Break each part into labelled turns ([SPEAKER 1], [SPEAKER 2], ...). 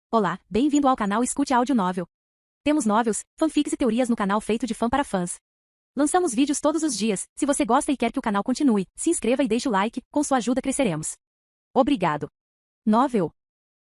[SPEAKER 1] Olá, bem-vindo ao canal Escute Áudio Novel. Temos novels, fanfics e teorias no canal feito de fã para fãs. Lançamos vídeos todos os dias. Se você gosta e quer que o canal continue, se inscreva e deixe o like, com sua ajuda cresceremos. Obrigado. Novel.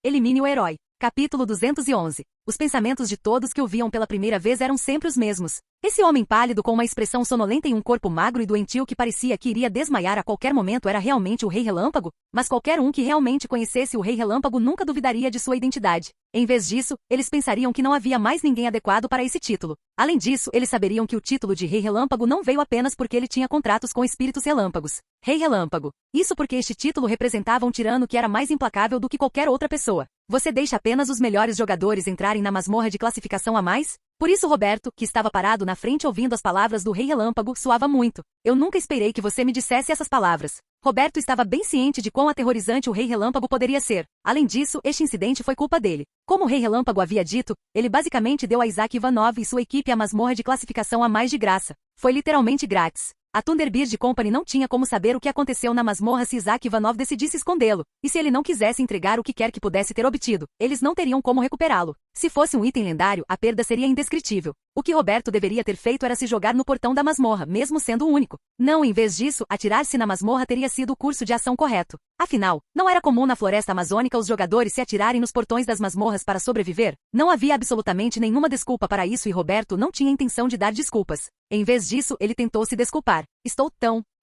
[SPEAKER 1] Elimine o herói. Capítulo 211. Os pensamentos de todos que o viam pela primeira vez eram sempre os mesmos. Esse homem pálido com uma expressão sonolenta e um corpo magro e doentio que parecia que iria desmaiar a qualquer momento era realmente o Rei Relâmpago? Mas qualquer um que realmente conhecesse o Rei Relâmpago nunca duvidaria de sua identidade. Em vez disso, eles pensariam que não havia mais ninguém adequado para esse título. Além disso, eles saberiam que o título de Rei Relâmpago não veio apenas porque ele tinha contratos com espíritos relâmpagos. Rei Relâmpago. Isso porque este título representava um tirano que era mais implacável do que qualquer outra pessoa. Você deixa apenas os melhores jogadores entrarem na masmorra de classificação a mais? Por isso Roberto, que estava parado na frente ouvindo as palavras do Rei Relâmpago, suava muito. Eu nunca esperei que você me dissesse essas palavras. Roberto estava bem ciente de quão aterrorizante o Rei Relâmpago poderia ser. Além disso, este incidente foi culpa dele. Como o Rei Relâmpago havia dito, ele basicamente deu a Isaac Ivanov e sua equipe a masmorra de classificação a mais de graça. Foi literalmente grátis. A Thunderbird Company não tinha como saber o que aconteceu na masmorra se Isaac Ivanov decidisse escondê-lo, e se ele não quisesse entregar o que quer que pudesse ter obtido, eles não teriam como recuperá-lo. Se fosse um item lendário, a perda seria indescritível. O que Roberto deveria ter feito era se jogar no portão da masmorra, mesmo sendo o único. Não, em vez disso, atirar-se na masmorra teria sido o curso de ação correto. Afinal, não era comum na floresta amazônica os jogadores se atirarem nos portões das masmorras para sobreviver? Não havia absolutamente nenhuma desculpa para isso e Roberto não tinha intenção de dar desculpas. Em vez disso, ele tentou se desculpar.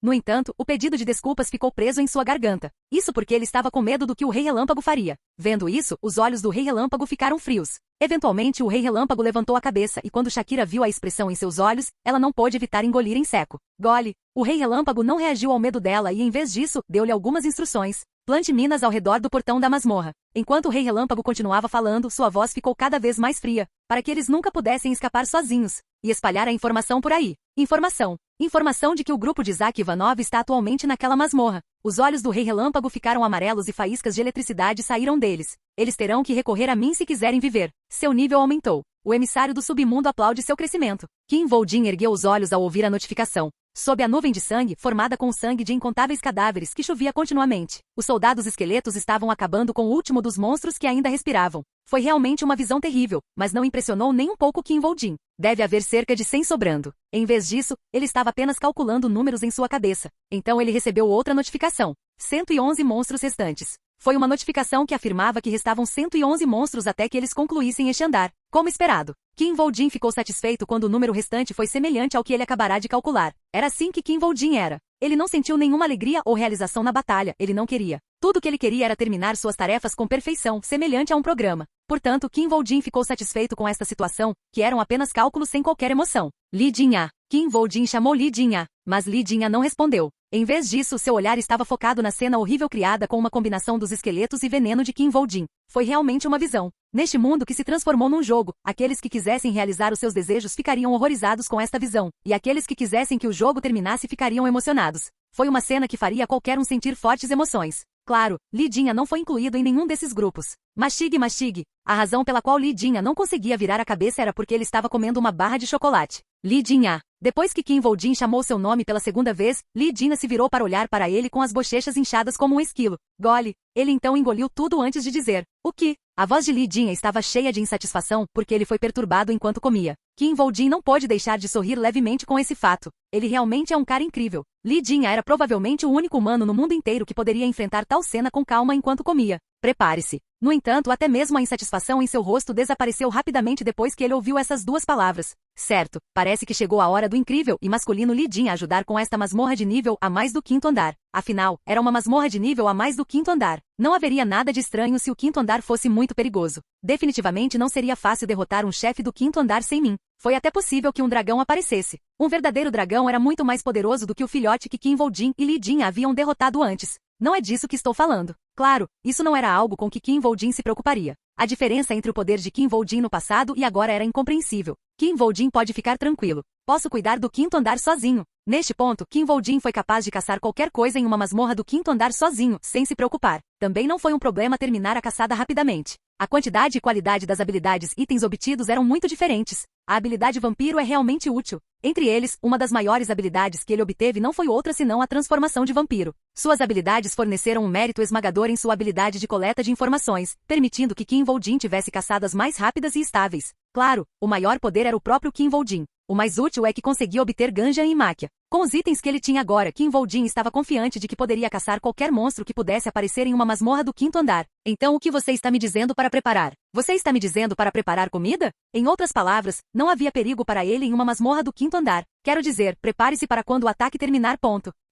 [SPEAKER 1] No entanto, o pedido de desculpas ficou preso em sua garganta. Isso porque ele estava com medo do que o Rei Relâmpago faria. Vendo isso, os olhos do Rei Relâmpago ficaram frios. Eventualmente, o Rei Relâmpago levantou a cabeça e quando Shakira viu a expressão em seus olhos, ela não pôde evitar engolir em seco. Gole. O Rei Relâmpago não reagiu ao medo dela e, em vez disso, deu-lhe algumas instruções. Plante minas ao redor do portão da masmorra. Enquanto o Rei Relâmpago continuava falando, sua voz ficou cada vez mais fria, para que eles nunca pudessem escapar sozinhos, e espalhar a informação por aí. Informação de que o grupo de Isaac Ivanov está atualmente naquela masmorra. Os olhos do Rei Relâmpago ficaram amarelos e faíscas de eletricidade saíram deles. Eles terão que recorrer a mim se quiserem viver. Seu nível aumentou. O emissário do submundo aplaude seu crescimento. Kim Voldin ergueu os olhos ao ouvir a notificação. Sob a nuvem de sangue, formada com o sangue de incontáveis cadáveres que chovia continuamente, os soldados esqueletos estavam acabando com o último dos monstros que ainda respiravam. Foi realmente uma visão terrível, mas não impressionou nem um pouco Kim Voldin. Deve haver cerca de 100 sobrando. Em vez disso, ele estava apenas calculando números em sua cabeça. Então ele recebeu outra notificação. 111 monstros restantes. Foi uma notificação que afirmava que restavam 111 monstros até que eles concluíssem este andar. Como esperado. Kim Voldin ficou satisfeito quando o número restante foi semelhante ao que ele acabará de calcular. Era assim que Kim Voldin era. Ele não sentiu nenhuma alegria ou realização na batalha, ele não queria. Tudo o que ele queria era terminar suas tarefas com perfeição, semelhante a um programa. Portanto, Kim Voldin ficou satisfeito com esta situação, que eram apenas cálculos sem qualquer emoção. Li Jin-a. Kim Voldin chamou Li Jin-a, mas Li Jin-a não respondeu. Em vez disso, seu olhar estava focado na cena horrível criada com uma combinação dos esqueletos e veneno de Kim Voldin. Foi realmente uma visão. Neste mundo que se transformou num jogo, aqueles que quisessem realizar os seus desejos ficariam horrorizados com esta visão, e aqueles que quisessem que o jogo terminasse ficariam emocionados. Foi uma cena que faria qualquer um sentir fortes emoções. Claro, Li Jin-a não foi incluído em nenhum desses grupos. Mastigue. A razão pela qual Li Jin-a não conseguia virar a cabeça era porque ele estava comendo uma barra de chocolate. Li Jin-a. Depois que Kim Voldin chamou seu nome pela segunda vez, Li Jin-a se virou para olhar para ele com as bochechas inchadas como um esquilo. Gole. Ele então engoliu tudo antes de dizer. O que? A voz de Li Jin-a estava cheia de insatisfação porque ele foi perturbado enquanto comia. Kim Voldin não pôde deixar de sorrir levemente com esse fato. Ele realmente é um cara incrível. Li Jin-a era provavelmente o único humano no mundo inteiro que poderia enfrentar tal cena com calma enquanto comia. Prepare-se. No entanto, até mesmo a insatisfação em seu rosto desapareceu rapidamente depois que ele ouviu essas duas palavras. Certo, parece que chegou a hora do incrível e masculino Li Jin a ajudar com esta masmorra de nível a mais do 5º andar. Afinal, era uma masmorra de nível a mais do 5º andar. Não haveria nada de estranho se o 5º andar fosse muito perigoso. Definitivamente não seria fácil derrotar um chefe do 5º andar sem mim. Foi até possível que um dragão aparecesse. Um verdadeiro dragão era muito mais poderoso do que o filhote que Kim Voldin e Li Jin haviam derrotado antes. Não é disso que estou falando. Claro, isso não era algo com que Kim Voldin se preocuparia. A diferença entre o poder de Kim Voldin no passado e agora era incompreensível. Kim Voldin pode ficar tranquilo. Posso cuidar do 5º andar sozinho. Neste ponto, Kim Voldin foi capaz de caçar qualquer coisa em uma masmorra do 5º andar sozinho, sem se preocupar. Também não foi um problema terminar a caçada rapidamente. A quantidade e qualidade das habilidades e itens obtidos eram muito diferentes. A habilidade vampiro é realmente útil. Entre eles, uma das maiores habilidades que ele obteve não foi outra senão a transformação de vampiro. Suas habilidades forneceram um mérito esmagador em sua habilidade de coleta de informações, permitindo que Kim Voldin tivesse caçadas mais rápidas e estáveis. Claro, o maior poder era o próprio Kim Voldin. O mais útil é que conseguia obter Ganja e Máquia. Com os itens que ele tinha agora, Kim Voldin estava confiante de que poderia caçar qualquer monstro que pudesse aparecer em uma masmorra do 5º andar. Então o que você está me dizendo para preparar? Você está me dizendo para preparar comida? Em outras palavras, não havia perigo para ele em uma masmorra do 5º andar. Quero dizer, prepare-se para quando o ataque terminar.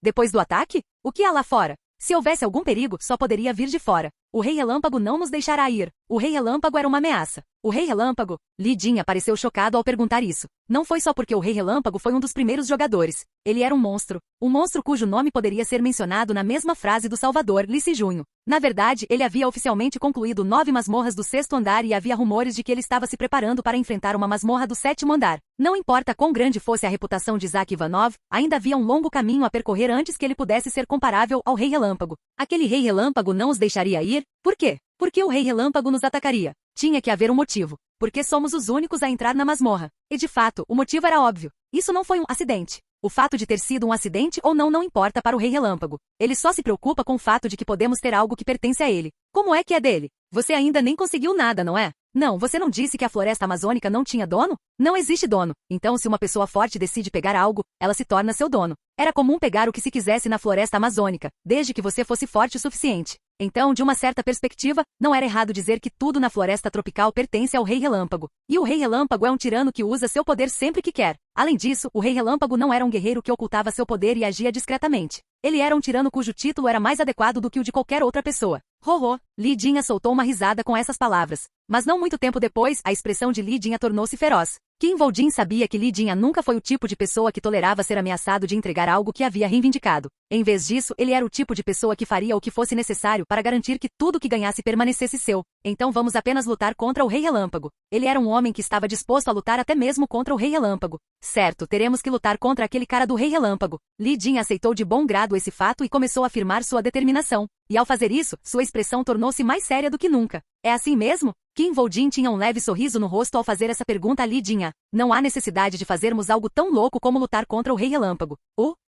[SPEAKER 1] Depois do ataque? O que há lá fora? Se houvesse algum perigo, só poderia vir de fora. O Rei Relâmpago não nos deixará ir. O Rei Relâmpago era uma ameaça. O Rei Relâmpago? Li Jin pareceu chocado ao perguntar isso. Não foi só porque o Rei Relâmpago foi um dos primeiros jogadores. Ele era um monstro cujo nome poderia ser mencionado na mesma frase do Salvador, Li Si Junho. Na verdade, ele havia oficialmente concluído 9 masmorras do 6º andar e havia rumores de que ele estava se preparando para enfrentar uma masmorra do 7º andar. Não importa quão grande fosse a reputação de Isaac Ivanov, ainda havia um longo caminho a percorrer antes que ele pudesse ser comparável ao Rei Relâmpago. Aquele Rei Relâmpago não os deixaria ir? Por quê? Porque o Rei Relâmpago nos atacaria. Tinha que haver um motivo. Porque somos os únicos a entrar na masmorra. E de fato, o motivo era óbvio. Isso não foi um acidente. O fato de ter sido um acidente ou não importa para o Rei Relâmpago. Ele só se preocupa com o fato de que podemos ter algo que pertence a ele. Como é que é dele? Você ainda nem conseguiu nada, não é? Não, você não disse que a floresta amazônica não tinha dono? Não existe dono. Então, se uma pessoa forte decide pegar algo, ela se torna seu dono. Era comum pegar o que se quisesse na floresta amazônica, desde que você fosse forte o suficiente. Então, de uma certa perspectiva, não era errado dizer que tudo na floresta tropical pertence ao Rei Relâmpago. E o Rei Relâmpago é um tirano que usa seu poder sempre que quer. Além disso, o Rei Relâmpago não era um guerreiro que ocultava seu poder e agia discretamente. Ele era um tirano cujo título era mais adequado do que o de qualquer outra pessoa. Li Jin soltou uma risada com essas palavras. Mas não muito tempo depois, a expressão de Li Jin tornou-se feroz. Kim Voldin sabia que Li Jin nunca foi o tipo de pessoa que tolerava ser ameaçado de entregar algo que havia reivindicado. Em vez disso, ele era o tipo de pessoa que faria o que fosse necessário para garantir que tudo que ganhasse permanecesse seu. Então vamos apenas lutar contra o Rei Relâmpago. Ele era um homem que estava disposto a lutar até mesmo contra o Rei Relâmpago. Certo, teremos que lutar contra aquele cara do Rei Relâmpago. Li Jin aceitou de bom grado esse fato e começou a afirmar sua determinação. E ao fazer isso, sua expressão tornou-se mais séria do que nunca. É assim mesmo? Kim Voldin tinha um leve sorriso no rosto ao fazer essa pergunta a Li Jin. Não há necessidade de fazermos algo tão louco como lutar contra o Rei Relâmpago.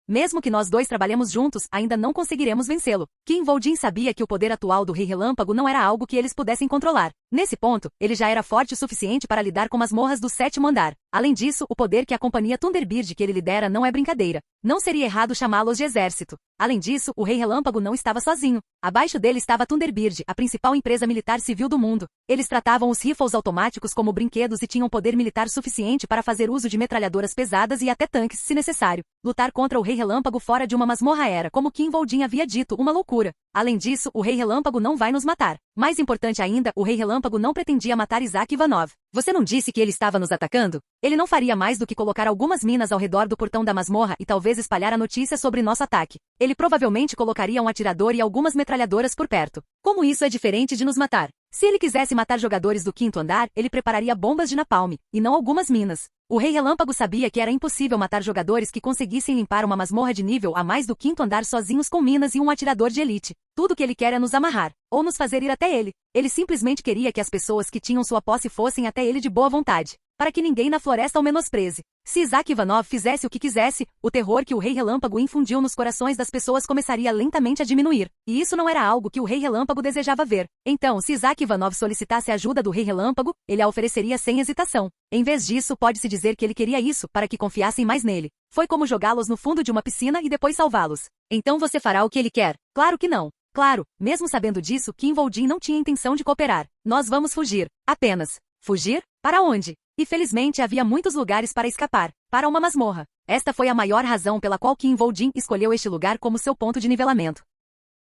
[SPEAKER 1] Mesmo que nós dois trabalhemos juntos, ainda não conseguiremos vencê-lo. Kim Voldin sabia que o poder atual do Rei Relâmpago não era algo que eles pudessem controlar. Nesse ponto, ele já era forte o suficiente para lidar com masmorras do 7º andar. Além disso, o poder que a companhia Thunderbird que ele lidera não é brincadeira. Não seria errado chamá-los de exército. Além disso, o Rei Relâmpago não estava sozinho. Abaixo dele estava a Thunderbird, a principal empresa militar civil do mundo. Eles tratavam os rifles automáticos como brinquedos e tinham poder militar suficiente para fazer uso de metralhadoras pesadas e até tanques, se necessário. Lutar contra o Rei Relâmpago fora de uma masmorra era, como Kim Voldin havia dito, uma loucura. Além disso, o Rei Relâmpago não vai nos matar. Mais importante ainda, o Rei Relâmpago não pretendia matar Isaac Ivanov. Você não disse que ele estava nos atacando? Ele não faria mais do que colocar algumas minas ao redor do portão da masmorra e talvez espalhar a notícia sobre nosso ataque. Ele provavelmente colocaria um atirador e algumas metralhadoras por perto. Como isso é diferente de nos matar? Se ele quisesse matar jogadores do 5º andar, ele prepararia bombas de napalm, e não algumas minas. O Rei Relâmpago sabia que era impossível matar jogadores que conseguissem limpar uma masmorra de nível a mais do 5º andar sozinhos com minas e um atirador de elite. Tudo que ele quer é nos amarrar, ou nos fazer ir até ele. Ele simplesmente queria que as pessoas que tinham sua posse fossem até ele de boa vontade, para que ninguém na floresta o menospreze. Se Isaac Ivanov fizesse o que quisesse, o terror que o Rei Relâmpago infundiu nos corações das pessoas começaria lentamente a diminuir. E isso não era algo que o Rei Relâmpago desejava ver. Então, se Isaac Ivanov solicitasse a ajuda do Rei Relâmpago, ele a ofereceria sem hesitação. Em vez disso, pode-se dizer que ele queria isso, para que confiassem mais nele. Foi como jogá-los no fundo de uma piscina e depois salvá-los. Então você fará o que ele quer? Claro que não. Claro, mesmo sabendo disso, Kim Voldin não tinha intenção de cooperar. Nós vamos fugir. Apenas. Fugir? Para onde? E felizmente havia muitos lugares para escapar. Para uma masmorra. Esta foi a maior razão pela qual Kim Voldin escolheu este lugar como seu ponto de nivelamento.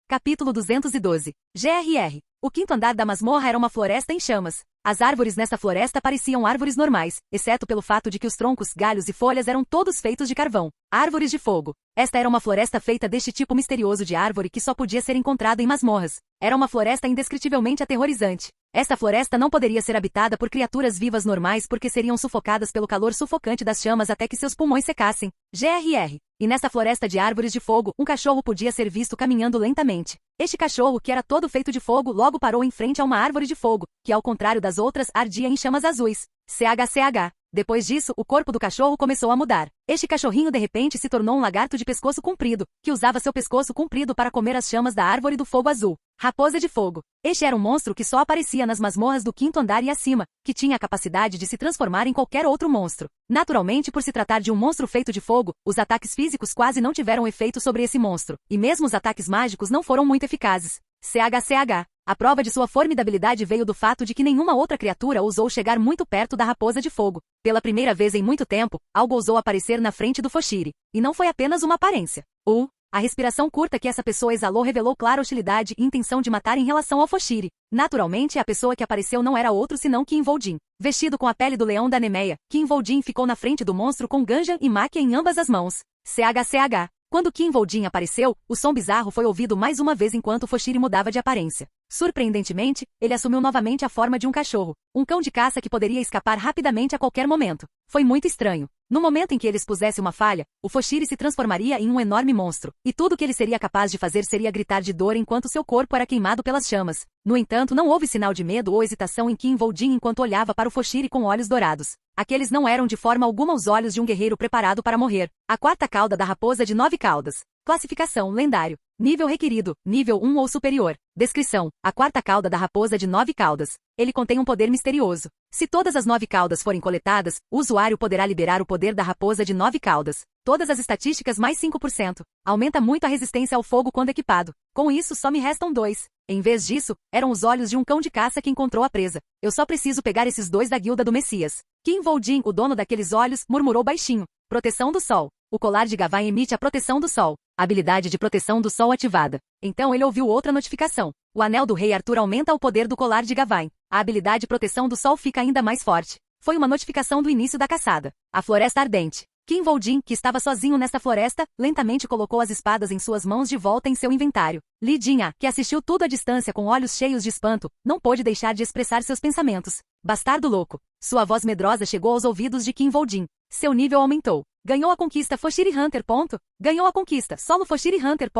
[SPEAKER 1] Capítulo 212. GRR. O 5º andar da masmorra era uma floresta em chamas. As árvores nessa floresta pareciam árvores normais, exceto pelo fato de que os troncos, galhos e folhas eram todos feitos de carvão. Árvores de fogo. Esta era uma floresta feita deste tipo misterioso de árvore que só podia ser encontrado em masmorras. Era uma floresta indescritivelmente aterrorizante. Esta floresta não poderia ser habitada por criaturas vivas normais porque seriam sufocadas pelo calor sufocante das chamas até que seus pulmões secassem. GRR. E nessa floresta de árvores de fogo, um cachorro podia ser visto caminhando lentamente. Este cachorro, que era todo feito de fogo, logo parou em frente a uma árvore de fogo, que ao contrário das outras, ardia em chamas azuis. CHCH. Depois disso, o corpo do cachorro começou a mudar. Este cachorrinho de repente se tornou um lagarto de pescoço comprido, que usava seu pescoço comprido para comer as chamas da árvore do fogo azul. Raposa de fogo. Este era um monstro que só aparecia nas masmorras do 5º andar e acima, que tinha a capacidade de se transformar em qualquer outro monstro. Naturalmente, por se tratar de um monstro feito de fogo, os ataques físicos quase não tiveram efeito sobre esse monstro, e mesmo os ataques mágicos não foram muito eficazes. CHCH. A prova de sua formidabilidade veio do fato de que nenhuma outra criatura ousou chegar muito perto da raposa de fogo. Pela primeira vez em muito tempo, algo ousou aparecer na frente do Foshiri. E não foi apenas uma aparência. A respiração curta que essa pessoa exalou revelou clara hostilidade e intenção de matar em relação ao Foshiri. Naturalmente, a pessoa que apareceu não era outro senão Kim Voldin. Vestido com a pele do leão da Nemeia, Kim Voldin ficou na frente do monstro com Ganjan e Makia em ambas as mãos. CHCH. Quando Kim Voldin apareceu, o som bizarro foi ouvido mais uma vez enquanto Foshiri mudava de aparência. Surpreendentemente, ele assumiu novamente a forma de um cachorro, um cão de caça que poderia escapar rapidamente a qualquer momento. Foi muito estranho. No momento em que ele expusesse uma falha, o Foshiri se transformaria em um enorme monstro, e tudo que ele seria capaz de fazer seria gritar de dor enquanto seu corpo era queimado pelas chamas. No entanto, não houve sinal de medo ou hesitação em Kim Voldin enquanto olhava para o Foshiri com olhos dourados. Aqueles não eram de forma alguma os olhos de um guerreiro preparado para morrer. A 4ª cauda da raposa de 9 caudas. Classificação: lendário. Nível requerido: nível 1 ou superior. Descrição: a 4ª cauda da raposa de 9 caudas. Ele contém um poder misterioso. Se todas as 9 caudas forem coletadas, o usuário poderá liberar o poder da raposa de 9 caudas. Todas as estatísticas mais 5%. Aumenta muito a resistência ao fogo quando equipado. Com isso, só me restam 2. Em vez disso, eram os olhos de um cão de caça que encontrou a presa. Eu só preciso pegar esses 2 da guilda do Messias. Kim Voldin, o dono daqueles olhos, murmurou baixinho. Proteção do sol. O colar de Gavain emite a proteção do sol. Habilidade de proteção do sol ativada. Então ele ouviu outra notificação. O anel do rei Arthur aumenta o poder do colar de Gavain. A habilidade proteção do sol fica ainda mais forte. Foi uma notificação do início da caçada. A floresta ardente. Kim Voldin, que estava sozinho nesta floresta, lentamente colocou as espadas em suas mãos de volta em seu inventário. Li Jin-ah, que assistiu tudo à distância com olhos cheios de espanto, não pôde deixar de expressar seus pensamentos. Bastardo louco. Sua voz medrosa chegou aos ouvidos de Kim Voldin. Seu nível aumentou. Ganhou a conquista Foshiri Hunter. Ganhou a conquista Solo Foshiri Hunter.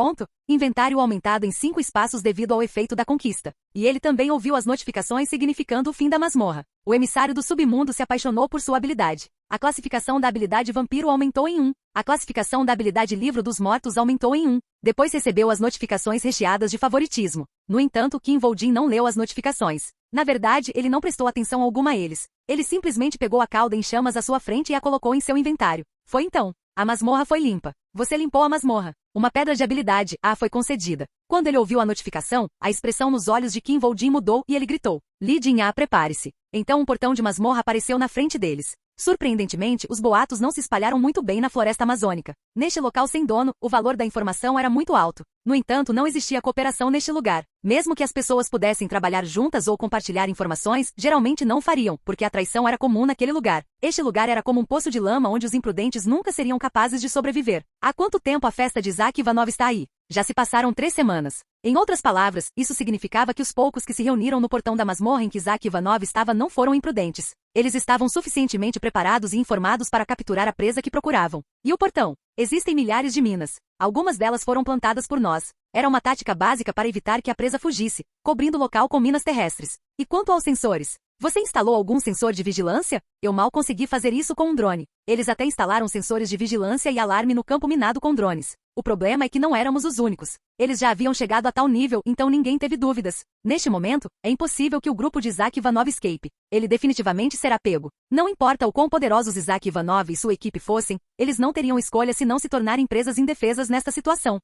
[SPEAKER 1] Inventário aumentado em 5 espaços devido ao efeito da conquista. E ele também ouviu as notificações significando o fim da masmorra. O emissário do submundo se apaixonou por sua habilidade. A classificação da habilidade Vampiro aumentou em 1. A classificação da habilidade Livro dos Mortos aumentou em 1. Depois recebeu as notificações recheadas de favoritismo. No entanto, Kim Voldin não leu as notificações. Na verdade, ele não prestou atenção alguma a eles. Ele simplesmente pegou a cauda em chamas à sua frente e a colocou em seu inventário. Foi então. A masmorra foi limpa. Você limpou a masmorra. Uma pedra de habilidade A foi concedida. Quando ele ouviu a notificação, a expressão nos olhos de Kim Voldin mudou e ele gritou. Li Jin-ah, prepare-se. Então um portão de masmorra apareceu na frente deles. Surpreendentemente, os boatos não se espalharam muito bem na floresta amazônica. Neste local sem dono, o valor da informação era muito alto. No entanto, não existia cooperação neste lugar. Mesmo que as pessoas pudessem trabalhar juntas ou compartilhar informações, geralmente não fariam, porque a traição era comum naquele lugar. Este lugar era como um poço de lama onde os imprudentes nunca seriam capazes de sobreviver. Há quanto tempo a festa de Isaac Ivanov está aí? Já se passaram 3 semanas. Em outras palavras, isso significava que os poucos que se reuniram no portão da masmorra em que Isaac Ivanov estava não foram imprudentes. Eles estavam suficientemente preparados e informados para capturar a presa que procuravam. E o portão? Existem milhares de minas. Algumas delas foram plantadas por nós. Era uma tática básica para evitar que a presa fugisse, cobrindo o local com minas terrestres. E quanto aos sensores? Você instalou algum sensor de vigilância? Eu mal consegui fazer isso com um drone. Eles até instalaram sensores de vigilância e alarme no campo minado com drones. O problema é que não éramos os únicos. Eles já haviam chegado a tal nível, então ninguém teve dúvidas. Neste momento, é impossível que o grupo de Isaac Ivanov escape. Ele definitivamente será pego. Não importa o quão poderosos Isaac Ivanov e sua equipe fossem, eles não teriam escolha se não se tornarem presas indefesas nesta situação.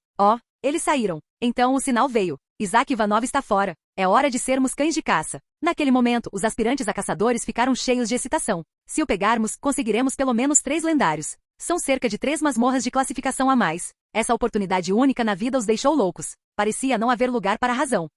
[SPEAKER 1] Eles saíram. Então o sinal veio. Isaac Ivanov está fora. É hora de sermos cães de caça. Naquele momento, os aspirantes a caçadores ficaram cheios de excitação. Se o pegarmos, conseguiremos pelo menos 3 lendários. São cerca de 3 masmorras de classificação a mais. Essa oportunidade única na vida os deixou loucos. Parecia não haver lugar para a razão.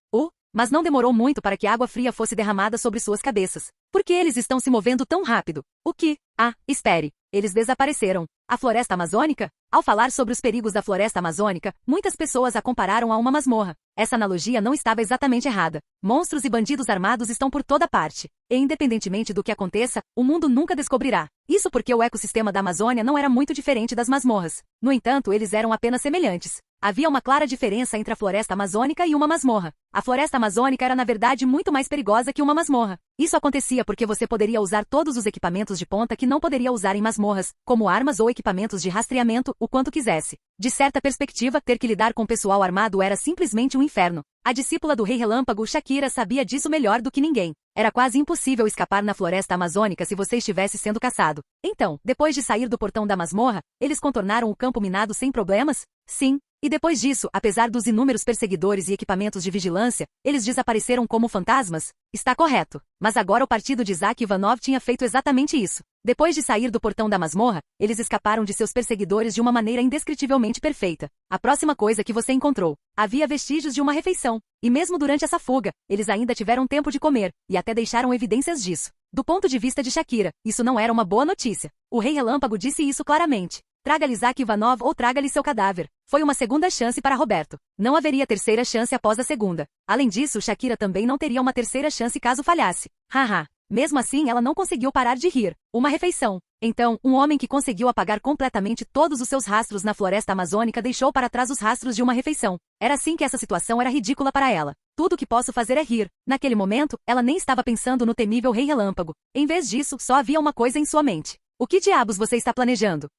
[SPEAKER 1] Mas não demorou muito para que água fria fosse derramada sobre suas cabeças. Por que eles estão se movendo tão rápido? O que? Ah, espere. Eles desapareceram. A floresta amazônica? Ao falar sobre os perigos da floresta amazônica, muitas pessoas a compararam a uma masmorra. Essa analogia não estava exatamente errada. Monstros e bandidos armados estão por toda parte. E independentemente do que aconteça, o mundo nunca descobrirá. Isso porque o ecossistema da Amazônia não era muito diferente das masmorras. No entanto, eles eram apenas semelhantes. Havia uma clara diferença entre a floresta amazônica e uma masmorra. A floresta amazônica era na verdade muito mais perigosa que uma masmorra. Isso acontecia porque você poderia usar todos os equipamentos de ponta que não poderia usar em masmorras, como armas ou equipamentos de rastreamento, o quanto quisesse. De certa perspectiva, ter que lidar com pessoal armado era simplesmente um inferno. A discípula do Rei Relâmpago, Shakira, sabia disso melhor do que ninguém. Era quase impossível escapar na floresta amazônica se você estivesse sendo caçado. Então, depois de sair do portão da masmorra, eles contornaram o campo minado sem problemas? Sim. E depois disso, apesar dos inúmeros perseguidores e equipamentos de vigilância, eles desapareceram como fantasmas? Está correto. Mas agora o partido de Isaac Ivanov tinha feito exatamente isso. Depois de sair do portão da masmorra, eles escaparam de seus perseguidores de uma maneira indescritivelmente perfeita. A próxima coisa que você encontrou. Havia vestígios de uma refeição. E mesmo durante essa fuga, eles ainda tiveram tempo de comer, e até deixaram evidências disso. Do ponto de vista de Shakira, isso não era uma boa notícia. O Rei Relâmpago disse isso claramente. Traga-lhe Isaac Ivanov ou traga-lhe seu cadáver. Foi uma segunda chance para Roberto. Não haveria terceira chance após a segunda. Além disso, Shakira também não teria uma terceira chance caso falhasse. Haha. Mesmo assim, ela não conseguiu parar de rir. Uma refeição. Então, um homem que conseguiu apagar completamente todos os seus rastros na floresta amazônica deixou para trás os rastros de uma refeição. Era assim que essa situação era ridícula para ela. Tudo o que posso fazer é rir. Naquele momento, ela nem estava pensando no temível Rei Relâmpago. Em vez disso, só havia uma coisa em sua mente. O que diabos você está planejando?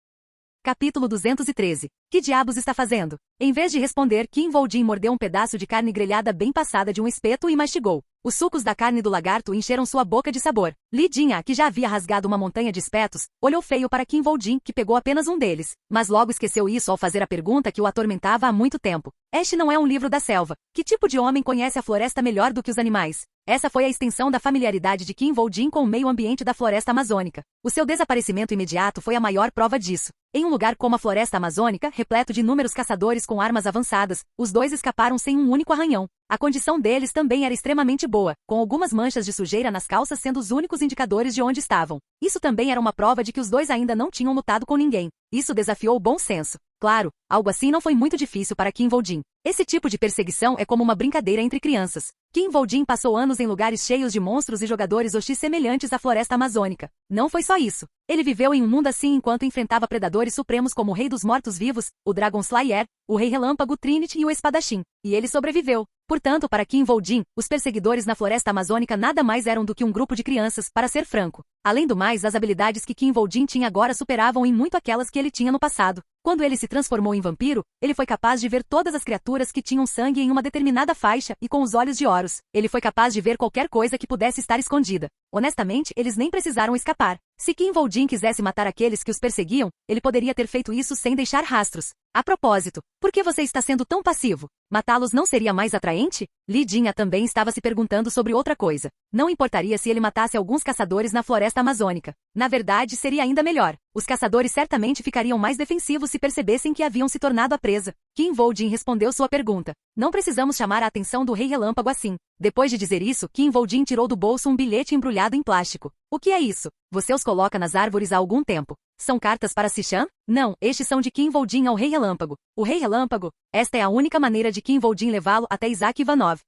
[SPEAKER 1] Capítulo 213. Que diabos está fazendo? Em vez de responder, Kim Voldin mordeu um pedaço de carne grelhada bem passada de um espeto e mastigou. Os sucos da carne do lagarto encheram sua boca de sabor. Li Jin-ah, que já havia rasgado uma montanha de espetos, olhou feio para Kim Voldin, que pegou apenas um deles. Mas logo esqueceu isso ao fazer a pergunta que o atormentava há muito tempo. Este não é um livro da selva. Que tipo de homem conhece a floresta melhor do que os animais? Essa foi a extensão da familiaridade de Kim Voldin com o meio ambiente da floresta amazônica. O seu desaparecimento imediato foi a maior prova disso. Em um lugar como a floresta amazônica, repleto de inúmeros caçadores com armas avançadas, os dois escaparam sem um único arranhão. A condição deles também era extremamente boa, com algumas manchas de sujeira nas calças sendo os únicos indicadores de onde estavam. Isso também era uma prova de que os dois ainda não tinham lutado com ninguém. Isso desafiou o bom senso. Claro, algo assim não foi muito difícil para Kim Voldin. Esse tipo de perseguição é como uma brincadeira entre crianças. Kim Voldin passou anos em lugares cheios de monstros e jogadores hostis semelhantes à floresta amazônica. Não foi só isso. Ele viveu em um mundo assim enquanto enfrentava predadores supremos como o Rei dos Mortos-Vivos, o Dragon Slayer, o Rei Relâmpago Trinity e o Espadachim. E ele sobreviveu. Portanto, para Kim Voldin, os perseguidores na floresta amazônica nada mais eram do que um grupo de crianças, para ser franco. Além do mais, as habilidades que Kim Voldin tinha agora superavam em muito aquelas que ele tinha no passado. Quando ele se transformou em vampiro, ele foi capaz de ver todas as criaturas que tinham sangue em uma determinada faixa e com os olhos de Horus. Ele foi capaz de ver qualquer coisa que pudesse estar escondida. Honestamente, eles nem precisaram escapar. Se Kim Voldin quisesse matar aqueles que os perseguiam, ele poderia ter feito isso sem deixar rastros. A propósito, por que você está sendo tão passivo? Matá-los não seria mais atraente? Li Jin-ah também estava se perguntando sobre outra coisa. Não importaria se ele matasse alguns caçadores na floresta amazônica. Na verdade, seria ainda melhor. Os caçadores certamente ficariam mais defensivos se percebessem que haviam se tornado a presa. Kim Voldin respondeu sua pergunta. Não precisamos chamar a atenção do Rei Relâmpago assim. Depois de dizer isso, Kim Voldin tirou do bolso um bilhete embrulhado em plástico. O que é isso? Você os coloca nas árvores há algum tempo. São cartas para Sichan? Não, estes são de Kim Voldin ao Rei Relâmpago. O Rei Relâmpago? Esta é a única maneira de Kim Voldin levá-lo até Isaac Ivanov.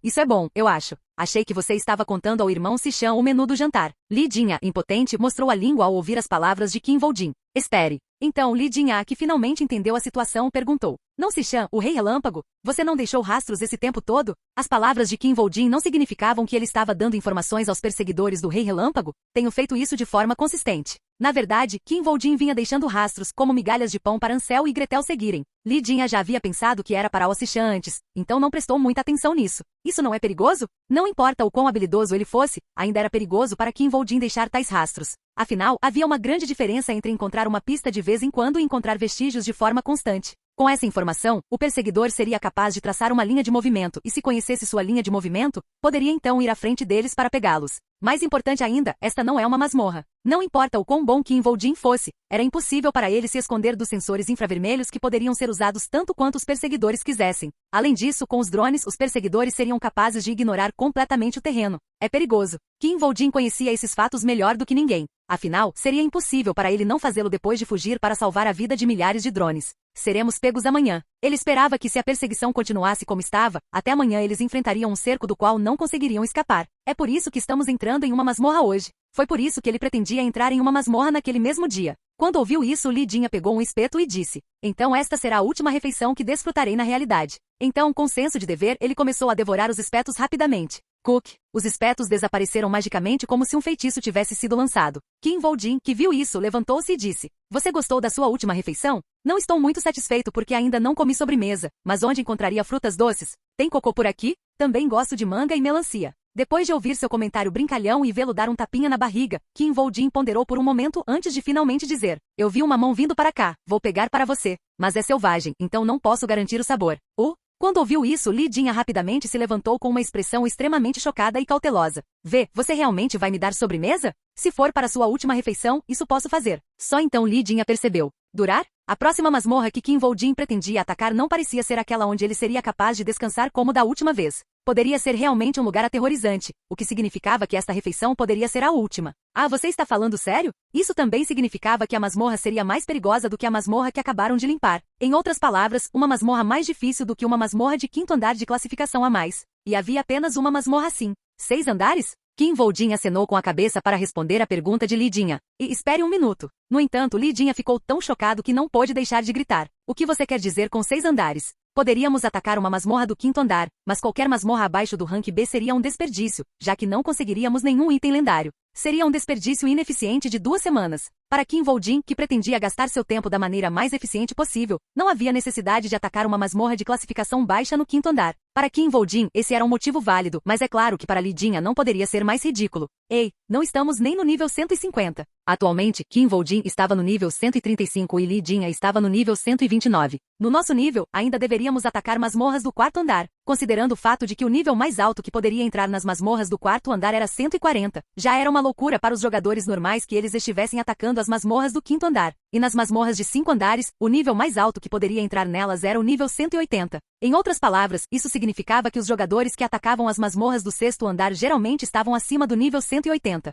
[SPEAKER 1] Isso é bom, eu acho. Achei que você estava contando ao irmão Sichan o menu do jantar. Li Jin-ah, impotente, mostrou a língua ao ouvir as palavras de Kim Voldin. Espere. Então Li Jin-ah, que finalmente entendeu a situação, perguntou. Não Sichan, o Rei Relâmpago? Você não deixou rastros esse tempo todo? As palavras de Kim Voldin não significavam que ele estava dando informações aos perseguidores do Rei Relâmpago? Tenho feito isso de forma consistente. Na verdade, Kim Voldin vinha deixando rastros, como migalhas de pão para Ansel e Gretel seguirem. Li Jin-ah já havia pensado que era para o Sichan antes, então não prestou muita atenção nisso. Isso não é perigoso? Não importa o quão habilidoso ele fosse, ainda era perigoso para Kim Voldin deixar tais rastros. Afinal, havia uma grande diferença entre encontrar uma pista de vez em quando e encontrar vestígios de forma constante. Com essa informação, o perseguidor seria capaz de traçar uma linha de movimento e se conhecesse sua linha de movimento, poderia então ir à frente deles para pegá-los. Mais importante ainda, esta não é uma masmorra. Não importa o quão bom Kim Vol-jin fosse, era impossível para ele se esconder dos sensores infravermelhos que poderiam ser usados tanto quanto os perseguidores quisessem. Além disso, com os drones, os perseguidores seriam capazes de ignorar completamente o terreno. É perigoso. Kim Vol-jin conhecia esses fatos melhor do que ninguém. Afinal, seria impossível para ele não fazê-lo depois de fugir para salvar a vida de milhares de drones. Seremos pegos amanhã. Ele esperava que se a perseguição continuasse como estava, até amanhã eles enfrentariam um cerco do qual não conseguiriam escapar. É por isso que estamos entrando em uma masmorra hoje. Foi por isso que ele pretendia entrar em uma masmorra naquele mesmo dia. Quando ouviu isso, Li Jin pegou um espeto e disse: então esta será a última refeição que desfrutarei na realidade. Então, com senso de dever, ele começou a devorar os espetos rapidamente. Cook. Os espetos desapareceram magicamente como se um feitiço tivesse sido lançado. Kim Vol-jin, que viu isso, levantou-se e disse: você gostou da sua última refeição? Não estou muito satisfeito porque ainda não comi sobremesa, mas onde encontraria frutas doces? Tem cocô por aqui? Também gosto de manga e melancia. Depois de ouvir seu comentário brincalhão e vê-lo dar um tapinha na barriga, Kim Vol-jin ponderou por um momento antes de finalmente dizer: eu vi uma mão vindo para cá, vou pegar para você. Mas é selvagem, então não posso garantir o sabor. Quando ouviu isso, Li Jin rapidamente se levantou com uma expressão extremamente chocada e cautelosa. Você realmente vai me dar sobremesa? Se for para sua última refeição, isso posso fazer. Só então Li Jin percebeu. Durar? A próxima masmorra que Kim Vol-jin pretendia atacar não parecia ser aquela onde ele seria capaz de descansar como da última vez. Poderia ser realmente um lugar aterrorizante, o que significava que esta refeição poderia ser a última. Ah, você está falando sério? Isso também significava que a masmorra seria mais perigosa do que a masmorra que acabaram de limpar. Em outras palavras, uma masmorra mais difícil do que uma masmorra de 5º andar de classificação a mais. E havia apenas uma masmorra assim. 6 andares? Kim Vol-jin acenou com a cabeça para responder à pergunta de Li Jin. E espere um minuto. No entanto, Li Jin ficou tão chocado que não pôde deixar de gritar. O que você quer dizer com 6 andares? Poderíamos atacar uma masmorra do 5º andar, mas qualquer masmorra abaixo do rank B seria um desperdício, já que não conseguiríamos nenhum item lendário. Seria um desperdício ineficiente de 2 semanas. Para Kim Vol-jin, que pretendia gastar seu tempo da maneira mais eficiente possível, não havia necessidade de atacar uma masmorra de classificação baixa no 5º andar. Para Kim Vol-jin, esse era um motivo válido, mas é claro que para Li Jin não poderia ser mais ridículo. Ei, não estamos nem no nível 150. Atualmente, Kim Vol-jin estava no nível 135 e Li Jin estava no nível 129. No nosso nível, ainda deveríamos atacar masmorras do 4º andar, considerando o fato de que o nível mais alto que poderia entrar nas masmorras do 4º andar era 140. Já era uma loucura para os jogadores normais que eles estivessem atacando as masmorras do 5º andar. E nas masmorras de 5 andares, o nível mais alto que poderia entrar nelas era o nível 180. Em outras palavras, isso significava que os jogadores que atacavam as masmorras do 6º andar geralmente estavam acima do nível 180.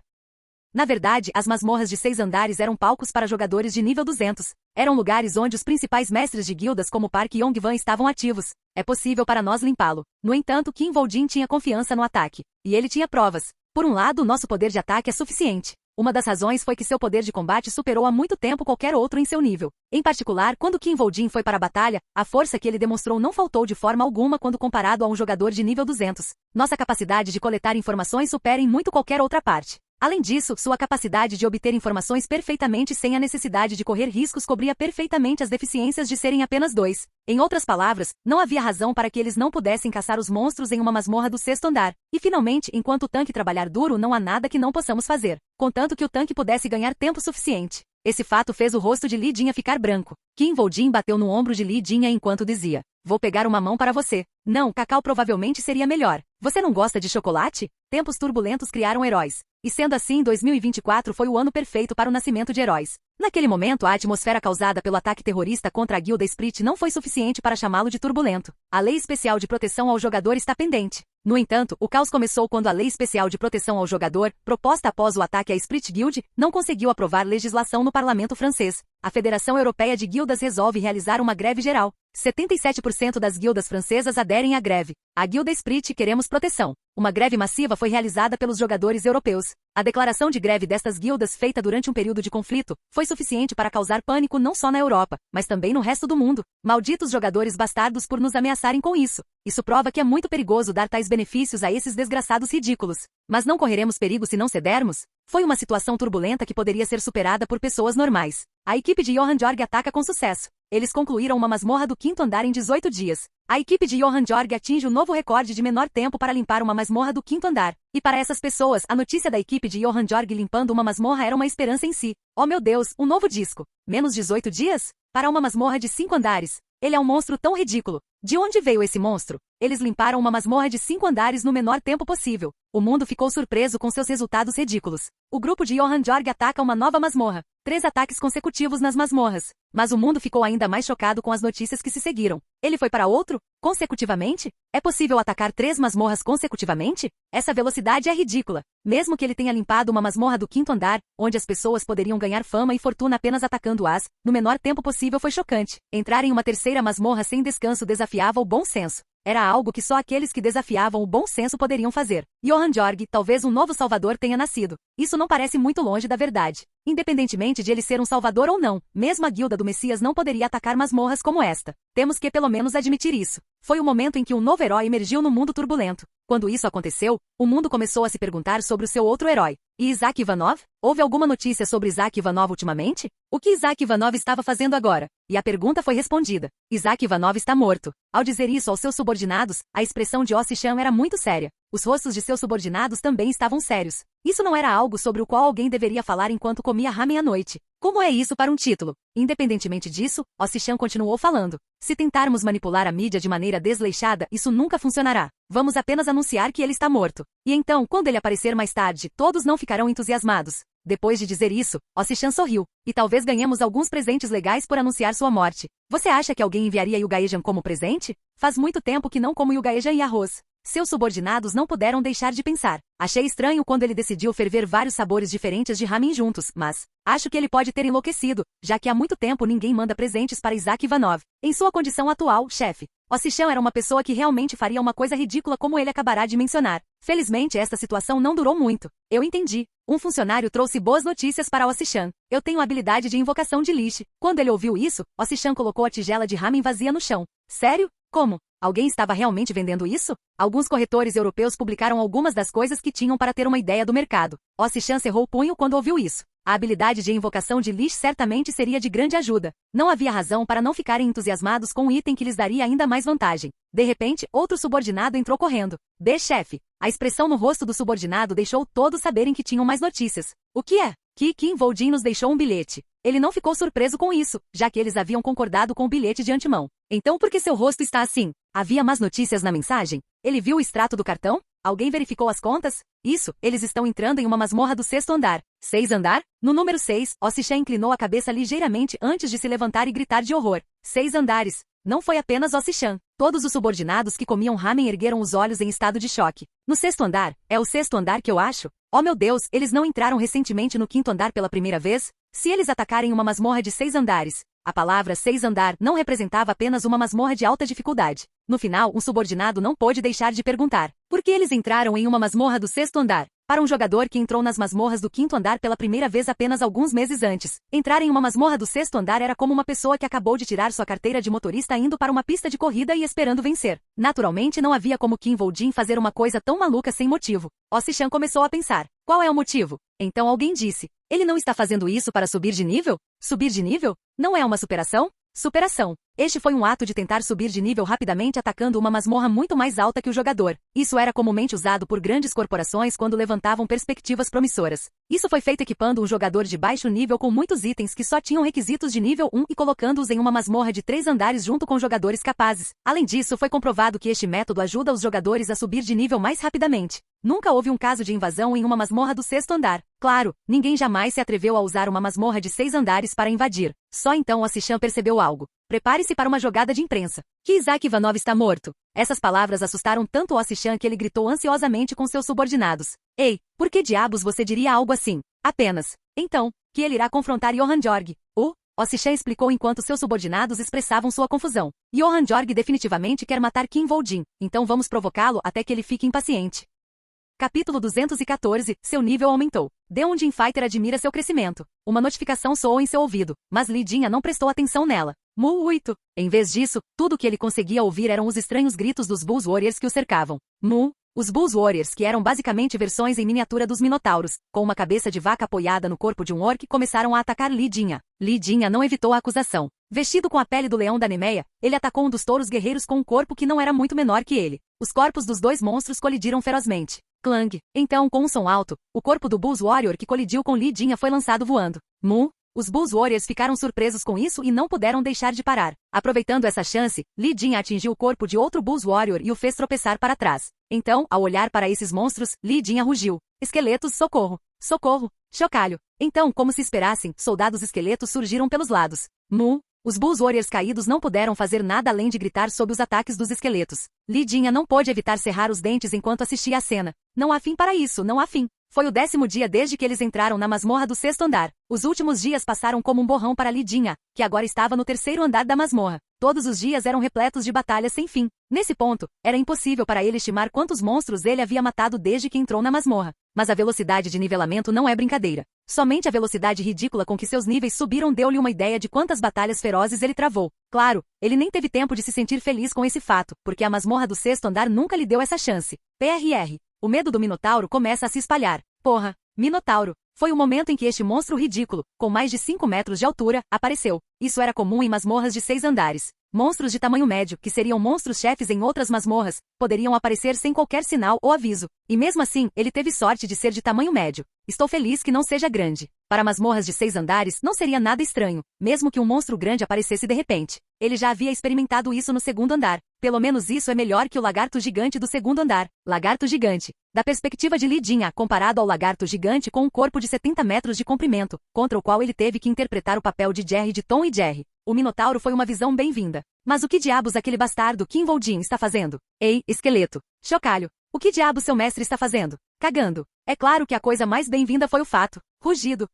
[SPEAKER 1] Na verdade, as masmorras de 6 andares eram palcos para jogadores de nível 200. Eram lugares onde os principais mestres de guildas como Park Yong-wan estavam ativos. É possível para nós limpá-lo. No entanto, Kim Vol-jin tinha confiança no ataque. E ele tinha provas. Por um lado, nosso poder de ataque é suficiente. Uma das razões foi que seu poder de combate superou há muito tempo qualquer outro em seu nível. Em particular, quando Kim Vol-jin foi para a batalha, a força que ele demonstrou não faltou de forma alguma quando comparado a um jogador de nível 200. Nossa capacidade de coletar informações supera em muito qualquer outra parte. Além disso, sua capacidade de obter informações perfeitamente sem a necessidade de correr riscos cobria perfeitamente as deficiências de serem apenas 2. Em outras palavras, não havia razão para que eles não pudessem caçar os monstros em uma masmorra do 6º andar. E finalmente, enquanto o tanque trabalhar duro, não há nada que não possamos fazer, contanto que o tanque pudesse ganhar tempo suficiente. Esse fato fez o rosto de Li Jin ficar branco. Kim Vol-jin bateu no ombro de Li Jin enquanto dizia: vou pegar uma mão para você. Não, cacau provavelmente seria melhor. Você não gosta de chocolate? Tempos turbulentos criaram heróis. E sendo assim, 2024 foi o ano perfeito para o nascimento de heróis. Naquele momento, a atmosfera causada pelo ataque terrorista contra a Guilda Sprit não foi suficiente para chamá-lo de turbulento. A lei especial de proteção ao jogador está pendente. No entanto, o caos começou quando a lei especial de proteção ao jogador, proposta após o ataque à Sprit Guild, não conseguiu aprovar legislação no parlamento francês. A Federação Europeia de Guildas resolve realizar uma greve geral. 77% das guildas francesas aderem à greve. A Guilda Sprit Queremos Proteção. Uma greve massiva foi realizada pelos jogadores europeus. A declaração de greve destas guildas, feita durante um período de conflito, foi suficiente para causar pânico não só na Europa, mas também no resto do mundo. Malditos jogadores bastardos por nos ameaçarem com isso. Isso prova que é muito perigoso dar tais benefícios a esses desgraçados ridículos. Mas não correremos perigo se não cedermos? Foi uma situação turbulenta que poderia ser superada por pessoas normais. A equipe de Johan Jorg ataca com sucesso. Eles concluíram uma masmorra do 5º andar em 18 dias. A equipe de Johan Jorg atinge o novo recorde de menor tempo para limpar uma masmorra do 5º andar. E para essas pessoas, a notícia da equipe de Johan Jorg limpando uma masmorra era uma esperança em si. Oh meu Deus, um novo disco. Menos 18 dias? Para uma masmorra de 5 andares. Ele é um monstro tão ridículo. De onde veio esse monstro? Eles limparam uma masmorra de 5 andares no menor tempo possível. O mundo ficou surpreso com seus resultados ridículos. O grupo de Johan Jorg ataca uma nova masmorra. 3 ataques consecutivos nas masmorras. Mas o mundo ficou ainda mais chocado com as notícias que se seguiram. Ele foi para outro? Consecutivamente? É possível atacar 3 masmorras consecutivamente? Essa velocidade é ridícula. Mesmo que ele tenha limpado uma masmorra do 5º andar, onde as pessoas poderiam ganhar fama e fortuna apenas atacando-as, no menor tempo possível foi chocante. Entrar em uma terceira masmorra sem descanso desafiava o bom senso. Era algo que só aqueles que desafiavam o bom senso poderiam fazer. Johan Jorg, talvez um novo salvador tenha nascido. Isso não parece muito longe da verdade. Independentemente de ele ser um salvador ou não, mesmo a guilda do Messias não poderia atacar masmorras como esta. Temos que pelo menos admitir isso. Foi o momento em que um novo herói emergiu no mundo turbulento. Quando isso aconteceu, o mundo começou a se perguntar sobre o seu outro herói. E Isaac Ivanov? Houve alguma notícia sobre Isaac Ivanov ultimamente? O que Isaac Ivanov estava fazendo agora? E a pergunta foi respondida. Isaac Ivanov está morto. Ao dizer isso aos seus subordinados, a expressão de Ossichan era muito séria. Os rostos de seus subordinados também estavam sérios. Isso não era algo sobre o qual alguém deveria falar enquanto comia ramen à noite. Como é isso para um título? Independentemente disso, Ossichan continuou falando. Se tentarmos manipular a mídia de maneira desleixada, isso nunca funcionará. Vamos apenas anunciar que ele está morto. E então, quando ele aparecer mais tarde, todos não ficarão entusiasmados. Depois de dizer isso, Ossichan sorriu. E talvez ganhemos alguns presentes legais por anunciar sua morte. Você acha que alguém enviaria Yugaejan como presente? Faz muito tempo que não como Yugaejan e arroz. Seus subordinados não puderam deixar de pensar. Achei estranho quando ele decidiu ferver vários sabores diferentes de ramen juntos, mas acho que ele pode ter enlouquecido, já que há muito tempo ninguém manda presentes para Isaac Ivanov. Em sua condição atual, chefe, Ossichan era uma pessoa que realmente faria uma coisa ridícula como ele acabará de mencionar. Felizmente esta situação não durou muito. Eu entendi. Um funcionário trouxe boas notícias para Ossichan. Eu tenho habilidade de invocação de Lich. Quando ele ouviu isso, Ossichan colocou a tigela de ramen vazia no chão. Sério? Como? Alguém estava realmente vendendo isso? Alguns corretores europeus publicaram algumas das coisas que tinham para ter uma ideia do mercado. Ossichan cerrou o punho quando ouviu isso. A habilidade de invocação de Lich certamente seria de grande ajuda. Não havia razão para não ficarem entusiasmados com um item que lhes daria ainda mais vantagem. De repente, outro subordinado entrou correndo. Chefe. A expressão no rosto do subordinado deixou todos saberem que tinham mais notícias. O que é? Que Kim Voldin nos deixou um bilhete. Ele não ficou surpreso com isso, já que eles haviam concordado com o bilhete de antemão. Então por que seu rosto está assim? Havia más notícias na mensagem? Ele viu o extrato do cartão? Alguém verificou as contas? Isso, eles estão entrando em uma masmorra do 6º andar. 6 andar? No número 6, Ossichan inclinou a cabeça ligeiramente antes de se levantar e gritar de horror. 6 andares. Não foi apenas Ossichan. Todos os subordinados que comiam ramen ergueram os olhos em estado de choque. No 6º andar? É o 6º andar que eu acho? Oh meu Deus, eles não entraram recentemente no 5º andar pela primeira vez? Se eles atacarem uma masmorra de 6 andares, a palavra 6 andar não representava apenas uma masmorra de alta dificuldade. No final, um subordinado não pôde deixar de perguntar: por que eles entraram em uma masmorra do 6º andar? Para um jogador que entrou nas masmorras do 5º andar pela primeira vez apenas alguns meses antes, entrar em uma masmorra do 6º andar era como uma pessoa que acabou de tirar sua carteira de motorista indo para uma pista de corrida e esperando vencer. Naturalmente não havia como Kim Voldin fazer uma coisa tão maluca sem motivo. Ossichan começou a pensar: qual é o motivo? Então alguém disse: ele não está fazendo isso para subir de nível? Subir de nível? Não é uma superação? Superação. Este foi um ato de tentar subir de nível rapidamente atacando uma masmorra muito mais alta que o jogador. Isso era comumente usado por grandes corporações quando levantavam perspectivas promissoras. Isso foi feito equipando um jogador de baixo nível com muitos itens que só tinham requisitos de nível 1 e colocando-os em uma masmorra de 3 andares junto com jogadores capazes. Além disso, foi comprovado que este método ajuda os jogadores a subir de nível mais rapidamente. Nunca houve um caso de invasão em uma masmorra do 6º andar. Claro, ninguém jamais se atreveu a usar uma masmorra de 6 andares para invadir. Só então Ossichan percebeu algo. Prepare-se para uma jogada de imprensa. Que Isaac Ivanov está morto. Essas palavras assustaram tanto Ossichan que ele gritou ansiosamente com seus subordinados. Ei, por que diabos você diria algo assim? Apenas. Então, que ele irá confrontar Johan Jorg. Ossichan explicou enquanto seus subordinados expressavam sua confusão. Johan Jorg definitivamente quer matar Kim Voldin, então vamos provocá-lo até que ele fique impaciente. Capítulo 214, seu nível aumentou. The Undine Fighter admira seu crescimento. Uma notificação soou em seu ouvido, mas Lidinha não prestou atenção nela. Muito. Em vez disso, tudo o que ele conseguia ouvir eram os estranhos gritos dos Bulls Warriors que o cercavam. Os Bulls Warriors, que eram basicamente versões em miniatura dos Minotauros, com uma cabeça de vaca apoiada no corpo de um orc, começaram a atacar Lidinha. Lidinha não evitou a acusação. Vestido com a pele do leão da Nemeia, ele atacou um dos touros guerreiros com um corpo que não era muito menor que ele. Os corpos dos dois monstros colidiram ferozmente. Clang. Então, com um som alto, o corpo do Bulls Warrior que colidiu com Lidinha foi lançado voando. Os Bulls Warriors ficaram surpresos com isso e não puderam deixar de parar. Aproveitando essa chance, Li Jin atingiu o corpo de outro Bulls Warrior e o fez tropeçar para trás. Então, ao olhar para esses monstros, Li Jin rugiu. Esqueletos, socorro! Socorro! Chocalho! Então, como se esperassem, soldados esqueletos surgiram pelos lados. Os Bulls Warriors caídos não puderam fazer nada além de gritar sob os ataques dos esqueletos. Li Jin não pôde evitar cerrar os dentes enquanto assistia à cena. Não há fim para isso, não há fim. Foi o 10º dia desde que eles entraram na masmorra do 6º andar. Os últimos dias passaram como um borrão para Li Jin, que agora estava no 3º andar da masmorra. Todos os dias eram repletos de batalhas sem fim. Nesse ponto, era impossível para ele estimar quantos monstros ele havia matado desde que entrou na masmorra. Mas a velocidade de nivelamento não é brincadeira. Somente a velocidade ridícula com que seus níveis subiram deu-lhe uma ideia de quantas batalhas ferozes ele travou. Claro, ele nem teve tempo de se sentir feliz com esse fato, porque a masmorra do 6º andar nunca lhe deu essa chance. PRR. O medo do Minotauro começa a se espalhar. Porra, Minotauro. Foi o momento em que este monstro ridículo, com mais de 5 metros de altura, apareceu. Isso era comum em masmorras de 6 andares. Monstros de tamanho médio, que seriam monstros-chefes em outras masmorras, poderiam aparecer sem qualquer sinal ou aviso. E mesmo assim, ele teve sorte de ser de tamanho médio. Estou feliz que não seja grande. Para masmorras de 6 andares, não seria nada estranho, mesmo que um monstro grande aparecesse de repente. Ele já havia experimentado isso no 2º andar. Pelo menos isso é melhor que o lagarto gigante do 2º andar. Lagarto gigante. Da perspectiva de Li Jin, comparado ao lagarto gigante com um corpo de 70 metros de comprimento, contra o qual ele teve que interpretar o papel de Jerry de Tom e Jerry. O Minotauro foi uma visão bem-vinda. Mas o que diabos aquele bastardo Kim Voldin está fazendo? Ei, esqueleto! Chocalho! O que diabos seu mestre está fazendo? Cagando! É claro que a coisa mais bem-vinda foi o fato. Rugido.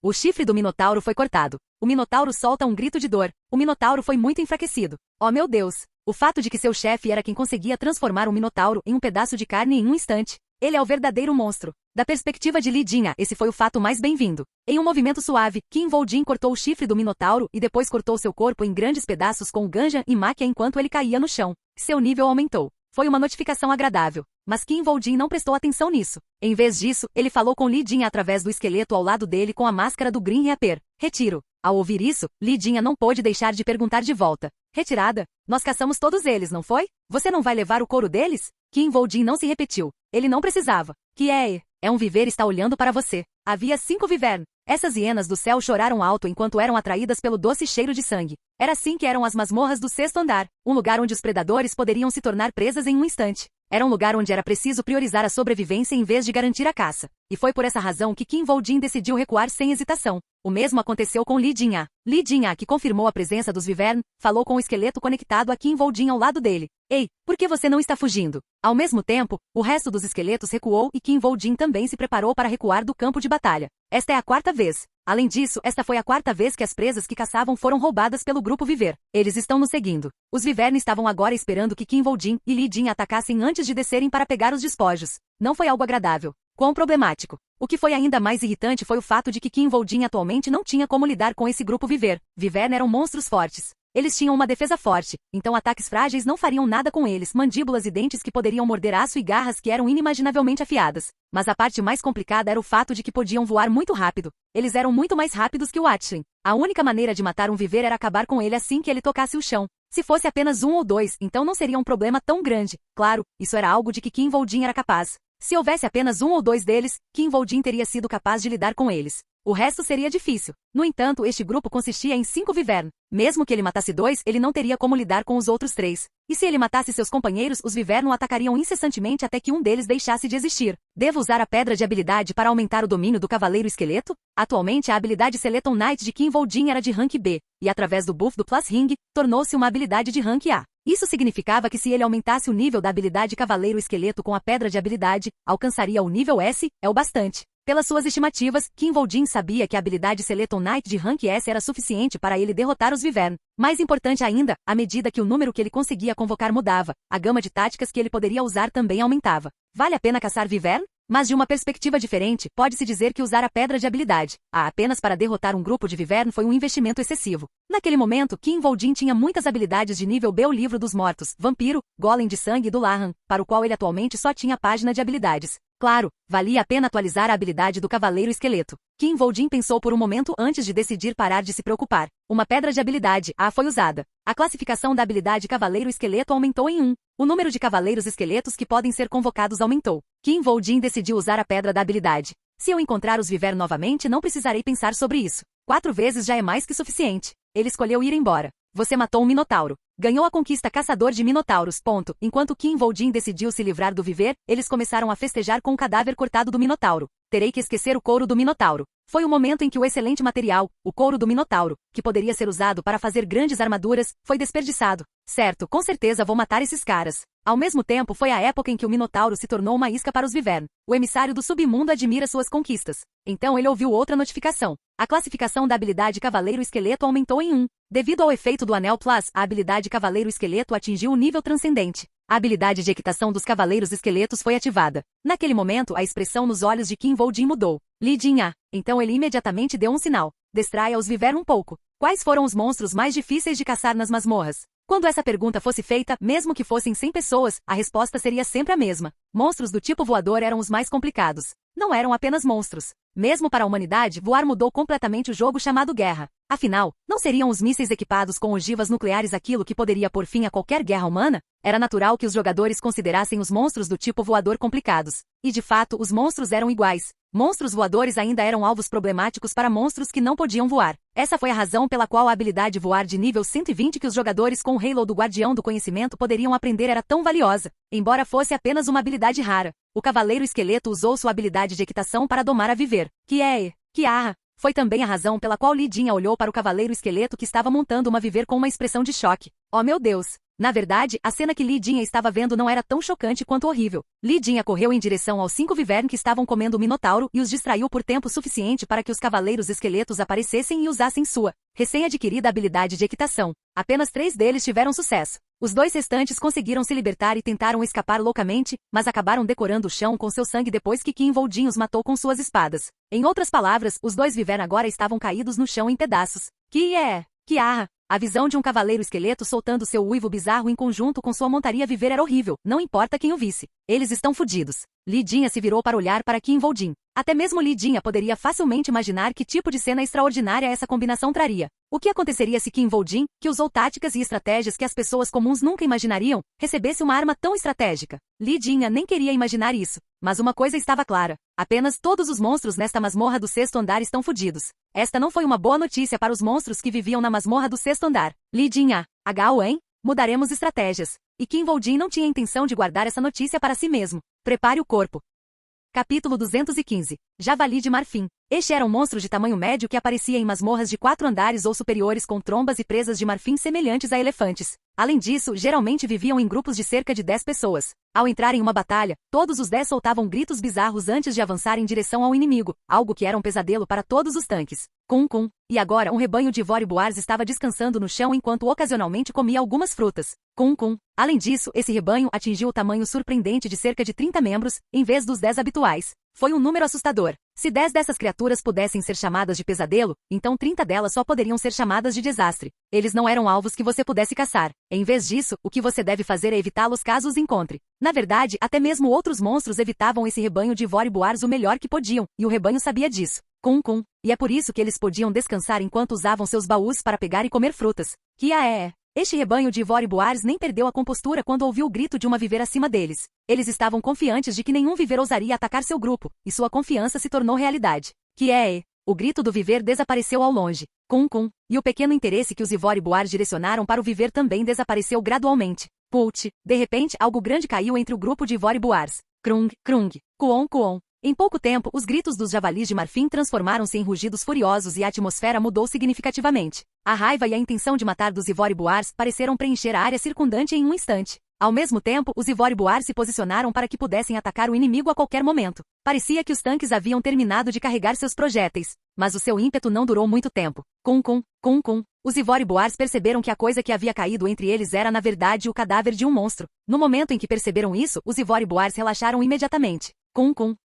[SPEAKER 1] O chifre do Minotauro foi cortado. O Minotauro solta um grito de dor. O Minotauro foi muito enfraquecido. Oh meu Deus! O fato de que seu chefe era quem conseguia transformar um Minotauro em um pedaço de carne em um instante. Ele é o verdadeiro monstro. Da perspectiva de Li Jin, esse foi o fato mais bem-vindo. Em um movimento suave, Kim Voldin cortou o chifre do Minotauro e depois cortou seu corpo em grandes pedaços com Ganja e Máquia enquanto ele caía no chão. Seu nível aumentou. Foi uma notificação agradável. Mas Kim Voldin não prestou atenção nisso. Em vez disso, ele falou com Li Jin através do esqueleto ao lado dele com a máscara do Green Reaper. Retiro. Ao ouvir isso, Li Jin não pôde deixar de perguntar de volta. Retirada? Nós caçamos todos eles, não foi? Você não vai levar o couro deles? Kim Voldin não se repetiu. Ele não precisava. Que é um viver está olhando para você. Havia 5 Wyvern. Essas hienas do céu choraram alto enquanto eram atraídas pelo doce cheiro de sangue. Era assim que eram as masmorras do 6º andar, um lugar onde os predadores poderiam se tornar presas em um instante. Era um lugar onde era preciso priorizar a sobrevivência em vez de garantir a caça. E foi por essa razão que Kim Voldin decidiu recuar sem hesitação. O mesmo aconteceu com Li Jin. Li Jin, que confirmou a presença dos Wyvern, falou com o esqueleto conectado a Kim Voldin ao lado dele. Ei, por que você não está fugindo? Ao mesmo tempo, o resto dos esqueletos recuou e Kim Voldin também se preparou para recuar do campo de batalha. Esta é a 4ª vez. Além disso, esta foi a 4ª vez que as presas que caçavam foram roubadas pelo grupo Viver. Eles estão nos seguindo. Os Wyvern estavam agora esperando que Kim Voldin e Li Jin atacassem antes de descerem para pegar os despojos. Não foi algo agradável. Quão problemático. O que foi ainda mais irritante foi o fato de que Kim Voldin atualmente não tinha como lidar com esse grupo Viver. Wyvern eram monstros fortes. Eles tinham uma defesa forte, então ataques frágeis não fariam nada com eles, mandíbulas e dentes que poderiam morder aço e garras que eram inimaginavelmente afiadas. Mas a parte mais complicada era o fato de que podiam voar muito rápido. Eles eram muito mais rápidos que o Atchin. A única maneira de matar um Viver era acabar com ele assim que ele tocasse o chão. Se fosse apenas 1 ou 2, então não seria um problema tão grande. Claro, isso era algo de que Kim Voldin era capaz. Se houvesse apenas 1 ou 2 deles, Kim Voldin teria sido capaz de lidar com eles. O resto seria difícil. No entanto, este grupo consistia em 5 Wyvern. Mesmo que ele matasse 2, ele não teria como lidar com os outros 3. E se ele matasse seus companheiros, os Wyvern o atacariam incessantemente até que um deles deixasse de existir. Devo usar a pedra de habilidade para aumentar o domínio do Cavaleiro Esqueleto? Atualmente, a habilidade Skeleton Knight de Kim Voldin era de rank B, e através do buff do Plus Ring, tornou-se uma habilidade de rank A. Isso significava que se ele aumentasse o nível da habilidade Cavaleiro Esqueleto com a pedra de habilidade, alcançaria o nível S, é o bastante. Pelas suas estimativas, Kim Voldin sabia que a habilidade Skeleton Knight de rank S era suficiente para ele derrotar os Wyvern. Mais importante ainda, à medida que o número que ele conseguia convocar mudava, a gama de táticas que ele poderia usar também aumentava. Vale a pena caçar Wyvern? Mas de uma perspectiva diferente, pode-se dizer que usar a pedra de habilidade apenas para derrotar um grupo de Wyvern foi um investimento excessivo. Naquele momento, Kim Voldin tinha muitas habilidades de nível B. O Livro dos Mortos, Vampiro, Golem de Sangue do Lahan, para o qual ele atualmente só tinha página de habilidades. Claro, valia a pena atualizar a habilidade do Cavaleiro Esqueleto. Kim Voldin pensou por um momento antes de decidir parar de se preocupar. Uma pedra de habilidade A foi usada. A classificação da habilidade Cavaleiro Esqueleto aumentou em 1. O número de Cavaleiros Esqueletos que podem ser convocados aumentou. Kim Voldin decidiu usar a pedra da habilidade. Se eu encontrar os Wyvern novamente, não precisarei pensar sobre isso. 4 vezes já é mais que suficiente. Ele escolheu ir embora. Você matou um minotauro. Ganhou a conquista caçador de minotauros. Enquanto Kim Voldin decidiu se livrar do viver, eles começaram a festejar com o cadáver cortado do minotauro. Terei que esquecer o couro do minotauro. Foi o momento em que o excelente material, o couro do minotauro, que poderia ser usado para fazer grandes armaduras, foi desperdiçado. Certo, com certeza vou matar esses caras. Ao mesmo tempo foi a época em que o minotauro se tornou uma isca para os Vivern. O emissário do submundo admira suas conquistas. Então ele ouviu outra notificação. A classificação da habilidade Cavaleiro Esqueleto aumentou em 1. Devido ao efeito do Anel Plus, a habilidade Cavaleiro Esqueleto atingiu o nível transcendente. A habilidade de equitação dos Cavaleiros Esqueletos foi ativada. Naquele momento, a expressão nos olhos de Kim Voldin mudou. Li Jin A. Então ele imediatamente deu um sinal. Distraia os Vivern um pouco. Quais foram os monstros mais difíceis de caçar nas masmorras? Quando essa pergunta fosse feita, mesmo que fossem 100 pessoas, a resposta seria sempre a mesma. Monstros do tipo voador eram os mais complicados. Não eram apenas monstros. Mesmo para a humanidade, voar mudou completamente o jogo chamado guerra. Afinal, não seriam os mísseis equipados com ogivas nucleares aquilo que poderia pôr fim a qualquer guerra humana? Era natural que os jogadores considerassem os monstros do tipo voador complicados. E de fato, os monstros eram iguais. Monstros voadores ainda eram alvos problemáticos para monstros que não podiam voar. Essa foi a razão pela qual a habilidade voar de nível 120 que os jogadores com o Halo do Guardião do Conhecimento poderiam aprender era tão valiosa, embora fosse apenas uma habilidade rara. O Cavaleiro Esqueleto usou sua habilidade de equitação para domar a viver. Kiarra. Foi também a razão pela qual Li Jin olhou para o Cavaleiro Esqueleto que estava montando uma viver com uma expressão de choque. Oh meu Deus! Na verdade, a cena que Li Jin estava vendo não era tão chocante quanto horrível. Li Jin correu em direção aos 5 Vivern que estavam comendo o Minotauro e os distraiu por tempo suficiente para que os Cavaleiros Esqueletos aparecessem e usassem sua recém-adquirida habilidade de equitação. Apenas 3 deles tiveram sucesso. Os 2 restantes conseguiram se libertar e tentaram escapar loucamente, mas acabaram decorando o chão com seu sangue depois que Kim Voldin os matou com suas espadas. Em outras palavras, os 2 Vivern agora estavam caídos no chão em pedaços. Kiarra. A visão de um cavaleiro esqueleto soltando seu uivo bizarro em conjunto com sua montaria viver era horrível, não importa quem o visse. Eles estão fodidos. Li Jin se virou para olhar para Kim Voldin. Até mesmo Li Jin poderia facilmente imaginar que tipo de cena extraordinária essa combinação traria. O que aconteceria se Kim Voldin, que usou táticas e estratégias que as pessoas comuns nunca imaginariam, recebesse uma arma tão estratégica? Li Jin nem queria imaginar isso. Mas uma coisa estava clara. Apenas todos os monstros nesta masmorra do 6º andar estão fodidos. Esta não foi uma boa notícia para os monstros que viviam na masmorra do 6º andar. Li Jin mudaremos estratégias. E Kim Voldin não tinha intenção de guardar essa notícia para si mesmo. Prepare o corpo. Capítulo 215. Javali de Marfim. Este era um monstro de tamanho médio que aparecia em masmorras de 4 andares ou superiores com trombas e presas de marfim semelhantes a elefantes. Além disso, geralmente viviam em grupos de cerca de 10 pessoas. Ao entrar em uma batalha, todos os 10 soltavam gritos bizarros antes de avançar em direção ao inimigo, algo que era um pesadelo para todos os tanques. E agora um rebanho de Voriboars estava descansando no chão enquanto ocasionalmente comia algumas frutas. Além disso, esse rebanho atingiu o tamanho surpreendente de cerca de 30 membros, em vez dos 10 habituais. Foi um número assustador. Se 10 dessas criaturas pudessem ser chamadas de pesadelo, então 30 delas só poderiam ser chamadas de desastre. Eles não eram alvos que você pudesse caçar. Em vez disso, o que você deve fazer é evitá-los caso os encontre. Na verdade, até mesmo outros monstros evitavam esse rebanho de Voriboars o melhor que podiam, e o rebanho sabia disso. E é por isso que eles podiam descansar enquanto usavam seus baús para pegar e comer frutas. Este rebanho de Voriboars nem perdeu a compostura quando ouviu o grito de uma viver acima deles. Eles estavam confiantes de que nenhum viver ousaria atacar seu grupo, e sua confiança se tornou realidade. O grito do viver desapareceu ao longe. E o pequeno interesse que os Voriboars direcionaram para o viver também desapareceu gradualmente. De repente, algo grande caiu entre o grupo de Voriboars. Krung, Kuon. Em pouco tempo, os gritos dos javalis de marfim transformaram-se em rugidos furiosos e a atmosfera mudou significativamente. A raiva e a intenção de matar dos Voriboars pareceram preencher a área circundante em um instante. Ao mesmo tempo, os Voriboars se posicionaram para que pudessem atacar o inimigo a qualquer momento. Parecia que os tanques haviam terminado de carregar seus projéteis, mas o seu ímpeto não durou muito tempo. Os Voriboars perceberam que a coisa que havia caído entre eles era na verdade o cadáver de um monstro. No momento em que perceberam isso, os Voriboars relaxaram imediatamente.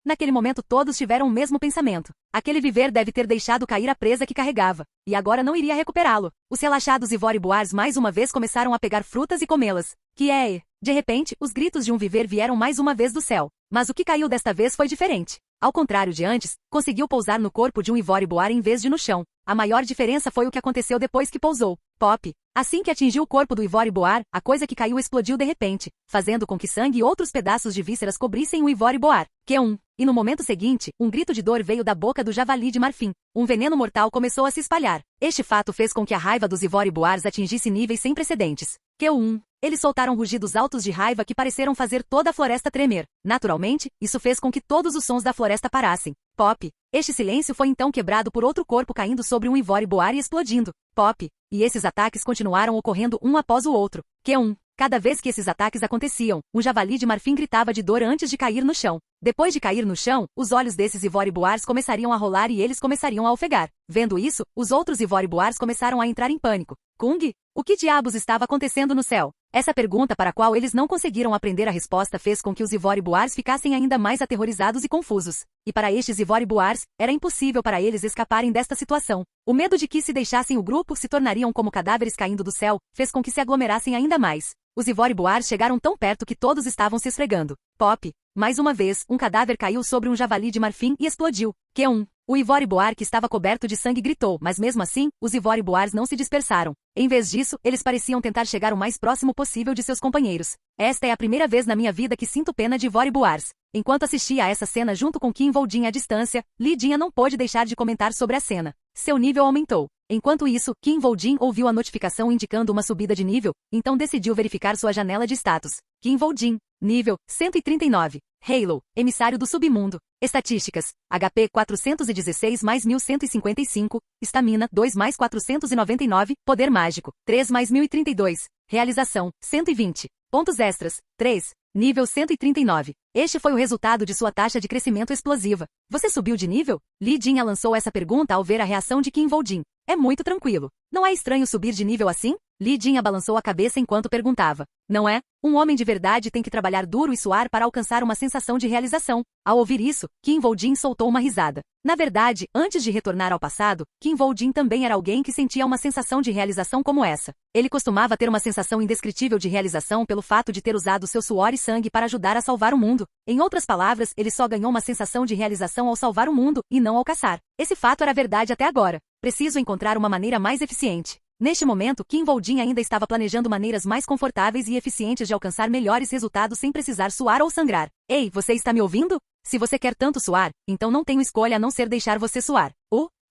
[SPEAKER 1] Naquele momento todos tiveram o mesmo pensamento. Aquele viver deve ter deixado cair a presa que carregava, e agora não iria recuperá-lo. Os relaxados Voriboars mais uma vez começaram a pegar frutas e comê-las. De repente, os gritos de um viver vieram mais uma vez do céu. Mas o que caiu desta vez foi diferente. Ao contrário de antes, conseguiu pousar no corpo de um Voriboar em vez de no chão. A maior diferença foi o que aconteceu depois que pousou. Pop. Assim que atingiu o corpo do Ivory Boar, a coisa que caiu explodiu de repente, fazendo com que sangue e outros pedaços de vísceras cobrissem o Ivory Boar. Q1. E no momento seguinte, um grito de dor veio da boca do javali de marfim. Um veneno mortal começou a se espalhar. Este fato fez com que a raiva dos Ivory Boars atingisse níveis sem precedentes. Q1. Eles soltaram rugidos altos de raiva que pareceram fazer toda a floresta tremer. Naturalmente, isso fez com que todos os sons da floresta parassem. Pop. Este silêncio foi então quebrado por outro corpo caindo sobre um Ivory Boar e explodindo. Pop. E esses ataques continuaram ocorrendo um após o outro. Q1. Cada vez que esses ataques aconteciam, um javali de marfim gritava de dor antes de cair no chão. Depois de cair no chão, os olhos desses Ivory Boars começariam a rolar e eles começariam a ofegar. Vendo isso, os outros Ivory Boars começaram a entrar em pânico. Kung? O que diabos estava acontecendo no céu? Essa pergunta para a qual eles não conseguiram aprender a resposta fez com que os Ivory Boars ficassem ainda mais aterrorizados e confusos. E para estes Ivory Boars, era impossível para eles escaparem desta situação. O medo de que se deixassem o grupo se tornariam como cadáveres caindo do céu, fez com que se aglomerassem ainda mais. Os Ivory Boars chegaram tão perto que todos estavam se esfregando. Pop. Mais uma vez, um cadáver caiu sobre um javali de marfim e explodiu. Q1. O Ivory Boar que estava coberto de sangue gritou, mas mesmo assim, os Ivory Boars não se dispersaram. Em vez disso, eles pareciam tentar chegar o mais próximo possível de seus companheiros. Esta é a primeira vez na minha vida que sinto pena de Ivory Boars. Enquanto assistia a essa cena junto com Kim Voldin à distância, Li Jinha não pôde deixar de comentar sobre a cena. Seu nível aumentou. Enquanto isso, Kim Voldin ouviu a notificação indicando uma subida de nível, então decidiu verificar sua janela de status. Kim Voldin. Nível 139. Halo, emissário do submundo. Estatísticas. HP 416 mais 1155. Estamina 2 mais 499. Poder mágico 3 mais 1032. Realização 120. Pontos extras 3. Nível 139. Este foi o resultado de sua taxa de crescimento explosiva. Você subiu de nível? Li Jinha lançou essa pergunta ao ver a reação de Kim Voldin. É muito tranquilo. Não é estranho subir de nível assim? Li Jinha balançou a cabeça enquanto perguntava. Não é? Um homem de verdade tem que trabalhar duro e suar para alcançar uma sensação de realização. Ao ouvir isso, Kim Voldin soltou uma risada. Na verdade, antes de retornar ao passado, Kim Voldin também era alguém que sentia uma sensação de realização como essa. Ele costumava ter uma sensação indescritível de realização pelo fato de ter usado seu suor e sangue para ajudar a salvar o mundo. Em outras palavras, ele só ganhou uma sensação de realização ao salvar o mundo, e não ao caçar. Esse fato era verdade até agora. Preciso encontrar uma maneira mais eficiente. Neste momento, Kim Voldin ainda estava planejando maneiras mais confortáveis e eficientes de alcançar melhores resultados sem precisar suar ou sangrar. Ei, você está me ouvindo? Se você quer tanto suar, então não tenho escolha a não ser deixar você suar.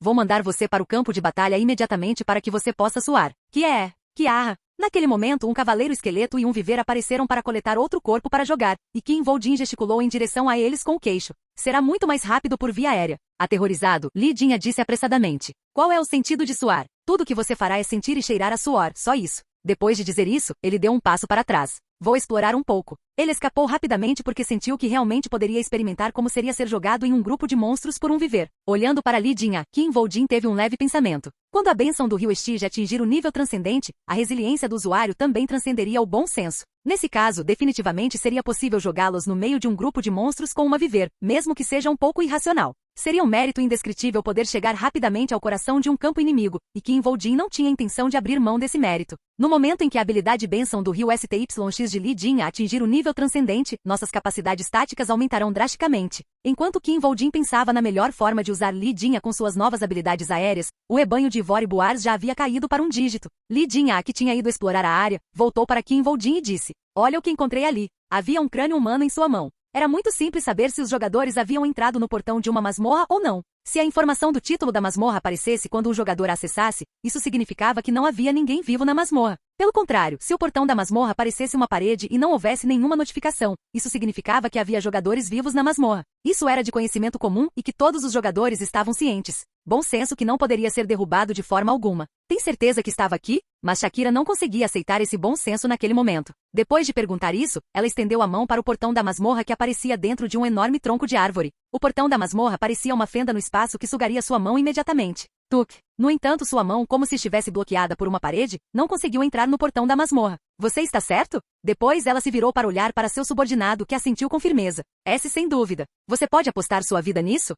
[SPEAKER 1] Vou mandar você para o campo de batalha imediatamente para que você possa suar. Kiara. Naquele momento, um cavaleiro esqueleto e um viver apareceram para coletar outro corpo para jogar, e Kim Voldin gesticulou em direção a eles com o queixo. Será muito mais rápido por via aérea. Aterrorizado, Li Jinha disse apressadamente. Qual é o sentido de suar? Tudo que você fará é sentir e cheirar a suor, só isso. Depois de dizer isso, ele deu um passo para trás. Vou explorar um pouco. Ele escapou rapidamente porque sentiu que realmente poderia experimentar como seria ser jogado em um grupo de monstros por um viver. Olhando para Li Jinha, Kim Voldin teve um leve pensamento. Quando a bênção do Rio Estige atingir o nível transcendente, a resiliência do usuário também transcenderia o bom senso. Nesse caso, definitivamente seria possível jogá-los no meio de um grupo de monstros com uma viver, mesmo que seja um pouco irracional. Seria um mérito indescritível poder chegar rapidamente ao coração de um campo inimigo, e Kim Voldin não tinha intenção de abrir mão desse mérito. No momento em que a habilidade bênção do Rio STYX de Li Jinha atingir o nível transcendente, nossas capacidades táticas aumentarão drasticamente. Enquanto Kim Voldin pensava na melhor forma de usar Li Jinha com suas novas habilidades aéreas, o rebanho de Ivory Boars já havia caído para um dígito. Li Jinha, que tinha ido explorar a área, voltou para Kim Voldin e disse: Olha o que encontrei ali. Havia um crânio humano em sua mão. Era muito simples saber se os jogadores haviam entrado no portão de uma masmorra ou não. Se a informação do título da masmorra aparecesse quando um jogador a acessasse, isso significava que não havia ninguém vivo na masmorra. Pelo contrário, se o portão da masmorra parecesse uma parede e não houvesse nenhuma notificação, isso significava que havia jogadores vivos na masmorra. Isso era de conhecimento comum e que todos os jogadores estavam cientes. Bom senso que não poderia ser derrubado de forma alguma. Tem certeza que estava aqui? Mas Shakira não conseguia aceitar esse bom senso naquele momento. Depois de perguntar isso, ela estendeu a mão para o portão da masmorra que aparecia dentro de um enorme tronco de árvore. O portão da masmorra parecia uma fenda no espaço que sugaria sua mão imediatamente. Tuk. No entanto, sua mão, como se estivesse bloqueada por uma parede, não conseguiu entrar no portão da masmorra. Você está certo? Depois ela se virou para olhar para seu subordinado que assentiu com firmeza. Esse sem dúvida. Você pode apostar sua vida nisso?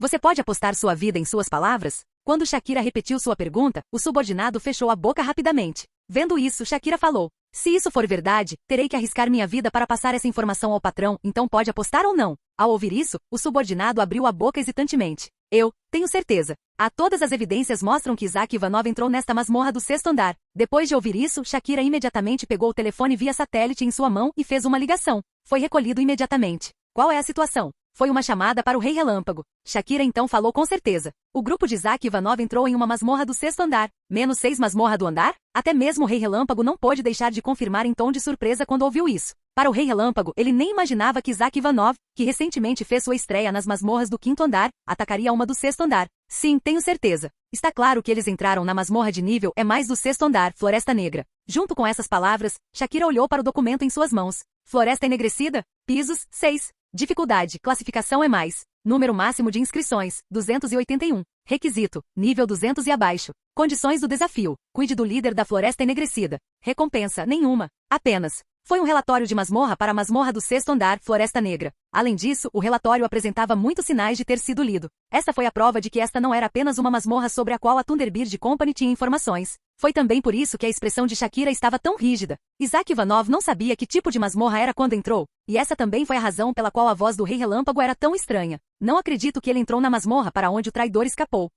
[SPEAKER 1] Você pode apostar sua vida em suas palavras? Quando Shakira repetiu sua pergunta, o subordinado fechou a boca rapidamente. Vendo isso, Shakira falou: Se isso for verdade, terei que arriscar minha vida para passar essa informação ao patrão, então pode apostar ou não? Ao ouvir isso, o subordinado abriu a boca hesitantemente. Eu tenho certeza. Todas as evidências mostram que Isaac Ivanov entrou nesta masmorra do 6º andar. Depois de ouvir isso, Shakira imediatamente pegou o telefone via satélite em sua mão e fez uma ligação. Foi recolhido imediatamente. Qual é a situação? Foi uma chamada para o Rei Relâmpago. Shakira então falou com certeza. O grupo de Isaac Ivanov entrou em uma masmorra do 6º andar. -6 masmorra do andar? Até mesmo o Rei Relâmpago não pôde deixar de confirmar em tom de surpresa quando ouviu isso. Para o Rei Relâmpago, ele nem imaginava que Isaac Ivanov, que recentemente fez sua estreia nas masmorras do 5º andar, atacaria uma do 6º andar. Sim, tenho certeza. Está claro que eles entraram na masmorra de nível mais do 6º andar, Floresta Negra. Junto com essas palavras, Shakira olhou para o documento em suas mãos. Floresta enegrecida? Pisos, 6. Dificuldade, classificação mais. Número máximo de inscrições, 281. Requisito, nível 200 e abaixo. Condições do desafio, cuide do líder da Floresta enegrecida. Recompensa, nenhuma. Apenas. Foi um relatório de masmorra para a masmorra do 6º andar, Floresta Negra. Além disso, o relatório apresentava muitos sinais de ter sido lido. Esta foi a prova de que esta não era apenas uma masmorra sobre a qual a Thunderbird Company tinha informações. Foi também por isso que a expressão de Shakira estava tão rígida. Isaac Ivanov não sabia que tipo de masmorra era quando entrou, e essa também foi a razão pela qual a voz do Rei Relâmpago era tão estranha. Não acredito que ele entrou na masmorra para onde o traidor escapou.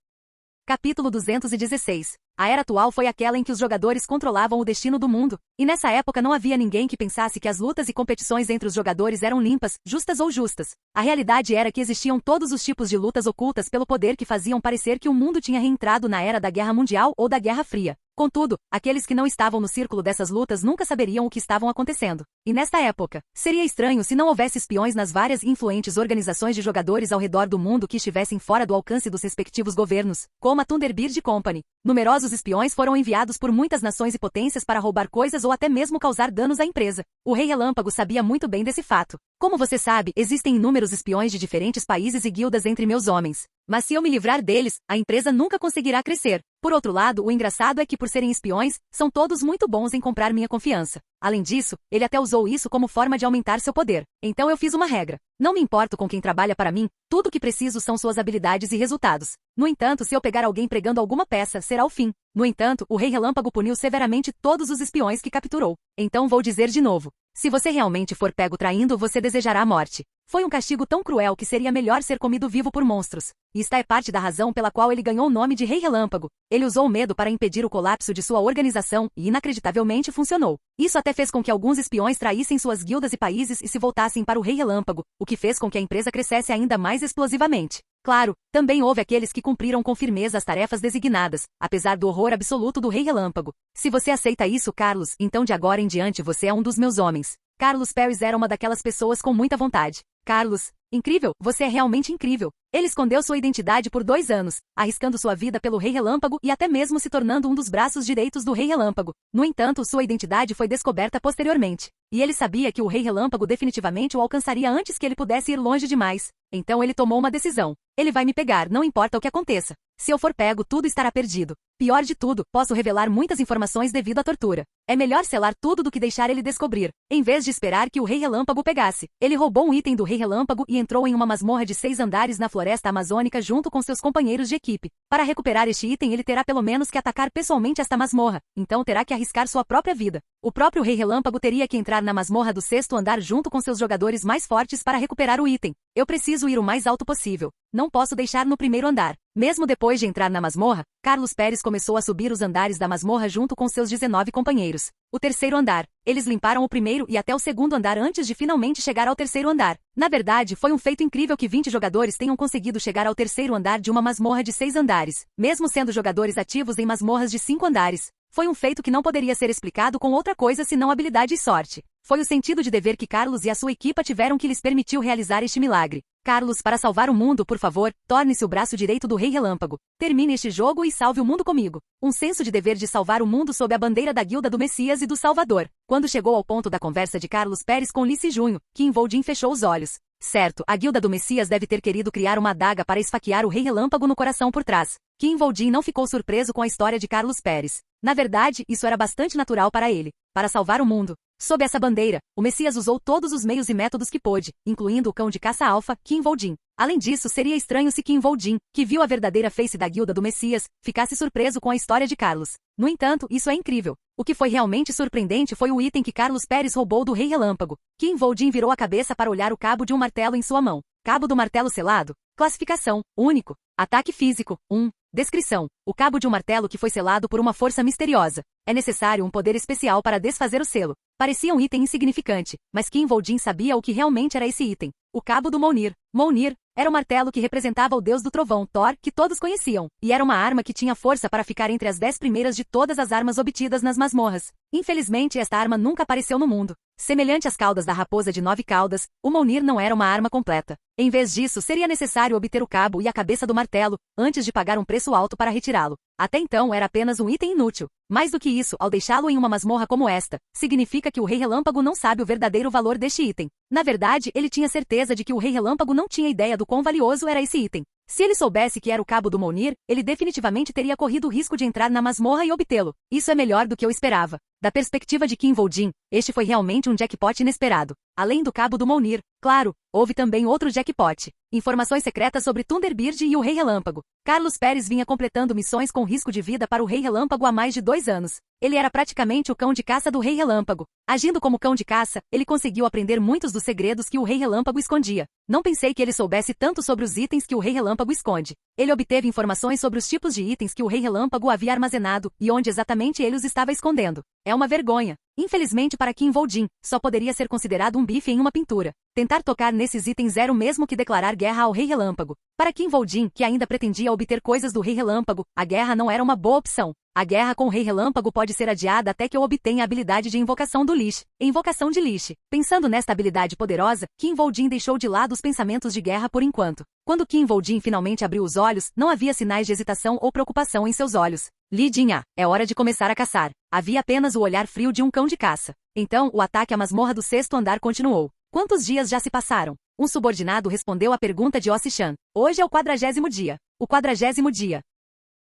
[SPEAKER 1] Capítulo 216. A era atual foi aquela em que os jogadores controlavam o destino do mundo, e nessa época não havia ninguém que pensasse que as lutas e competições entre os jogadores eram limpas, justas ou justas. A realidade era que existiam todos os tipos de lutas ocultas pelo poder que faziam parecer que o mundo tinha reentrado na era da Guerra Mundial ou da Guerra Fria. Contudo, aqueles que não estavam no círculo dessas lutas nunca saberiam o que estavam acontecendo. E nesta época, seria estranho se não houvesse espiões nas várias e influentes organizações de jogadores ao redor do mundo que estivessem fora do alcance dos respectivos governos, como a Thunderbird Company. Numerosos espiões foram enviados por muitas nações e potências para roubar coisas ou até mesmo causar danos à empresa. O Rei Relâmpago sabia muito bem desse fato. Como você sabe, existem inúmeros espiões de diferentes países e guildas entre meus homens. Mas se eu me livrar deles, a empresa nunca conseguirá crescer. Por outro lado, o engraçado é que por serem espiões, são todos muito bons em comprar minha confiança. Além disso, ele até usou isso como forma de aumentar seu poder. Então eu fiz uma regra. Não me importo com quem trabalha para mim, tudo o que preciso são suas habilidades e resultados. No entanto, se eu pegar alguém pregando alguma peça, será o fim. No entanto, o Rei Relâmpago puniu severamente todos os espiões que capturou. Então vou dizer de novo. Se você realmente for pego traindo, você desejará a morte. Foi um castigo tão cruel que seria melhor ser comido vivo por monstros. E esta é parte da razão pela qual ele ganhou o nome de Rei Relâmpago. Ele usou o medo para impedir o colapso de sua organização e inacreditavelmente funcionou. Isso até fez com que alguns espiões traíssem suas guildas e países e se voltassem para o Rei Relâmpago, o que fez com que a empresa crescesse ainda mais explosivamente. Claro, também houve aqueles que cumpriram com firmeza as tarefas designadas, apesar do horror absoluto do Rei Relâmpago. Se você aceita isso, Carlos, então de agora em diante você é um dos meus homens. Carlos Perez era uma daquelas pessoas com muita vontade. Carlos, incrível, você é realmente incrível. Ele escondeu sua identidade por 2 anos, arriscando sua vida pelo Rei Relâmpago e até mesmo se tornando um dos braços direitos do Rei Relâmpago. No entanto, sua identidade foi descoberta posteriormente. E ele sabia que o Rei Relâmpago definitivamente o alcançaria antes que ele pudesse ir longe demais. Então ele tomou uma decisão. Ele vai me pegar, não importa o que aconteça. Se eu for pego, tudo estará perdido. Pior de tudo, posso revelar muitas informações devido à tortura. É melhor selar tudo do que deixar ele descobrir. Em vez de esperar que o Rei Relâmpago pegasse, ele roubou um item do Rei Relâmpago e entrou em uma masmorra de 6 andares na floresta amazônica junto com seus companheiros de equipe. Para recuperar este item, ele terá pelo menos que atacar pessoalmente esta masmorra, então terá que arriscar sua própria vida. O próprio Rei Relâmpago teria que entrar na masmorra do 6º andar junto com seus jogadores mais fortes para recuperar o item. Eu preciso ir o mais alto possível. Não posso deixar no 1º andar. Mesmo depois de entrar na masmorra, Carlos Perez começou a subir os andares da masmorra junto com seus 19 companheiros. O 3º andar. Eles limparam o 1º e até o 2º andar antes de finalmente chegar ao 3º andar. Na verdade, foi um feito incrível que 20 jogadores tenham conseguido chegar ao 3º andar de uma masmorra de 6 andares, mesmo sendo jogadores ativos em masmorras de 5 andares. Foi um feito que não poderia ser explicado com outra coisa senão habilidade e sorte. Foi o sentido de dever que Carlos e a sua equipa tiveram que lhes permitiu realizar este milagre. Carlos, para salvar o mundo, por favor, torne-se o braço direito do Rei Relâmpago. Termine este jogo e salve o mundo comigo. Um senso de dever de salvar o mundo sob a bandeira da Guilda do Messias e do Salvador. Quando chegou ao ponto da conversa de Carlos Perez com Lice Junho, Kim Voldin fechou os olhos. Certo, a Guilda do Messias deve ter querido criar uma adaga para esfaquear o Rei Relâmpago no coração por trás. Kim Voldin não ficou surpreso com a história de Carlos Perez. Na verdade, isso era bastante natural para ele. Para salvar o mundo. Sob essa bandeira, o Messias usou todos os meios e métodos que pôde, incluindo o cão de caça alfa, Kim Voldin. Além disso, seria estranho se Kim Voldin, que viu a verdadeira face da Guilda do Messias, ficasse surpreso com a história de Carlos. No entanto, isso é incrível. O que foi realmente surpreendente foi o item que Carlos Perez roubou do Rei Relâmpago. Kim Voldin virou a cabeça para olhar o cabo de um martelo em sua mão. Cabo do martelo selado? Classificação: único. Ataque físico: 1. Descrição: o cabo de um martelo que foi selado por uma força misteriosa. É necessário um poder especial para desfazer o selo. Parecia um item insignificante, mas Kim Voldin sabia o que realmente era esse item. O cabo do Mjolnir. Mjolnir era o martelo que representava o deus do trovão, Thor, que todos conheciam, e era uma arma que tinha força para ficar entre as 10 primeiras de todas as armas obtidas nas masmorras. Infelizmente, esta arma nunca apareceu no mundo. Semelhante às caudas da raposa de 9 caudas, o Mjolnir não era uma arma completa. Em vez disso, seria necessário obter o cabo e a cabeça do martelo, antes de pagar um preço alto para retirá-lo. Até então era apenas um item inútil. Mais do que isso, ao deixá-lo em uma masmorra como esta, significa que o Rei Relâmpago não sabe o verdadeiro valor deste item. Na verdade, ele tinha certeza de que o Rei Relâmpago não tinha ideia do quão valioso era esse item. Se ele soubesse que era o cabo do Mjolnir, ele definitivamente teria corrido o risco de entrar na masmorra e obtê-lo. Isso é melhor do que eu esperava. Da perspectiva de Kim Voldin, este foi realmente um jackpot inesperado. Além do cabo do Mjolnir, claro, houve também outro jackpot. Informações secretas sobre Thunderbird e o Rei Relâmpago. Carlos Pérez vinha completando missões com risco de vida para o Rei Relâmpago há mais de 2 anos. Ele era praticamente o cão de caça do Rei Relâmpago. Agindo como cão de caça, ele conseguiu aprender muitos dos segredos que o Rei Relâmpago escondia. Não pensei que ele soubesse tanto sobre os itens que o Rei Relâmpago esconde. Ele obteve informações sobre os tipos de itens que o Rei Relâmpago havia armazenado e onde exatamente ele os estava escondendo. É uma vergonha. Infelizmente para Kim Voldin, só poderia ser considerado um bife em uma pintura. Tentar tocar nesses itens era o mesmo que declarar guerra ao Rei Relâmpago. Para Kim Voldin, que ainda pretendia obter coisas do Rei Relâmpago, a guerra não era uma boa opção. A guerra com o Rei Relâmpago pode ser adiada até que eu obtenha a habilidade de invocação do Lich. Invocação de Lich. Pensando nesta habilidade poderosa, Kim Voldin deixou de lado os pensamentos de guerra por enquanto. Quando Kim Voldin finalmente abriu os olhos, não havia sinais de hesitação ou preocupação em seus olhos. Li Jin-ah, é hora de começar a caçar. Havia apenas o olhar frio de um cão de caça. Então, o ataque à masmorra do 6º andar continuou. Quantos dias já se passaram? Um subordinado respondeu à pergunta de Ossichan. Hoje é o 40º dia. O 40º dia.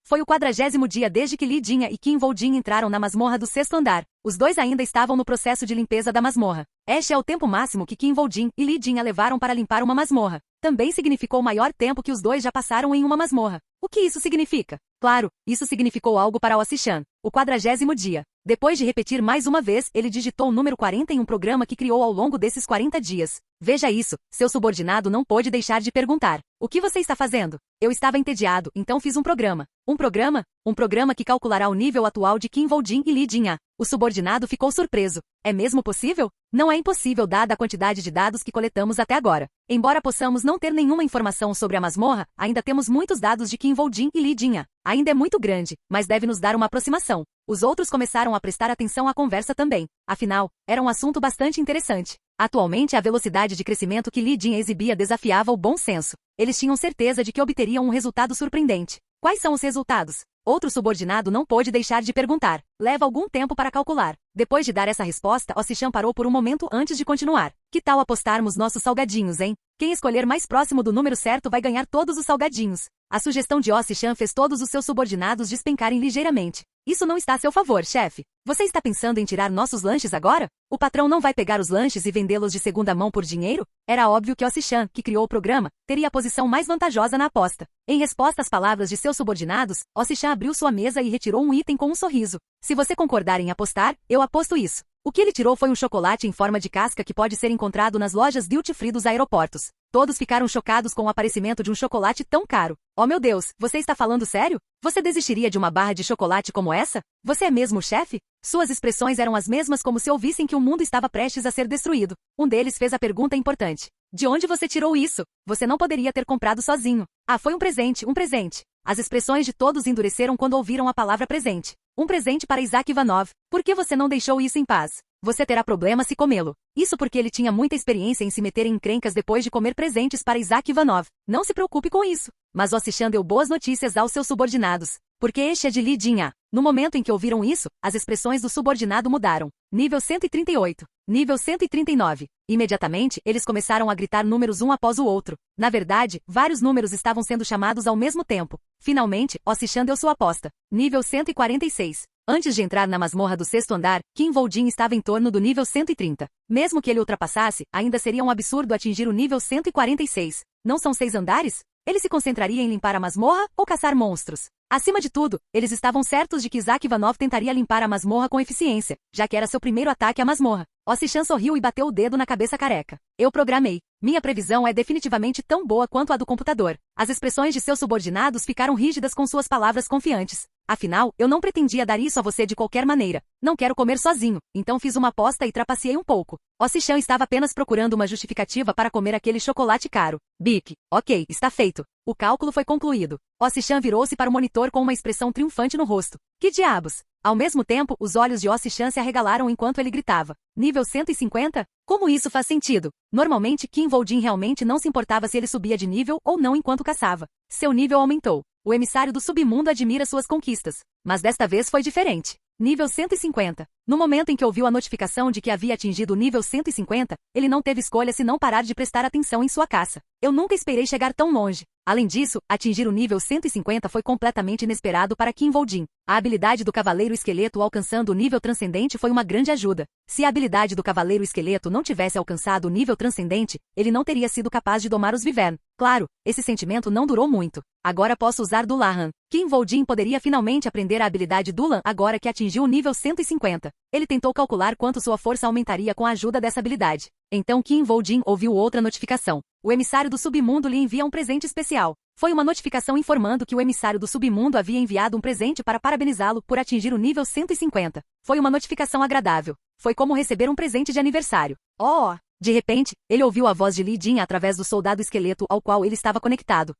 [SPEAKER 1] Foi o 40º dia desde que Li Jin-ah e Kim Voldin entraram na masmorra do 6º andar. Os dois ainda estavam no processo de limpeza da masmorra. Este é o tempo máximo que Kim Voldin e Li Jin-ah levaram para limpar uma masmorra. Também significou o maior tempo que os dois já passaram em uma masmorra. O que isso significa? Claro, isso significou algo para Ossichan. O 40º dia. Depois de repetir mais uma vez, ele digitou o número 40 em um programa que criou ao longo desses 40 dias. Veja isso, seu subordinado não pôde deixar de perguntar. O que você está fazendo? Eu estava entediado, então fiz um programa. Um programa? Um programa que calculará o nível atual de Kim Voldin e Li Jin-ah. O subordinado ficou surpreso. É mesmo possível? Não é impossível dada a quantidade de dados que coletamos até agora. Embora possamos não ter nenhuma informação sobre a masmorra, ainda temos muitos dados de Kim Voldin e Li Jin-ah. Ainda é muito grande, mas deve nos dar uma aproximação. Os outros começaram a prestar atenção à conversa também. Afinal, era um assunto bastante interessante. Atualmente a velocidade de crescimento que Li Jin exibia desafiava o bom senso. Eles tinham certeza de que obteriam um resultado surpreendente. Quais são os resultados? Outro subordinado não pôde deixar de perguntar. Leva algum tempo para calcular. Depois de dar essa resposta, Ossichan parou por um momento antes de continuar. Que tal apostarmos nossos salgadinhos, hein? Quem escolher mais próximo do número certo vai ganhar todos os salgadinhos. A sugestão de Ossichan fez todos os seus subordinados despencarem ligeiramente. Isso não está a seu favor, chefe. Você está pensando em tirar nossos lanches agora? O patrão não vai pegar os lanches e vendê-los de segunda mão por dinheiro? Era óbvio que Ossichan, que criou o programa, teria a posição mais vantajosa na aposta. Em resposta às palavras de seus subordinados, Ossichan abriu sua mesa e retirou um item com um sorriso. Se você concordar em apostar, eu aposto isso. O que ele tirou foi um chocolate em forma de casca que pode ser encontrado nas lojas duty free dos aeroportos. Todos ficaram chocados com o aparecimento de um chocolate tão caro. Oh meu Deus, você está falando sério? Você desistiria de uma barra de chocolate como essa? Você é mesmo o chefe? Suas expressões eram as mesmas como se ouvissem que o mundo estava prestes a ser destruído. Um deles fez a pergunta importante. De onde você tirou isso? Você não poderia ter comprado sozinho. Ah, foi um presente, um presente. As expressões de todos endureceram quando ouviram a palavra presente. Um presente para Isaac Ivanov. Por que você não deixou isso em paz? Você terá problema se comê-lo. Isso porque ele tinha muita experiência em se meter em encrencas depois de comer presentes para Isaac Ivanov. Não se preocupe com isso. Mas Ossichan deu boas notícias aos seus subordinados. Porque este é de Li Jin-ah. No momento em que ouviram isso, as expressões do subordinado mudaram. Nível 138. Nível 139. Imediatamente, eles começaram a gritar números um após o outro. Na verdade, vários números estavam sendo chamados ao mesmo tempo. Finalmente, Ossichan deu sua aposta. Nível 146. Antes de entrar na masmorra do 6º andar, Kim Voldin estava em torno do nível 130. Mesmo que ele ultrapassasse, ainda seria um absurdo atingir o nível 146. Não são 6 andares? Ele se concentraria em limpar a masmorra ou caçar monstros? Acima de tudo, eles estavam certos de que Isaac Ivanov tentaria limpar a masmorra com eficiência, já que era seu primeiro ataque à masmorra. Ossichan sorriu e bateu o dedo na cabeça careca. Eu programei. Minha previsão é definitivamente tão boa quanto a do computador. As expressões de seus subordinados ficaram rígidas com suas palavras confiantes. Afinal, eu não pretendia dar isso a você de qualquer maneira. Não quero comer sozinho, então fiz uma aposta e trapaceei um pouco. Ossichan estava apenas procurando uma justificativa para comer aquele chocolate caro. Bic. Ok, está feito. O cálculo foi concluído. Ossichan virou-se para o monitor com uma expressão triunfante no rosto. Que diabos? Ao mesmo tempo, os olhos de Ossichan se arregalaram enquanto ele gritava. Nível 150? Como isso faz sentido? Normalmente, Kim Voldin realmente não se importava se ele subia de nível ou não enquanto caçava. Seu nível aumentou. O emissário do submundo admira suas conquistas. Mas desta vez foi diferente. Nível 150. No momento em que ouviu a notificação de que havia atingido o nível 150, ele não teve escolha senão parar de prestar atenção em sua caça. Eu nunca esperei chegar tão longe. Além disso, atingir o nível 150 foi completamente inesperado para Kim Voldin. A habilidade do Cavaleiro Esqueleto alcançando o nível transcendente foi uma grande ajuda. Se a habilidade do Cavaleiro Esqueleto não tivesse alcançado o nível transcendente, ele não teria sido capaz de domar os Wyvern. Claro, esse sentimento não durou muito. Agora posso usar Dullahan. Kim Voldin poderia finalmente aprender a habilidade Dulan agora que atingiu o nível 150. Ele tentou calcular quanto sua força aumentaria com a ajuda dessa habilidade. Então Kim Voldin ouviu outra notificação. O emissário do submundo lhe envia um presente especial. Foi uma notificação informando que o emissário do submundo havia enviado um presente para parabenizá-lo por atingir o nível 150. Foi uma notificação agradável. Foi como receber um presente de aniversário. Oh! De repente, ele ouviu a voz de Li Jin através do soldado esqueleto ao qual ele estava conectado.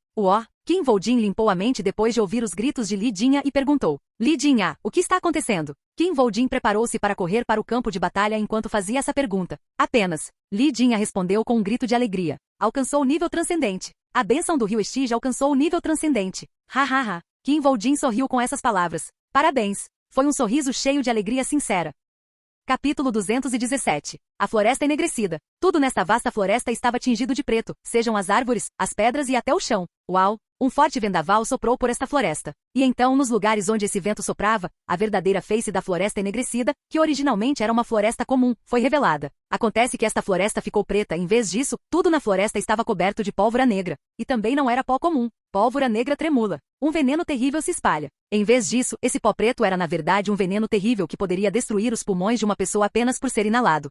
[SPEAKER 1] Kim Voldin limpou a mente depois de ouvir os gritos de Li Jin e perguntou. Li Jin, o que está acontecendo? Kim Voldin preparou-se para correr para o campo de batalha enquanto fazia essa pergunta. Apenas. Li Jin respondeu com um grito de alegria. Alcançou o nível transcendente. A bênção do rio Estige alcançou o nível transcendente. Ha. Kim Voldin sorriu com essas palavras. Parabéns. Foi um sorriso cheio de alegria sincera. Capítulo 217. A floresta enegrecida. Tudo nesta vasta floresta estava tingido de preto, sejam as árvores, as pedras e até o chão. Uau! Um forte vendaval soprou por esta floresta. E então, nos lugares onde esse vento soprava, a verdadeira face da floresta enegrecida, que originalmente era uma floresta comum, foi revelada. Acontece que esta floresta ficou preta e, em vez disso, tudo na floresta estava coberto de pólvora negra. E também não era pó comum. Pólvora negra tremula. Um veneno terrível se espalha. Em vez disso, esse pó preto era na verdade um veneno terrível que poderia destruir os pulmões de uma pessoa apenas por ser inalado.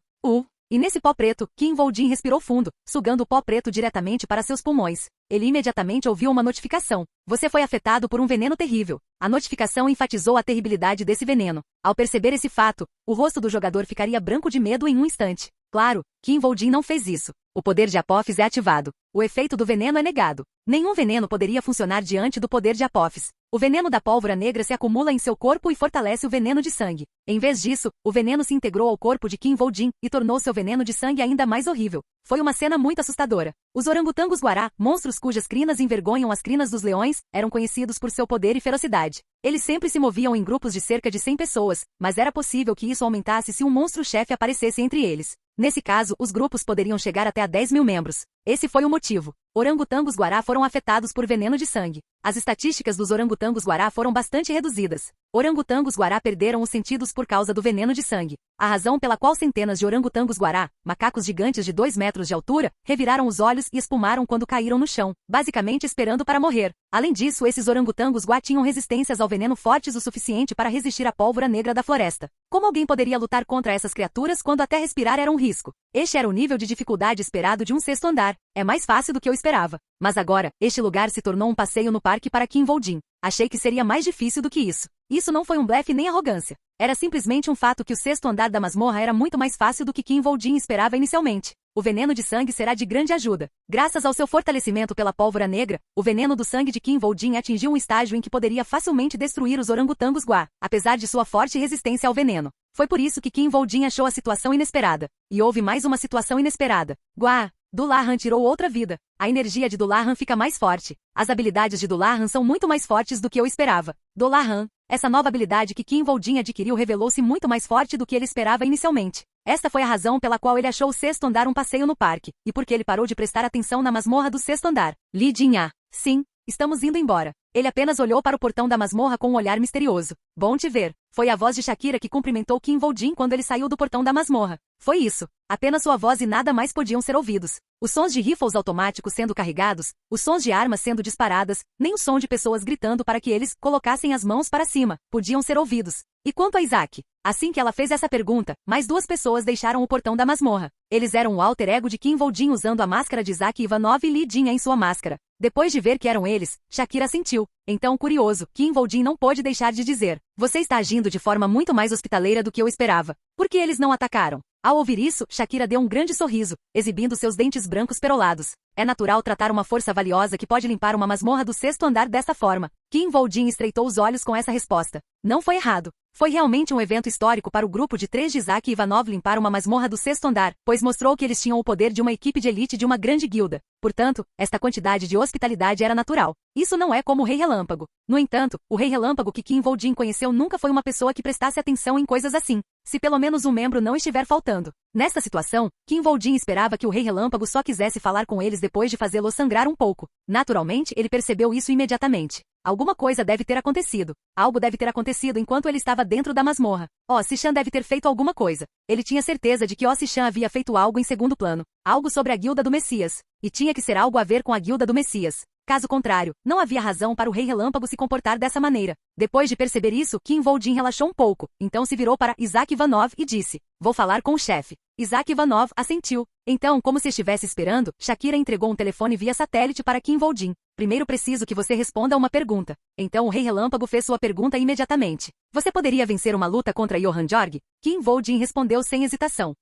[SPEAKER 1] E nesse pó preto, Kim Voldin respirou fundo, sugando o pó preto diretamente para seus pulmões. Ele imediatamente ouviu uma notificação. Você foi afetado por um veneno terrível. A notificação enfatizou a terribilidade desse veneno. Ao perceber esse fato, o rosto do jogador ficaria branco de medo em um instante. Claro, Kim Voldin não fez isso. O poder de Apophis é ativado. O efeito do veneno é negado. Nenhum veneno poderia funcionar diante do poder de Apophis. O veneno da pólvora negra se acumula em seu corpo e fortalece o veneno de sangue. Em vez disso, o veneno se integrou ao corpo de Kim Voldin e tornou seu veneno de sangue ainda mais horrível. Foi uma cena muito assustadora. Os orangotangos guará, monstros cujas crinas envergonham as crinas dos leões, eram conhecidos por seu poder e ferocidade. Eles sempre se moviam em grupos de cerca de 100 pessoas, mas era possível que isso aumentasse se um monstro-chefe aparecesse entre eles. Nesse caso, os grupos poderiam chegar até a 10.000 membros. Esse foi o motivo. Orangotangos guará foram afetados por veneno de sangue. As estatísticas dos orangotangos guará foram bastante reduzidas. Orangotangos guará perderam os sentidos por causa do veneno de sangue. A razão pela qual centenas de orangotangos guará, macacos gigantes de 2 metros de altura, reviraram os olhos e espumaram quando caíram no chão, basicamente esperando para morrer. Além disso, esses orangotangos guá tinham resistências ao veneno fortes o suficiente para resistir à pólvora negra da floresta. Como alguém poderia lutar contra essas criaturas quando até respirar era um risco? Este era o nível de dificuldade esperado de um 6º andar. É mais fácil do que eu esperava. Mas agora, este lugar se tornou um passeio no parque para Kim Voldin. Achei que seria mais difícil do que isso. Isso não foi um blefe nem arrogância. Era simplesmente um fato que o 6º andar da masmorra era muito mais fácil do que Kim Voldin esperava inicialmente. O veneno de sangue será de grande ajuda. Graças ao seu fortalecimento pela pólvora negra, o veneno do sangue de Kim Voldin atingiu um estágio em que poderia facilmente destruir os orangotangos guá, apesar de sua forte resistência ao veneno. Foi por isso que Kim Voldin achou a situação inesperada. E houve mais uma situação inesperada. Guá! Dullahan tirou outra vida. A energia de Dullahan fica mais forte. As habilidades de Dullahan são muito mais fortes do que eu esperava. Dullahan, essa nova habilidade que Kim Voldin adquiriu revelou-se muito mais forte do que ele esperava inicialmente. Esta foi a razão pela qual ele achou o 6º andar um passeio no parque, e porque ele parou de prestar atenção na masmorra do 6º andar. Li Jin. Sim, estamos indo embora. Ele apenas olhou para o portão da masmorra com um olhar misterioso. Bom te ver. Foi a voz de Shakira que cumprimentou Kim Woo-jin quando ele saiu do portão da masmorra. Foi isso. Apenas sua voz e nada mais podiam ser ouvidos. Os sons de rifles automáticos sendo carregados, os sons de armas sendo disparadas, nem o som de pessoas gritando para que eles colocassem as mãos para cima, podiam ser ouvidos. E quanto a Isaac? Assim que ela fez essa pergunta, mais 2 pessoas deixaram o portão da masmorra. Eles eram o alter ego de Kim Woo-jin usando a máscara de Isaac Ivanov e Lee Jin em sua máscara. Depois de ver que eram eles, Shakira sentiu. Então, curioso, Kim Woo-jin não pôde deixar de dizer: você está agindo de forma muito mais hospitaleira do que eu esperava. Por que eles não atacaram? Ao ouvir isso, Shakira deu um grande sorriso, exibindo seus dentes brancos perolados. É natural tratar uma força valiosa que pode limpar uma masmorra do 6º andar desta forma. Kim Woo-jin estreitou os olhos com essa resposta. Não foi errado. Foi realmente um evento histórico para o grupo de 3 de Isaac e Ivanov limpar uma masmorra do 6º andar, pois mostrou que eles tinham o poder de uma equipe de elite de uma grande guilda. Portanto, esta quantidade de hospitalidade era natural. Isso não é como o Rei Relâmpago. No entanto, o Rei Relâmpago que Kim Woo-jin conheceu nunca foi uma pessoa que prestasse atenção em coisas assim, se pelo menos um membro não estiver faltando. Nesta situação, Kim Woo-jin esperava que o Rei Relâmpago só quisesse falar com eles depois de fazê-lo sangrar um pouco. Naturalmente, ele percebeu isso imediatamente. Alguma coisa deve ter acontecido. Algo deve ter acontecido enquanto ele estava dentro da masmorra. Sichan deve ter feito alguma coisa. Ele tinha certeza de que Sichan havia feito algo em segundo plano. Algo sobre a Guilda do Messias. E tinha que ser algo a ver com a Guilda do Messias. Caso contrário, não havia razão para o Rei Relâmpago se comportar dessa maneira. Depois de perceber isso, Kim Woo-jin relaxou um pouco, então se virou para Isaac Ivanov e disse: vou falar com o chefe. Isaac Ivanov assentiu. Então, como se estivesse esperando, Shakira entregou um telefone via satélite para Kim Woo-jin. Primeiro preciso que você responda a uma pergunta. Então o Rei Relâmpago fez sua pergunta imediatamente. Você poderia vencer uma luta contra Johan Jorg? Kim Woo-jin respondeu sem hesitação.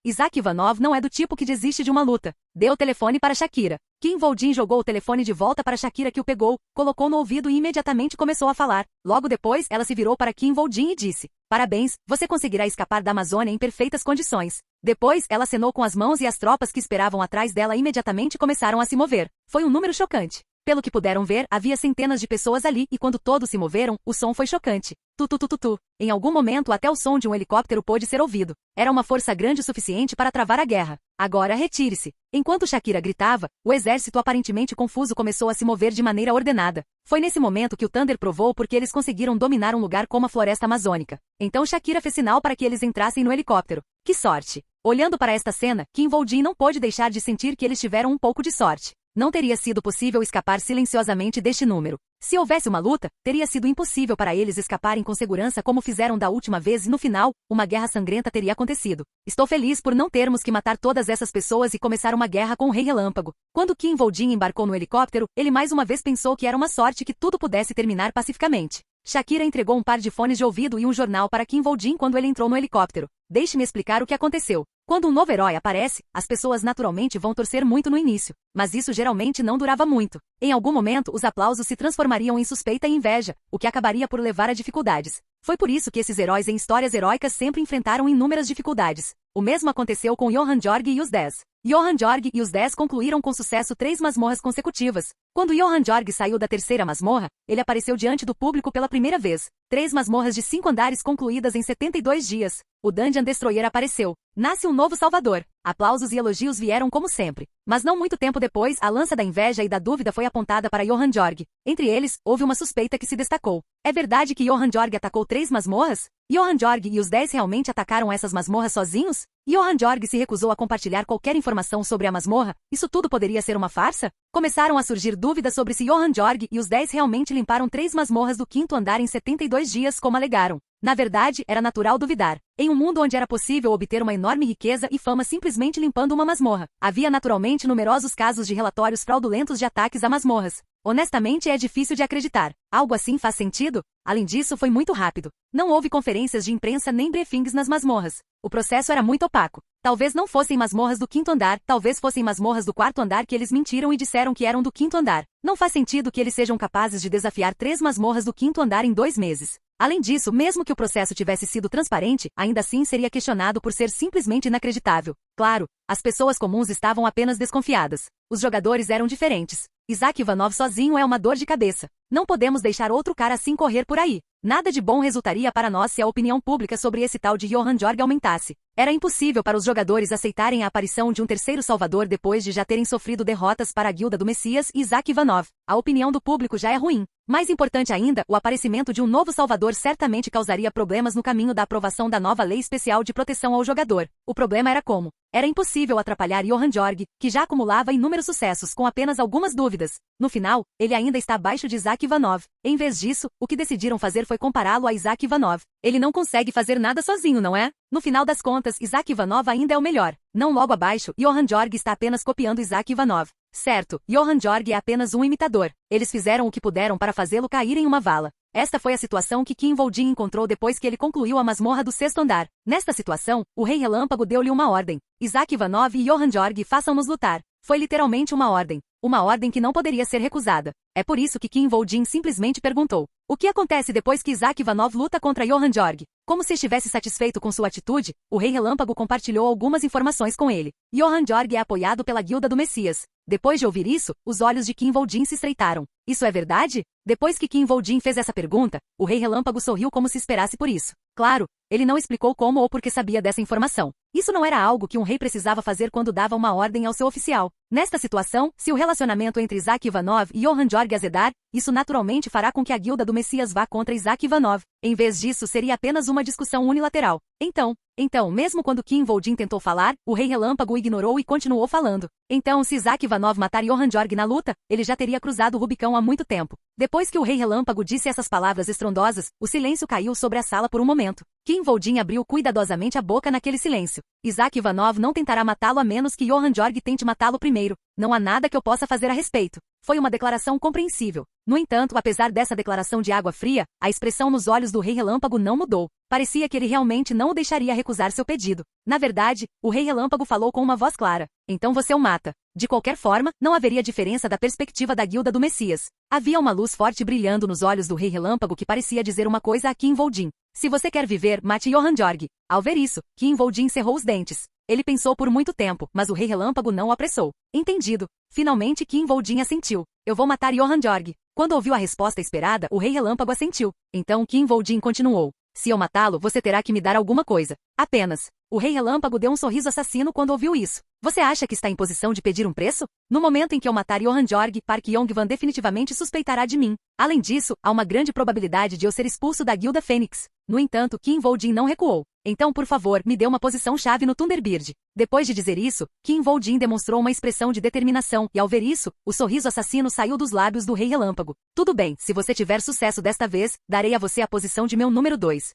[SPEAKER 1] Isaac Ivanov não é do tipo que desiste de uma luta. Deu o telefone para Shakira. Kim Woo-jin jogou o telefone de volta para Shakira que o pegou, colocou no ouvido e imediatamente começou a falar. Logo depois, ela se virou para Kim Woo-jin e disse: parabéns, você conseguirá escapar da Amazônia em perfeitas condições. Depois, ela acenou com as mãos e as tropas que esperavam atrás dela imediatamente começaram a se mover. Foi um número chocante. Pelo que puderam ver, havia centenas de pessoas ali e quando todos se moveram, o som foi chocante. Tu. Em algum momento até o som de um helicóptero pôde ser ouvido. Era uma força grande o suficiente para travar a guerra. Agora retire-se. Enquanto Shakira gritava, o exército aparentemente confuso começou a se mover de maneira ordenada. Foi nesse momento que o Thunder provou porque eles conseguiram dominar um lugar como a floresta amazônica. Então Shakira fez sinal para que eles entrassem no helicóptero. Que sorte! Olhando para esta cena, Kim Woo-jin não pôde deixar de sentir que eles tiveram um pouco de sorte. Não teria sido possível escapar silenciosamente deste número. Se houvesse uma luta, teria sido impossível para eles escaparem com segurança como fizeram da última vez e no final, uma guerra sangrenta teria acontecido. Estou feliz por não termos que matar todas essas pessoas e começar uma guerra com o Rei Relâmpago. Quando Kim Woo-jin embarcou no helicóptero, ele mais uma vez pensou que era uma sorte que tudo pudesse terminar pacificamente. Shakira entregou um par de fones de ouvido e um jornal para Kim Woo-jin quando ele entrou no helicóptero. Deixe-me explicar o que aconteceu. Quando um novo herói aparece, as pessoas naturalmente vão torcer muito no início, mas isso geralmente não durava muito. Em algum momento, os aplausos se transformariam em suspeita e inveja, o que acabaria por levar a dificuldades. Foi por isso que esses heróis em histórias heróicas sempre enfrentaram inúmeras dificuldades. O mesmo aconteceu com Johan Jorg e os 10. Johan Jorg e os 10 concluíram com sucesso 3 masmorras consecutivas. Quando Johan Jorg saiu da terceira masmorra, ele apareceu diante do público pela primeira vez. 3 masmorras de 5 andares concluídas em 72 dias. O Dungeon Destroyer apareceu. Nasce um novo salvador. Aplausos e elogios vieram como sempre. Mas não muito tempo depois, a lança da inveja e da dúvida foi apontada para Johan Jorg. Entre eles, houve uma suspeita que se destacou. É verdade que Johan Jorg atacou 3 masmorras? Johan Jorg e os 10 realmente atacaram essas masmorras sozinhos? Johan Jorg se recusou a compartilhar qualquer informação sobre a masmorra? Isso tudo poderia ser uma farsa? Começaram a surgir dúvidas sobre se Johan Jorg e os 10 realmente limparam 3 masmorras do 5º andar em 72 dias como alegaram. Na verdade, era natural duvidar. Em um mundo onde era possível obter uma enorme riqueza e fama simplesmente limpando uma masmorra, havia naturalmente numerosos casos de relatórios fraudulentos de ataques a masmorras. Honestamente, é difícil de acreditar. Algo assim faz sentido? Além disso, foi muito rápido. Não houve conferências de imprensa nem briefings nas masmorras. O processo era muito opaco. Talvez não fossem masmorras do 5º andar, talvez fossem masmorras do 4º andar que eles mentiram e disseram que eram do 5º andar. Não faz sentido que eles sejam capazes de desafiar 3 masmorras do 5º andar em 2 meses. Além disso, mesmo que o processo tivesse sido transparente, ainda assim seria questionado por ser simplesmente inacreditável. Claro, as pessoas comuns estavam apenas desconfiadas. Os jogadores eram diferentes. Isaac Ivanov sozinho é uma dor de cabeça. Não podemos deixar outro cara assim correr por aí. Nada de bom resultaria para nós se a opinião pública sobre esse tal de Johan Jorg aumentasse. Era impossível para os jogadores aceitarem a aparição de um terceiro salvador depois de já terem sofrido derrotas para a Guilda do Messias e Isaac Ivanov. A opinião do público já é ruim. Mais importante ainda, o aparecimento de um novo salvador certamente causaria problemas no caminho da aprovação da nova lei especial de proteção ao jogador. O problema era como? Era impossível atrapalhar Johan Jorg, que já acumulava inúmeros sucessos com apenas algumas dúvidas. No final, ele ainda está abaixo de Isaac Ivanov. Em vez disso, o que decidiram fazer foi compará-lo a Isaac Ivanov. Ele não consegue fazer nada sozinho, não é? No final das contas, Isaac Ivanov ainda é o melhor. Não logo abaixo, Johan Jorg está apenas copiando Isaac Ivanov. Certo, Johan Jorg é apenas um imitador. Eles fizeram o que puderam para fazê-lo cair em uma vala. Esta foi a situação que Kim Voldin encontrou depois que ele concluiu a masmorra do 6º andar. Nesta situação, o Rei Relâmpago deu-lhe uma ordem. Isaac Ivanov e Johan Jorg façam-nos lutar. Foi literalmente uma ordem. Uma ordem que não poderia ser recusada. É por isso que Kim Voldin simplesmente perguntou: o que acontece depois que Isaac Ivanov luta contra Johan Jorg? Como se estivesse satisfeito com sua atitude, o Rei Relâmpago compartilhou algumas informações com ele. Johan Jorg é apoiado pela Guilda do Messias. Depois de ouvir isso, os olhos de Kim Voldin se estreitaram. Isso é verdade? Depois que Kim Voldin fez essa pergunta, o Rei Relâmpago sorriu como se esperasse por isso. Claro, ele não explicou como ou por que sabia dessa informação. Isso não era algo que um rei precisava fazer quando dava uma ordem ao seu oficial. Nesta situação, se o relacionamento entre Isaac Ivanov e Johan Jorg azedar, isso naturalmente fará com que a Guilda do Messias vá contra Isaac Ivanov. Em vez disso, seria apenas uma discussão unilateral. Então, mesmo quando Kim Voldin tentou falar, o Rei Relâmpago o ignorou e continuou falando. Então, se Isaac Ivanov matar Johan Jorg na luta, ele já teria cruzado o Rubicão há muito tempo. Depois que o Rei Relâmpago disse essas palavras estrondosas, o silêncio caiu sobre a sala por um momento. Kim Voldin abriu cuidadosamente a boca naquele silêncio. Isaac Ivanov não tentará matá-lo a menos que Johan Jorg tente matá-lo primeiro. Não há nada que eu possa fazer a respeito. Foi uma declaração compreensível. No entanto, apesar dessa declaração de água fria, a expressão nos olhos do Rei Relâmpago não mudou. Parecia que ele realmente não o deixaria recusar seu pedido. Na verdade, o Rei Relâmpago falou com uma voz clara. Então você o mata. De qualquer forma, não haveria diferença da perspectiva da Guilda do Messias. Havia uma luz forte brilhando nos olhos do Rei Relâmpago que parecia dizer uma coisa a Kim Voldin. Se você quer viver, mate Johan Jorg. Ao ver isso, Kim Voldin cerrou os dentes. Ele pensou por muito tempo, mas o Rei Relâmpago não o apressou. Entendido. Finalmente Kim Voldin assentiu. Eu vou matar Johan Jorg. Quando ouviu a resposta esperada, o Rei Relâmpago assentiu. Então Kim Voldin continuou. Se eu matá-lo, você terá que me dar alguma coisa. Apenas. O Rei Relâmpago deu um sorriso assassino quando ouviu isso. Você acha que está em posição de pedir um preço? No momento em que eu matar Johan Jorg, Park Yong-wan definitivamente suspeitará de mim. Além disso, há uma grande probabilidade de eu ser expulso da Guilda Fênix. No entanto, Kim Voldin não recuou. Então, por favor, me dê uma posição-chave no Thunderbird. Depois de dizer isso, Kim Voldin demonstrou uma expressão de determinação, e ao ver isso, o sorriso assassino saiu dos lábios do Rei Relâmpago. Tudo bem, se você tiver sucesso desta vez, darei a você a posição de meu número 2.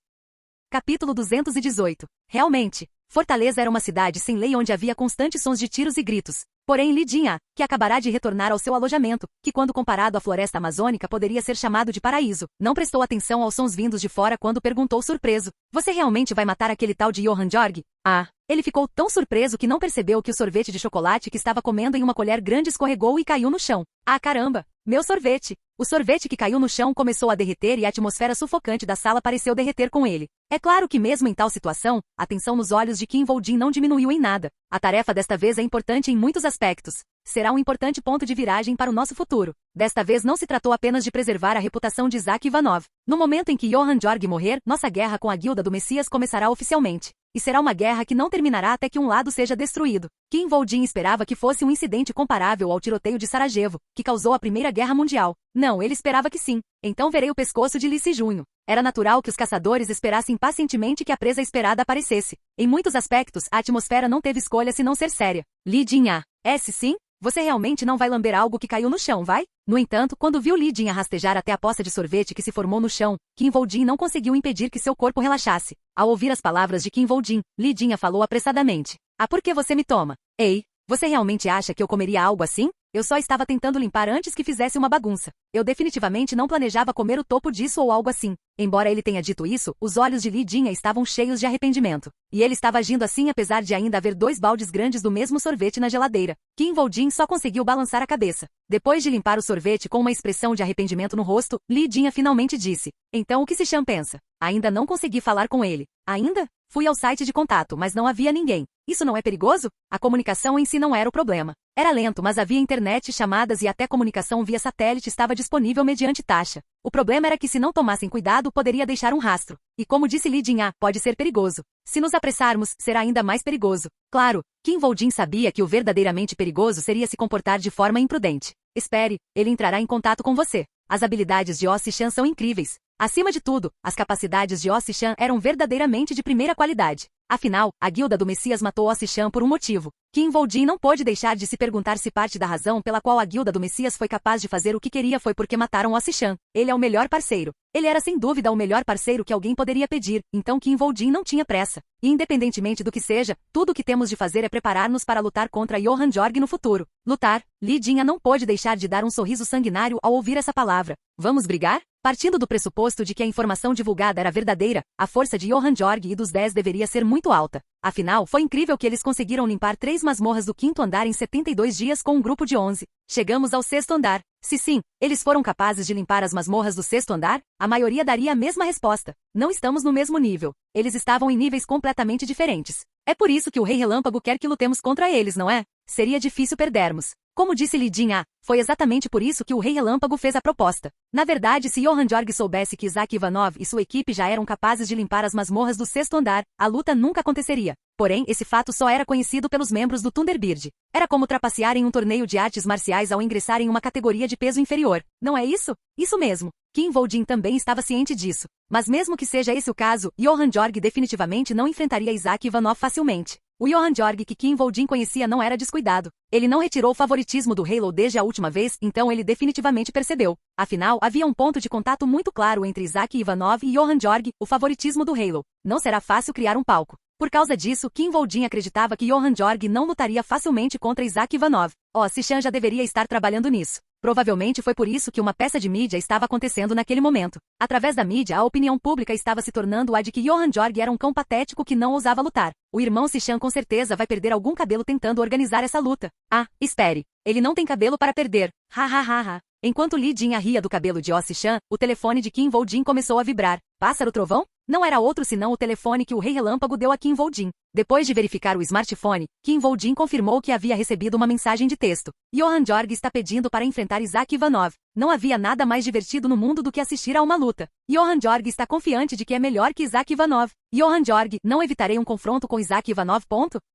[SPEAKER 1] Capítulo 218. Realmente, Fortaleza era uma cidade sem lei onde havia constantes sons de tiros e gritos. Porém Li Jin-ah, que acabará de retornar ao seu alojamento, que quando comparado à floresta amazônica poderia ser chamado de paraíso, não prestou atenção aos sons vindos de fora quando perguntou surpreso. Você realmente vai matar aquele tal de Johan Jorg? Ah! Ele ficou tão surpreso que não percebeu que o sorvete de chocolate que estava comendo em uma colher grande escorregou e caiu no chão. Ah, caramba! Meu sorvete! O sorvete que caiu no chão começou a derreter e a atmosfera sufocante da sala pareceu derreter com ele. É claro que mesmo em tal situação, a tensão nos olhos de Kim Voldin não diminuiu em nada. A tarefa desta vez é importante em muitos aspectos. Será um importante ponto de viragem para o nosso futuro. Desta vez não se tratou apenas de preservar a reputação de Isaac Ivanov. No momento em que Johan Jorg morrer, nossa guerra com a Guilda do Messias começará oficialmente. E será uma guerra que não terminará até que um lado seja destruído. Kim Voldin esperava que fosse um incidente comparável ao tiroteio de Sarajevo, que causou a Primeira Guerra Mundial. Não, ele esperava que sim. Então verei o pescoço de Li Si-junho. Era natural que os caçadores esperassem pacientemente que a presa esperada aparecesse. Em muitos aspectos, a atmosfera não teve escolha senão ser séria. Li Jin-ah. Sim? Você realmente não vai lamber algo que caiu no chão, vai? No entanto, quando viu Li Jin-ah rastejar até a poça de sorvete que se formou no chão, Kim Voldin não conseguiu impedir que seu corpo relaxasse. Ao ouvir as palavras de Kim Voldin, Li Jin-ah falou apressadamente. Ah, por que você me toma? Ei, você realmente acha que eu comeria algo assim? Eu só estava tentando limpar antes que fizesse uma bagunça. Eu definitivamente não planejava comer o topo disso ou algo assim. Embora ele tenha dito isso, os olhos de Li Jin-ah estavam cheios de arrependimento. E ele estava agindo assim apesar de ainda haver 2 baldes grandes do mesmo sorvete na geladeira. Kim Voldin só conseguiu balançar a cabeça. Depois de limpar o sorvete com uma expressão de arrependimento no rosto, Li Jinha finalmente disse. Então o que Sichan pensa? Ainda não consegui falar com ele. Ainda? Fui ao site de contato, mas não havia ninguém. Isso não é perigoso? A comunicação em si não era o problema. Era lento, mas havia internet, chamadas e até comunicação via satélite estava disponível mediante taxa. O problema era que se não tomassem cuidado, poderia deixar um rastro. E como disse Li Jinha, pode ser perigoso. Se nos apressarmos, será ainda mais perigoso. Claro, Kim Woo-jin sabia que o verdadeiramente perigoso seria se comportar de forma imprudente. Espere, ele entrará em contato com você. As habilidades de Oh Sichan são incríveis. Acima de tudo, as capacidades de Oh Sichan eram verdadeiramente de primeira qualidade. Afinal, a guilda do Messias matou Oh Sichan por um motivo. Kim Woo-jin não pôde deixar de se perguntar se parte da razão pela qual a guilda do Messias foi capaz de fazer o que queria foi porque mataram Oh Sichan. Ele é o melhor parceiro. Ele era sem dúvida o melhor parceiro que alguém poderia pedir, então Kim Woo-jin não tinha pressa. E independentemente do que seja, tudo o que temos de fazer é preparar-nos para lutar contra Johan Jorg no futuro. Lutar? Li Jinha não pôde deixar de dar um sorriso sanguinário ao ouvir essa palavra. Vamos brigar? Partindo do pressuposto de que a informação divulgada era verdadeira, a força de Johan Jorg e dos 10 deveria ser muito alta. Afinal, foi incrível que eles conseguiram limpar 3 masmorras do 5º andar em 72 dias com um grupo de 11. Chegamos ao 6º andar. Se sim, eles foram capazes de limpar as masmorras do 6º andar, a maioria daria a mesma resposta. Não estamos no mesmo nível. Eles estavam em níveis completamente diferentes. É por isso que o Rei Relâmpago quer que lutemos contra eles, não é? Seria difícil perdermos. Como disse Li Jinha, foi exatamente por isso que o Rei Relâmpago fez a proposta. Na verdade, se Johan Jorg soubesse que Isaac Ivanov e sua equipe já eram capazes de limpar as masmorras do 6º andar, a luta nunca aconteceria. Porém, esse fato só era conhecido pelos membros do Thunderbird. Era como trapacear em um torneio de artes marciais ao ingressar em uma categoria de peso inferior. Não é isso? Isso mesmo. Kim Woo-jin também estava ciente disso. Mas mesmo que seja esse o caso, Johan Jorg definitivamente não enfrentaria Isaac Ivanov facilmente. O Johan Jorg que Kim Woo-jin conhecia não era descuidado. Ele não retirou o favoritismo do Halo desde a última vez, então ele definitivamente percebeu. Afinal, havia um ponto de contato muito claro entre Isaac Ivanov e Johan Jorg, o favoritismo do Halo. Não será fácil criar um palco. Por causa disso, Kim Woo-jin acreditava que Johan Jorg não lutaria facilmente contra Isaac Ivanov. Oh, Sichan já deveria estar trabalhando nisso. Provavelmente foi por isso que uma peça de mídia estava acontecendo naquele momento. Através da mídia, a opinião pública estava se tornando a de que Johan Jorg era um cão patético que não ousava lutar. O irmão Sichan com certeza vai perder algum cabelo tentando organizar essa luta. Ah, espere. Ele não tem cabelo para perder. Ha ha ha ha. Enquanto Li Jinha ria do cabelo de Oh Sichan, o telefone de Kim Woo-jin começou a vibrar. Pássaro trovão? Não era outro senão o telefone que o Rei Relâmpago deu a Kim Woo-jin. Depois de verificar o smartphone, Kim Woo-jin confirmou que havia recebido uma mensagem de texto. Johan Jorg está pedindo para enfrentar Isaac Ivanov. Não havia nada mais divertido no mundo do que assistir a uma luta. Johan Jorg está confiante de que é melhor que Isaac Ivanov. Johan Jorg, não evitarei um confronto com Isaac Ivanov.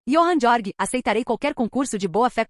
[SPEAKER 1] Johan Jorg, aceitarei qualquer concurso de boa fé.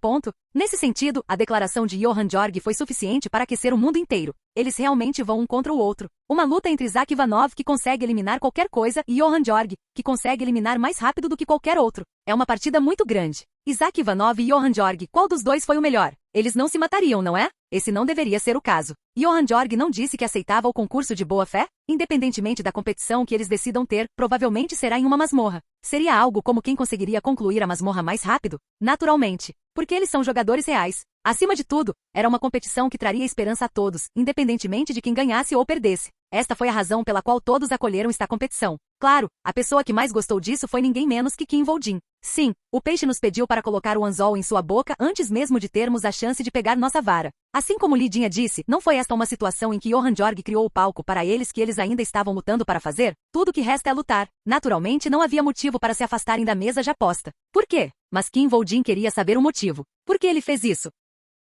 [SPEAKER 1] Nesse sentido, a declaração de Johan Jorg foi suficiente para aquecer o mundo inteiro. Eles realmente vão um contra o outro. Uma luta entre Isaac Ivanov, que consegue eliminar qualquer coisa, e Johan Jorg, que consegue eliminar mais rápido do que qualquer outro. É uma partida muito grande. Isaac Ivanov e Johan Jorg, qual dos dois foi o melhor? Eles não se matariam, não é? Esse não deveria ser o caso. Johan Jorg não disse que aceitava o concurso de boa fé? Independentemente da competição que eles decidam ter, provavelmente será em uma masmorra. Seria algo como quem conseguiria concluir a masmorra mais rápido? Naturalmente. Porque eles são jogadores reais. Acima de tudo, era uma competição que traria esperança a todos, independentemente de quem ganhasse ou perdesse. Esta foi a razão pela qual todos acolheram esta competição. Claro, a pessoa que mais gostou disso foi ninguém menos que Kim Woo-jin. Sim, o peixe nos pediu para colocar o anzol em sua boca antes mesmo de termos a chance de pegar nossa vara. Assim como Li Jinha disse, não foi esta uma situação em que Johan Jorg criou o palco para eles que eles ainda estavam lutando para fazer? Tudo que resta é lutar. Naturalmente não havia motivo para se afastarem da mesa já posta. Por quê? Mas Kim Woo-jin queria saber o motivo. Por que ele fez isso?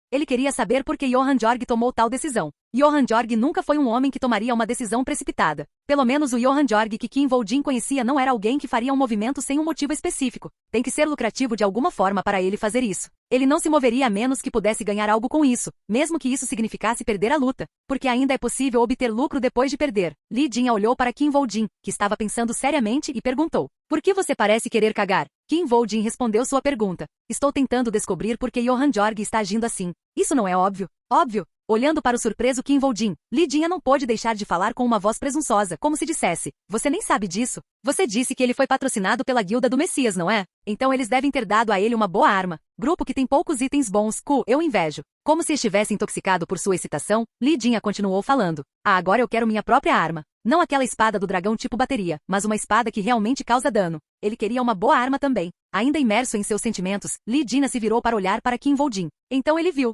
[SPEAKER 1] Ele queria saber por que Johan Jorg tomou tal decisão. Johan Jorg nunca foi um homem que tomaria uma decisão precipitada. Pelo menos o Johan Jorg que Kim Woo-jin conhecia não era alguém que faria um movimento sem um motivo específico. Tem que ser lucrativo de alguma forma para ele fazer isso. Ele não se moveria a menos que pudesse ganhar algo com isso, mesmo que isso significasse perder a luta. Porque ainda é possível obter lucro depois de perder. Li Jinha olhou para Kim Woo-jin, que estava pensando seriamente, e perguntou. Por que você parece querer cagar? Kim Woo-jin respondeu sua pergunta. Estou tentando descobrir por que Johan Jorg está agindo assim. Isso não é óbvio? Óbvio. Olhando para o surpreso Kim Woo-jin, Li Jinha não pôde deixar de falar com uma voz presunçosa, como se dissesse, você nem sabe disso? Você disse que ele foi patrocinado pela guilda do Messias, não é? Então eles devem ter dado a ele uma boa arma. Grupo que tem poucos itens bons, eu invejo. Como se estivesse intoxicado por sua excitação, Li Jinha continuou falando. Agora eu quero minha própria arma. Não aquela espada do dragão tipo bateria, mas uma espada que realmente causa dano. Ele queria uma boa arma também. Ainda imerso em seus sentimentos, Li Jinha se virou para olhar para Kim Woo-jin. Então ele viu.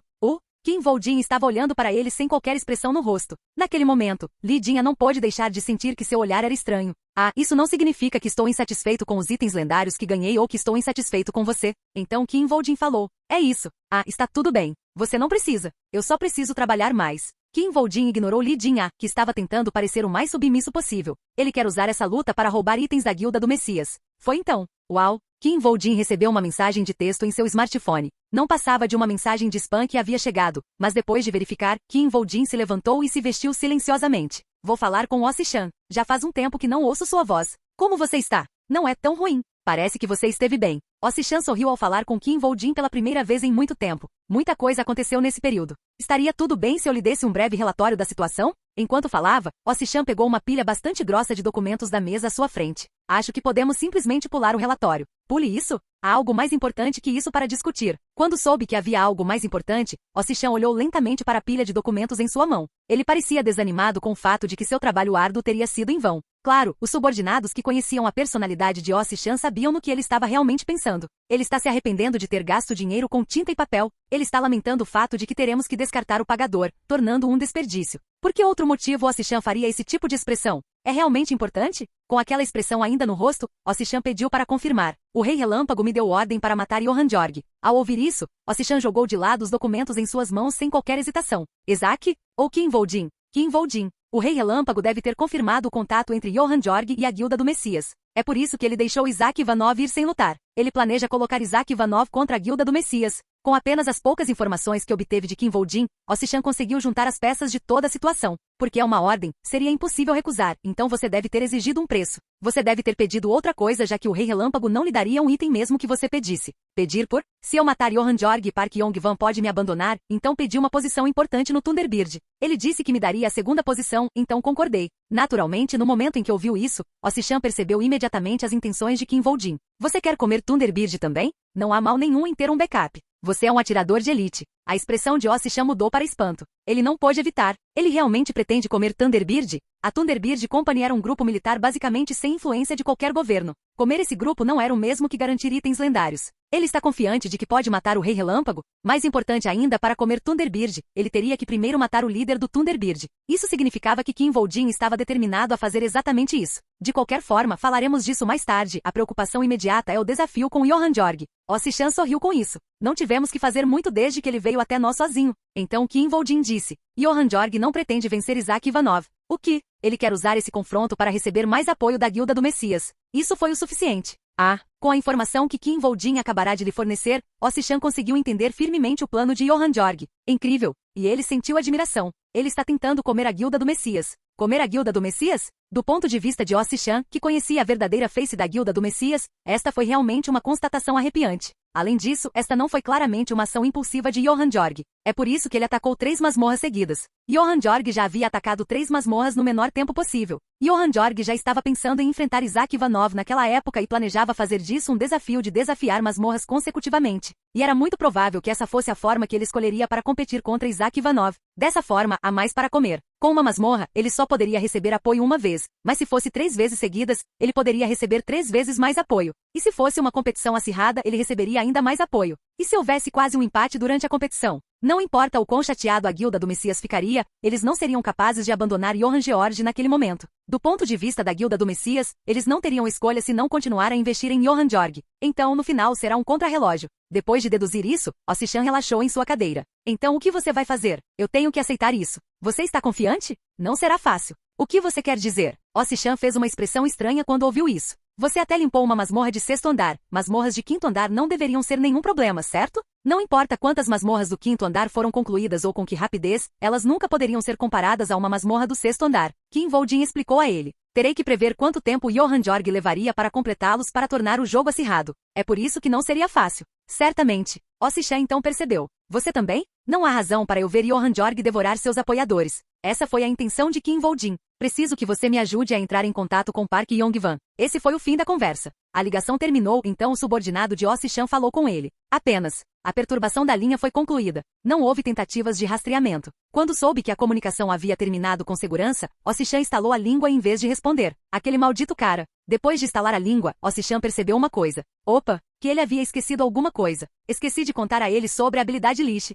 [SPEAKER 1] Kim Woo-jin estava olhando para ele sem qualquer expressão no rosto. Naquele momento, Lee Jin não pôde deixar de sentir que seu olhar era estranho. Ah, isso não significa que estou insatisfeito com os itens lendários que ganhei ou que estou insatisfeito com você. Então Kim Woo-jin falou. É isso. Ah, está tudo bem. Você não precisa. Eu só preciso trabalhar mais. Kim Woo-jin ignorou Lee Jin, que estava tentando parecer o mais submisso possível. Ele quer usar essa luta para roubar itens da Guilda do Messias. Foi então. Uau! Kim Woo-jin recebeu uma mensagem de texto em seu smartphone. Não passava de uma mensagem de spam que havia chegado, mas depois de verificar, Kim Woo-jin se levantou e se vestiu silenciosamente. Vou falar com Ossi-chan. Já faz um tempo que não ouço sua voz. Como você está? Não é tão ruim. Parece que você esteve bem. Ossi-chan sorriu ao falar com Kim Woo-jin pela primeira vez em muito tempo. Muita coisa aconteceu nesse período. Estaria tudo bem se eu lhe desse um breve relatório da situação? Enquanto falava, Ossi-chan pegou uma pilha bastante grossa de documentos da mesa à sua frente. Acho que podemos simplesmente pular o relatório. Pule isso? Há algo mais importante que isso para discutir. Quando soube que havia algo mais importante, Ossi-chan olhou lentamente para a pilha de documentos em sua mão. Ele parecia desanimado com o fato de que seu trabalho árduo teria sido em vão. Claro, os subordinados que conheciam a personalidade de Ossi-chan sabiam no que ele estava realmente pensando. Ele está se arrependendo de ter gasto dinheiro com tinta e papel. Ele está lamentando o fato de que teremos que descartar o pagador, tornando um desperdício. Por que outro motivo Ossi-chan faria esse tipo de expressão? É realmente importante? Com aquela expressão ainda no rosto, Ossi-chan pediu para confirmar. O Rei Relâmpago me deu ordem para matar Johan Jorg. Ao ouvir isso, Ossi-chan jogou de lado os documentos em suas mãos sem qualquer hesitação. Isaac? Ou Kim Woo-jin? Kim Woo-jin. O Rei Relâmpago deve ter confirmado o contato entre Johan Jorg e a Guilda do Messias. É por isso que ele deixou Isaac Ivanov ir sem lutar. Ele planeja colocar Isaac Ivanov contra a Guilda do Messias. Com apenas as poucas informações que obteve de Kim Woo-jin, Ossi-chan conseguiu juntar as peças de toda a situação. Porque é uma ordem, seria impossível recusar, então você deve ter exigido um preço. Você deve ter pedido outra coisa já que o Rei Relâmpago não lhe daria um item mesmo que você pedisse. Pedir por? Se eu matar Johan Jorg e Park Yong-wan pode me abandonar, então pedi uma posição importante no Thunderbird. Ele disse que me daria a segunda posição, então concordei. Naturalmente, no momento em que ouviu isso, Ossi-chan percebeu imediatamente as intenções de Kim Woo-jin. Você quer comer Thunderbird também? Não há mal nenhum em ter um backup. Você é um atirador de elite. A expressão de Ossi-chan mudou para espanto. Ele não pôde evitar. Ele realmente pretende comer Thunderbird? A Thunderbird Company era um grupo militar basicamente sem influência de qualquer governo. Comer esse grupo não era o mesmo que garantir itens lendários. Ele está confiante de que pode matar o Rei Relâmpago? Mais importante ainda, para comer Thunderbird, ele teria que primeiro matar o líder do Thunderbird. Isso significava que Kim Woo-jin estava determinado a fazer exatamente isso. De qualquer forma, falaremos disso mais tarde. A preocupação imediata é o desafio com Johan Jorg. Ossi-chan sorriu com isso. Não tivemos que fazer muito desde que ele veio até nós sozinho. Então Kim Woo-jin disse. Johan Jorg não pretende vencer Isaac Ivanov. O que? Ele quer usar esse confronto para receber mais apoio da Guilda do Messias. Isso foi o suficiente. Ah, com a informação que Kim Woo-jin acabará de lhe fornecer, Ossi-chan conseguiu entender firmemente o plano de Johan Jorg. Incrível! E ele sentiu admiração. Ele está tentando comer a Guilda do Messias. Comer a Guilda do Messias? Do ponto de vista de Ossi-chan, que conhecia a verdadeira face da Guilda do Messias, esta foi realmente uma constatação arrepiante. Além disso, esta não foi claramente uma ação impulsiva de Johan Jorg. É por isso que ele atacou 3 masmorras seguidas. Johan Jorg já havia atacado 3 masmorras no menor tempo possível. Johan Jorg já estava pensando em enfrentar Isaac Ivanov naquela época e planejava fazer disso um desafio de desafiar masmorras consecutivamente. E era muito provável que essa fosse a forma que ele escolheria para competir contra Isaac Ivanov. Dessa forma, há mais para comer. Com uma masmorra, ele só poderia receber apoio uma vez, mas se fosse 3 vezes seguidas, ele poderia receber 3 vezes mais apoio. E se fosse uma competição acirrada, ele receberia ainda mais apoio. E se houvesse quase um empate durante a competição? Não importa o quão chateado a Guilda do Messias ficaria, eles não seriam capazes de abandonar Johan Georg naquele momento. Do ponto de vista da Guilda do Messias, eles não teriam escolha se não continuar a investir em Johan Jorg. Então, no final, será um contrarrelógio. Depois de deduzir isso, Ossi-chan relaxou em sua cadeira. Então, o que você vai fazer? Eu tenho que aceitar isso. Você está confiante? Não será fácil. O que você quer dizer? Ossi-chan fez uma expressão estranha quando ouviu isso. Você até limpou uma masmorra de 6º andar. Masmorras de 5º andar não deveriam ser nenhum problema, certo? Não importa quantas masmorras do 5º andar foram concluídas ou com que rapidez, elas nunca poderiam ser comparadas a uma masmorra do 6º andar. Kim Woo-jin explicou a ele. Terei que prever quanto tempo Johan Jorg levaria para completá-los para tornar o jogo acirrado. É por isso que não seria fácil. Certamente. Ossi-chan então percebeu. Você também? Não há razão para eu ver Johan Jorg devorar seus apoiadores. Essa foi a intenção de Kim Woo-jin. Preciso que você me ajude a entrar em contato com Park Yong-wan. Esse foi o fim da conversa. A ligação terminou, então o subordinado de Ossi-chan falou com ele. Apenas. A perturbação da linha foi concluída. Não houve tentativas de rastreamento. Quando soube que a comunicação havia terminado com segurança, Ossi-chan estalou a língua em vez de responder. Aquele maldito cara. Depois de estalar a língua, Ossi-chan percebeu uma coisa. Opa, que ele havia esquecido alguma coisa. Esqueci de contar a ele sobre a habilidade Lish.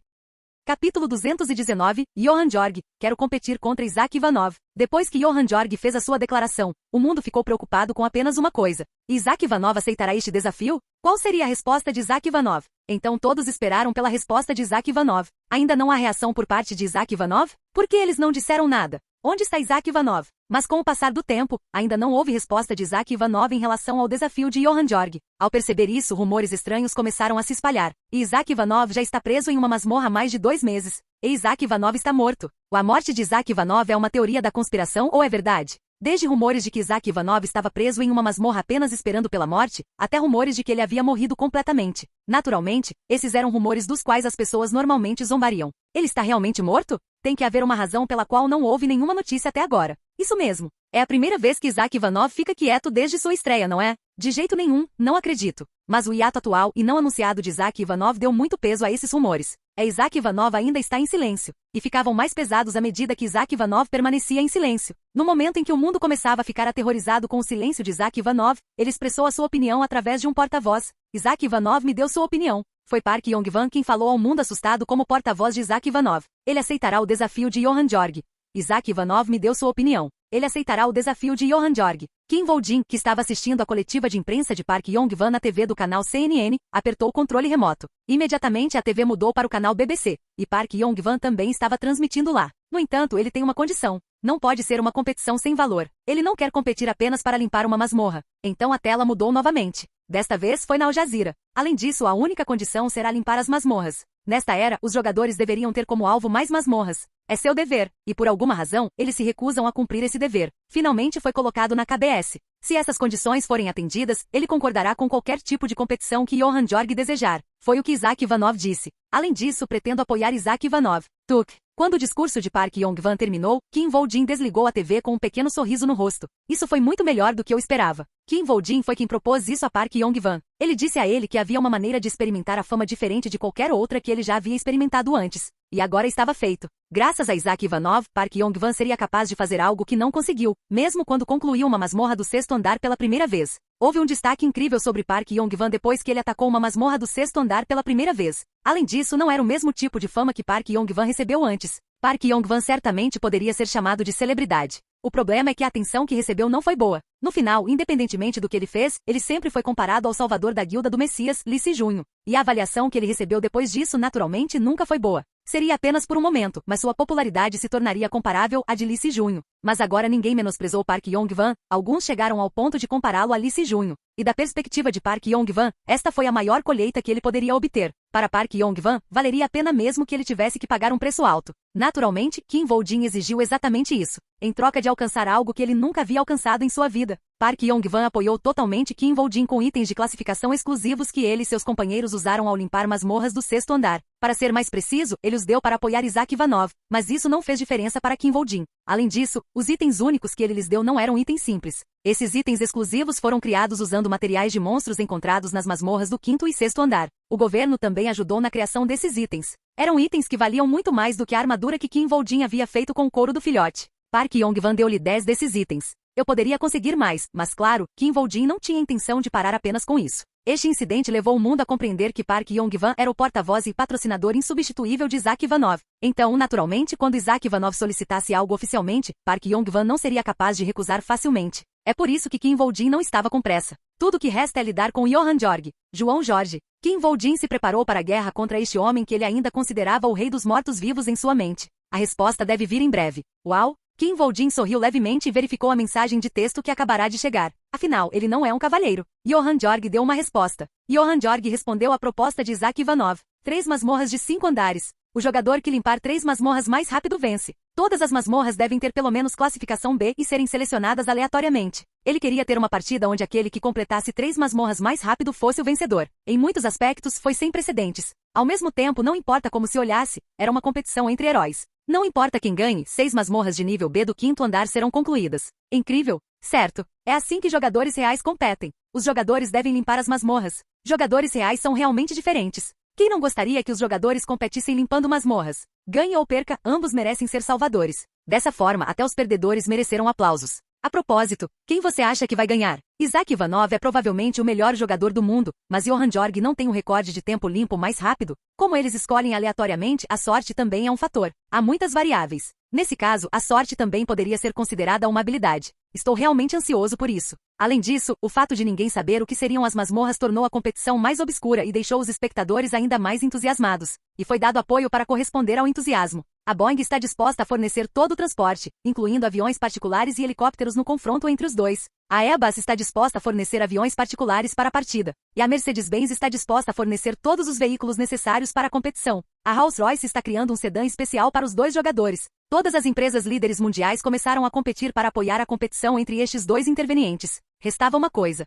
[SPEAKER 1] Capítulo 219, Johan Jorg, quero competir contra Isaac Ivanov. Depois que Johan Jorg fez a sua declaração, o mundo ficou preocupado com apenas uma coisa. Isaac Ivanov aceitará este desafio? Qual seria a resposta de Isaac Ivanov? Então todos esperaram pela resposta de Isaac Ivanov. Ainda não há reação por parte de Isaac Ivanov? Por que eles não disseram nada? Onde está Isaac Ivanov? Mas com o passar do tempo, ainda não houve resposta de Isaac Ivanov em relação ao desafio de Johan Jorg. Ao perceber isso, rumores estranhos começaram a se espalhar. E Isaac Ivanov já está preso em uma masmorra há mais de 2 meses. E Isaac Ivanov está morto. A morte de Isaac Ivanov é uma teoria da conspiração ou é verdade? Desde rumores de que Isaac Ivanov estava preso em uma masmorra apenas esperando pela morte, até rumores de que ele havia morrido completamente. Naturalmente, esses eram rumores dos quais as pessoas normalmente zombariam. Ele está realmente morto? Tem que haver uma razão pela qual não houve nenhuma notícia até agora. Isso mesmo. É a primeira vez que Isaac Ivanov fica quieto desde sua estreia, não é? De jeito nenhum, não acredito. Mas o hiato atual e não anunciado de Isaac Ivanov deu muito peso a esses rumores. Isaac Ivanov ainda está em silêncio. E ficavam mais pesados à medida que Isaac Ivanov permanecia em silêncio. No momento em que o mundo começava a ficar aterrorizado com o silêncio de Isaac Ivanov, ele expressou a sua opinião através de um porta-voz. Isaac Ivanov me deu sua opinião. Foi Park Yong-hwan quem falou ao mundo assustado como porta-voz de Isaac Ivanov. Ele aceitará o desafio de Johan Jorg. Isaac Ivanov me deu sua opinião. Ele aceitará o desafio de Johan Jorg. Kim Woo-jin, que estava assistindo a coletiva de imprensa de Park Yong-hwan na TV do canal CNN, apertou o controle remoto. Imediatamente a TV mudou para o canal BBC, e Park Yong-hwan também estava transmitindo lá. No entanto, ele tem uma condição. Não pode ser uma competição sem valor. Ele não quer competir apenas para limpar uma masmorra. Então a tela mudou novamente. Desta vez foi na Al Jazeera. Além disso, a única condição será limpar as masmorras. Nesta era, os jogadores deveriam ter como alvo mais masmorras. É seu dever, e por alguma razão, eles se recusam a cumprir esse dever. Finalmente foi colocado na KBS. Se essas condições forem atendidas, ele concordará com qualquer tipo de competição que Johan Jorg desejar. Foi o que Isaac Ivanov disse. Além disso, pretendo apoiar Isaac Ivanov. Tuk. Quando o discurso de Park Yong-hwan terminou, Kim Woo-jin desligou a TV com um pequeno sorriso no rosto. Isso foi muito melhor do que eu esperava. Kim Woo-jin foi quem propôs isso a Park Yong-hwan. Ele disse a ele que havia uma maneira de experimentar a fama diferente de qualquer outra que ele já havia experimentado antes. E agora estava feito. Graças a Isaac Ivanov, Park Yong-hwan seria capaz de fazer algo que não conseguiu, mesmo quando concluiu uma masmorra do 6º andar pela primeira vez. Houve um destaque incrível sobre Park Yong-hwan depois que ele atacou uma masmorra do 6º andar pela primeira vez. Além disso, não era o mesmo tipo de fama que Park Yong-hwan recebeu antes. Park Yong-hwan certamente poderia ser chamado de celebridade. O problema é que a atenção que recebeu não foi boa. No final, independentemente do que ele fez, ele sempre foi comparado ao salvador da guilda do Messias, Lee Se-jun. E a avaliação que ele recebeu depois disso naturalmente nunca foi boa. Seria apenas por um momento, mas sua popularidade se tornaria comparável à de Lee Se-jun. Mas agora ninguém menosprezou Park Yong-hwan, alguns chegaram ao ponto de compará-lo a Lee Se-jun. E da perspectiva de Park Yong-hwan, esta foi a maior colheita que ele poderia obter. Para Park Yong-hwan, valeria a pena mesmo que ele tivesse que pagar um preço alto. Naturalmente, Kim Woo-jin exigiu exatamente isso, em troca de alcançar algo que ele nunca havia alcançado em sua vida. Park Yong-hwan apoiou totalmente Kim Woo-jin com itens de classificação exclusivos que ele e seus companheiros usaram ao limpar masmorras do 6º andar. Para ser mais preciso, ele os deu para apoiar Isaac Ivanov, mas isso não fez diferença para Kim Woo-jin. Além disso, os itens únicos que ele lhes deu não eram itens simples. Esses itens exclusivos foram criados usando materiais de monstros encontrados nas masmorras do 5º e 6º andar. O governo também ajudou na criação desses itens. Eram itens que valiam muito mais do que a armadura que Kim Woo-jin havia feito com o couro do filhote. Park Yong-hwan deu-lhe 10 desses itens. Eu poderia conseguir mais, mas claro, Kim Woo-jin não tinha intenção de parar apenas com isso. Este incidente levou o mundo a compreender que Park Yong-hwan era o porta-voz e patrocinador insubstituível de Isaac Ivanov. Então, naturalmente, quando Isaac Ivanov solicitasse algo oficialmente, Park Yong-hwan não seria capaz de recusar facilmente. É por isso que Kim Woo-jin não estava com pressa. Tudo o que resta é lidar com Johan Jorg. João Jorge. Kim Woo-jin se preparou para a guerra contra este homem que ele ainda considerava o rei dos mortos-vivos em sua mente. A resposta deve vir em breve. Uau! Kim Woo-jin sorriu levemente e verificou a mensagem de texto que acabará de chegar. Afinal, ele não é um cavalheiro. Johan Jorg deu uma resposta. Johan Jorg respondeu à proposta de Isaac Ivanov. 3 masmorras de 5 andares. O jogador que limpar 3 masmorras mais rápido vence. Todas as masmorras devem ter pelo menos classificação B e serem selecionadas aleatoriamente. Ele queria ter uma partida onde aquele que completasse 3 masmorras mais rápido fosse o vencedor. Em muitos aspectos, foi sem precedentes. Ao mesmo tempo, não importa como se olhasse, era uma competição entre heróis. Não importa quem ganhe, 6 masmorras de nível B do 5º andar serão concluídas. Incrível? Certo. É assim que jogadores reais competem. Os jogadores devem limpar as masmorras. Jogadores reais são realmente diferentes. Quem não gostaria que os jogadores competissem limpando masmorras? Ganhe ou perca, ambos merecem ser salvadores. Dessa forma, até os perdedores mereceram aplausos. A propósito, quem você acha que vai ganhar? Isaac Ivanov é provavelmente o melhor jogador do mundo, mas Johan Jorg não tem um recorde de tempo limpo mais rápido. Como eles escolhem aleatoriamente, a sorte também é um fator. Há muitas variáveis. Nesse caso, a sorte também poderia ser considerada uma habilidade. Estou realmente ansioso por isso. Além disso, o fato de ninguém saber o que seriam as masmorras tornou a competição mais obscura e deixou os espectadores ainda mais entusiasmados. E foi dado apoio para corresponder ao entusiasmo. A Boeing está disposta a fornecer todo o transporte, incluindo aviões particulares e helicópteros no confronto entre os dois. A Airbus está disposta a fornecer aviões particulares para a partida. E a Mercedes-Benz está disposta a fornecer todos os veículos necessários para a competição. A Rolls-Royce está criando um sedã especial para os dois jogadores. Todas as empresas líderes mundiais começaram a competir para apoiar a competição entre estes dois intervenientes. Restava uma coisa.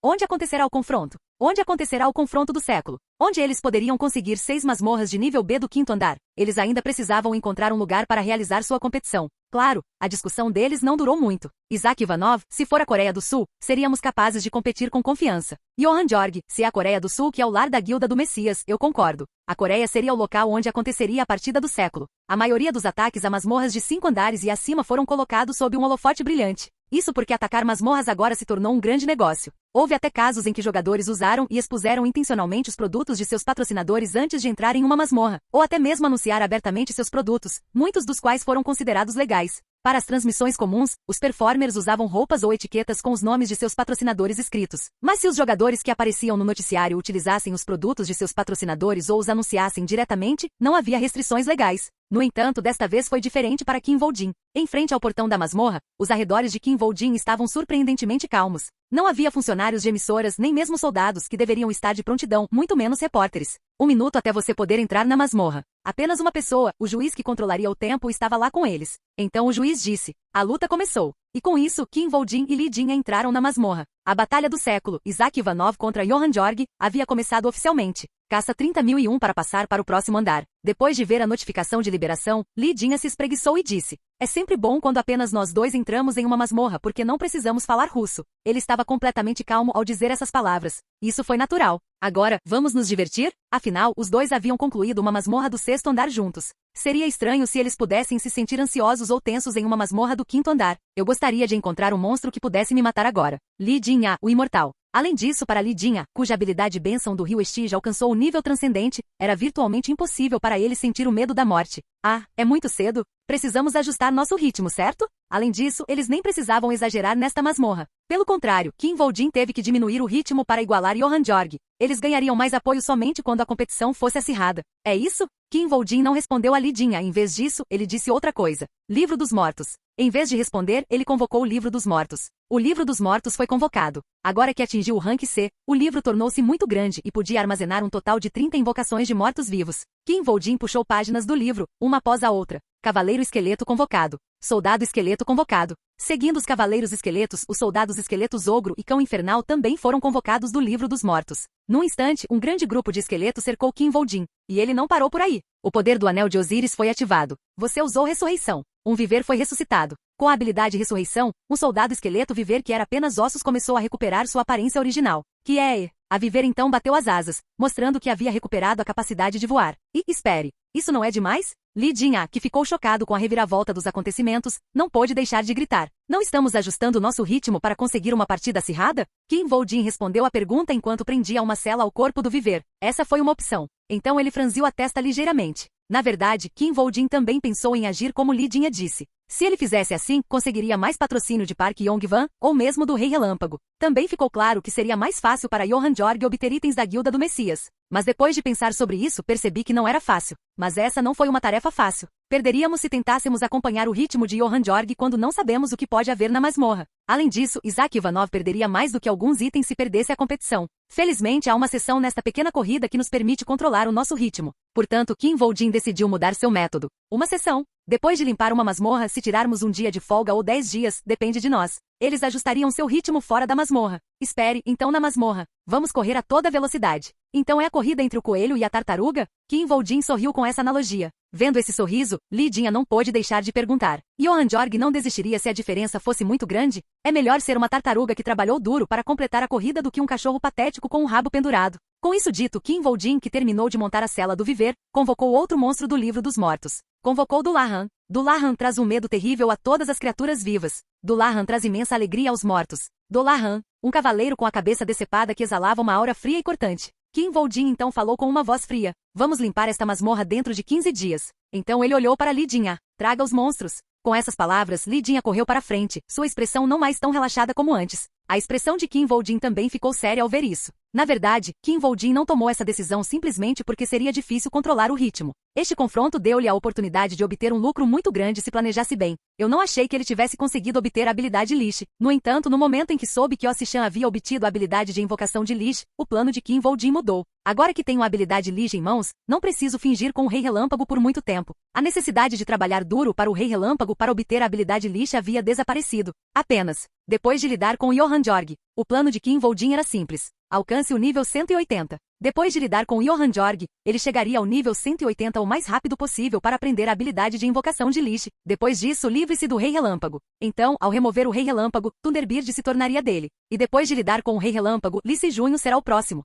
[SPEAKER 1] Onde acontecerá o confronto? Onde acontecerá o confronto do século? Onde eles poderiam conseguir 6 masmorras de nível B do 5º andar? Eles ainda precisavam encontrar um lugar para realizar sua competição. Claro, a discussão deles não durou muito. Isaac Ivanov, se for a Coreia do Sul, seríamos capazes de competir com confiança. Johan Jorg, se é a Coreia do Sul que é o lar da Guilda do Messias, eu concordo. A Coreia seria o local onde aconteceria a partida do século. A maioria dos ataques a masmorras de 5 andares e acima foram colocados sob um holofote brilhante. Isso porque atacar masmorras agora se tornou um grande negócio. Houve até casos em que jogadores usaram e expuseram intencionalmente os produtos de seus patrocinadores antes de entrar em uma masmorra, ou até mesmo anunciar abertamente seus produtos, muitos dos quais foram considerados legais. Para as transmissões comuns, os performers usavam roupas ou etiquetas com os nomes de seus patrocinadores escritos. Mas se os jogadores que apareciam no noticiário utilizassem os produtos de seus patrocinadores ou os anunciassem diretamente, não havia restrições legais. No entanto, desta vez foi diferente para Kim Woo-jin. Em frente ao portão da masmorra, os arredores de Kim Woo-jin estavam surpreendentemente calmos. Não havia funcionários de emissoras nem mesmo soldados que deveriam estar de prontidão, muito menos repórteres. 1 minuto até você poder entrar na masmorra. Apenas uma pessoa, o juiz que controlaria o tempo, estava lá com eles. Então o juiz disse: a luta começou. E com isso, Kim Woo-jin e Lee Jin entraram na masmorra. A batalha do século, Isaac Ivanov contra Johan Jorg, havia começado oficialmente. Caça 30.001 para passar para o próximo andar. Depois de ver a notificação de liberação, Lee Jin se espreguiçou e disse: é sempre bom quando apenas nós dois entramos em uma masmorra porque não precisamos falar russo. Ele estava completamente calmo ao dizer essas palavras. Isso foi natural. Agora, vamos nos divertir? Afinal, os dois haviam concluído uma masmorra do 6º andar juntos. Seria estranho se eles pudessem se sentir ansiosos ou tensos em uma masmorra do 5º andar. Eu gostaria de encontrar um monstro que pudesse me matar agora. Lee Jin, o imortal. Além disso, para Lee Jin, cuja habilidade bênção do Rio Estige alcançou o nível transcendente, era virtualmente impossível para ele sentir o medo da morte. Ah, é muito cedo? Precisamos ajustar nosso ritmo, certo? Além disso, eles nem precisavam exagerar nesta masmorra. Pelo contrário, Kim Woo-jin teve que diminuir o ritmo para igualar Johan Jorg. Eles ganhariam mais apoio somente quando a competição fosse acirrada. É isso? Kim Woo-jin não respondeu a Lee Jin. Em vez disso, ele disse outra coisa. Livro dos Mortos. Em vez de responder, ele convocou o Livro dos Mortos. O Livro dos Mortos foi convocado. Agora que atingiu o rank C, o livro tornou-se muito grande e podia armazenar um total de 30 invocações de mortos-vivos. Kim Woo-jin puxou páginas do livro, uma após a outra. Cavaleiro Esqueleto convocado. Soldado Esqueleto convocado. Seguindo os Cavaleiros Esqueletos, os Soldados Esqueletos Ogro e Cão Infernal também foram convocados do Livro dos Mortos. Num instante, um grande grupo de esqueletos cercou Kim Woo-jin. E ele não parou por aí. O poder do Anel de Osíris foi ativado. Você usou Ressurreição. Um viver foi ressuscitado. Com a habilidade Ressurreição, um soldado esqueleto viver que era apenas ossos começou a recuperar sua aparência original. Que é... A viver então bateu as asas, mostrando que havia recuperado a capacidade de voar. E, espere, isso não é demais? Lee Jin, que ficou chocado com a reviravolta dos acontecimentos, não pôde deixar de gritar. Não estamos ajustando nosso ritmo para conseguir uma partida acirrada? Kim Woo-jin respondeu a pergunta enquanto prendia uma cela ao corpo do viver. Essa foi uma opção. Então ele franziu a testa ligeiramente. Na verdade, Kim Woo-jin também pensou em agir como Lee Jin disse. Se ele fizesse assim, conseguiria mais patrocínio de Park Yong-wan, ou mesmo do Rei Relâmpago. Também ficou claro que seria mais fácil para Johan Jorg obter itens da Guilda do Messias. Mas depois de pensar sobre isso, percebi que não era fácil. Mas essa não foi uma tarefa fácil. Perderíamos se tentássemos acompanhar o ritmo de Johan Jorg quando não sabemos o que pode haver na masmorra. Além disso, Isaac Ivanov perderia mais do que alguns itens se perdesse a competição. Felizmente há uma seção nesta pequena corrida que nos permite controlar o nosso ritmo. Portanto, Kim Woo-jin decidiu mudar seu método. Uma sessão. Depois de limpar uma masmorra, se tirarmos um dia de folga ou 10 dias, depende de nós. Eles ajustariam seu ritmo fora da masmorra. Espere, então na masmorra. Vamos correr a toda velocidade. Então é a corrida entre o coelho e a tartaruga? Kim Woo-jin sorriu com essa analogia. Vendo esse sorriso, Lee Jin não pôde deixar de perguntar. Johan Jorg não desistiria se a diferença fosse muito grande? É melhor ser uma tartaruga que trabalhou duro para completar a corrida do que um cachorro patético com o rabo pendurado. Com isso dito, Kim Woo-jin, que terminou de montar a cela do viver, convocou outro monstro do Livro dos Mortos. Convocou Dulahan. Dullahan traz um medo terrível a todas as criaturas vivas. Dullahan traz imensa alegria aos mortos. Dullahan, um cavaleiro com a cabeça decepada que exalava uma aura fria e cortante. Kinvoldin então falou com uma voz fria. Vamos limpar esta masmorra dentro de 15 dias. Então ele olhou para Lidinha. Traga os monstros. Com essas palavras, Lidinha correu para frente, sua expressão não mais tão relaxada como antes. A expressão de Kinvoldin também ficou séria ao ver isso. Na verdade, Kinvoldin não tomou essa decisão simplesmente porque seria difícil controlar o ritmo. Este confronto deu-lhe a oportunidade de obter um lucro muito grande se planejasse bem. Eu não achei que ele tivesse conseguido obter a habilidade Lich. No entanto, no momento em que soube que Ossichan havia obtido a habilidade de invocação de Lich, o plano de Kinvoldin mudou. Agora que tenho a habilidade Lich em mãos, não preciso fingir com o Rei Relâmpago por muito tempo. A necessidade de trabalhar duro para o Rei Relâmpago para obter a habilidade Lich havia desaparecido. Apenas, depois de lidar com Johann Jorg, o plano de Kinvoldin era simples. Alcance o nível 180. Depois de lidar com Johann Jorg, ele chegaria ao nível 180 o mais rápido possível para aprender a habilidade de invocação de Lich. Depois disso, livre-se do Rei Relâmpago. Então, ao remover o Rei Relâmpago, Thunderbird se tornaria dele. E depois de lidar com o Rei Relâmpago, Lissi Junho será o próximo.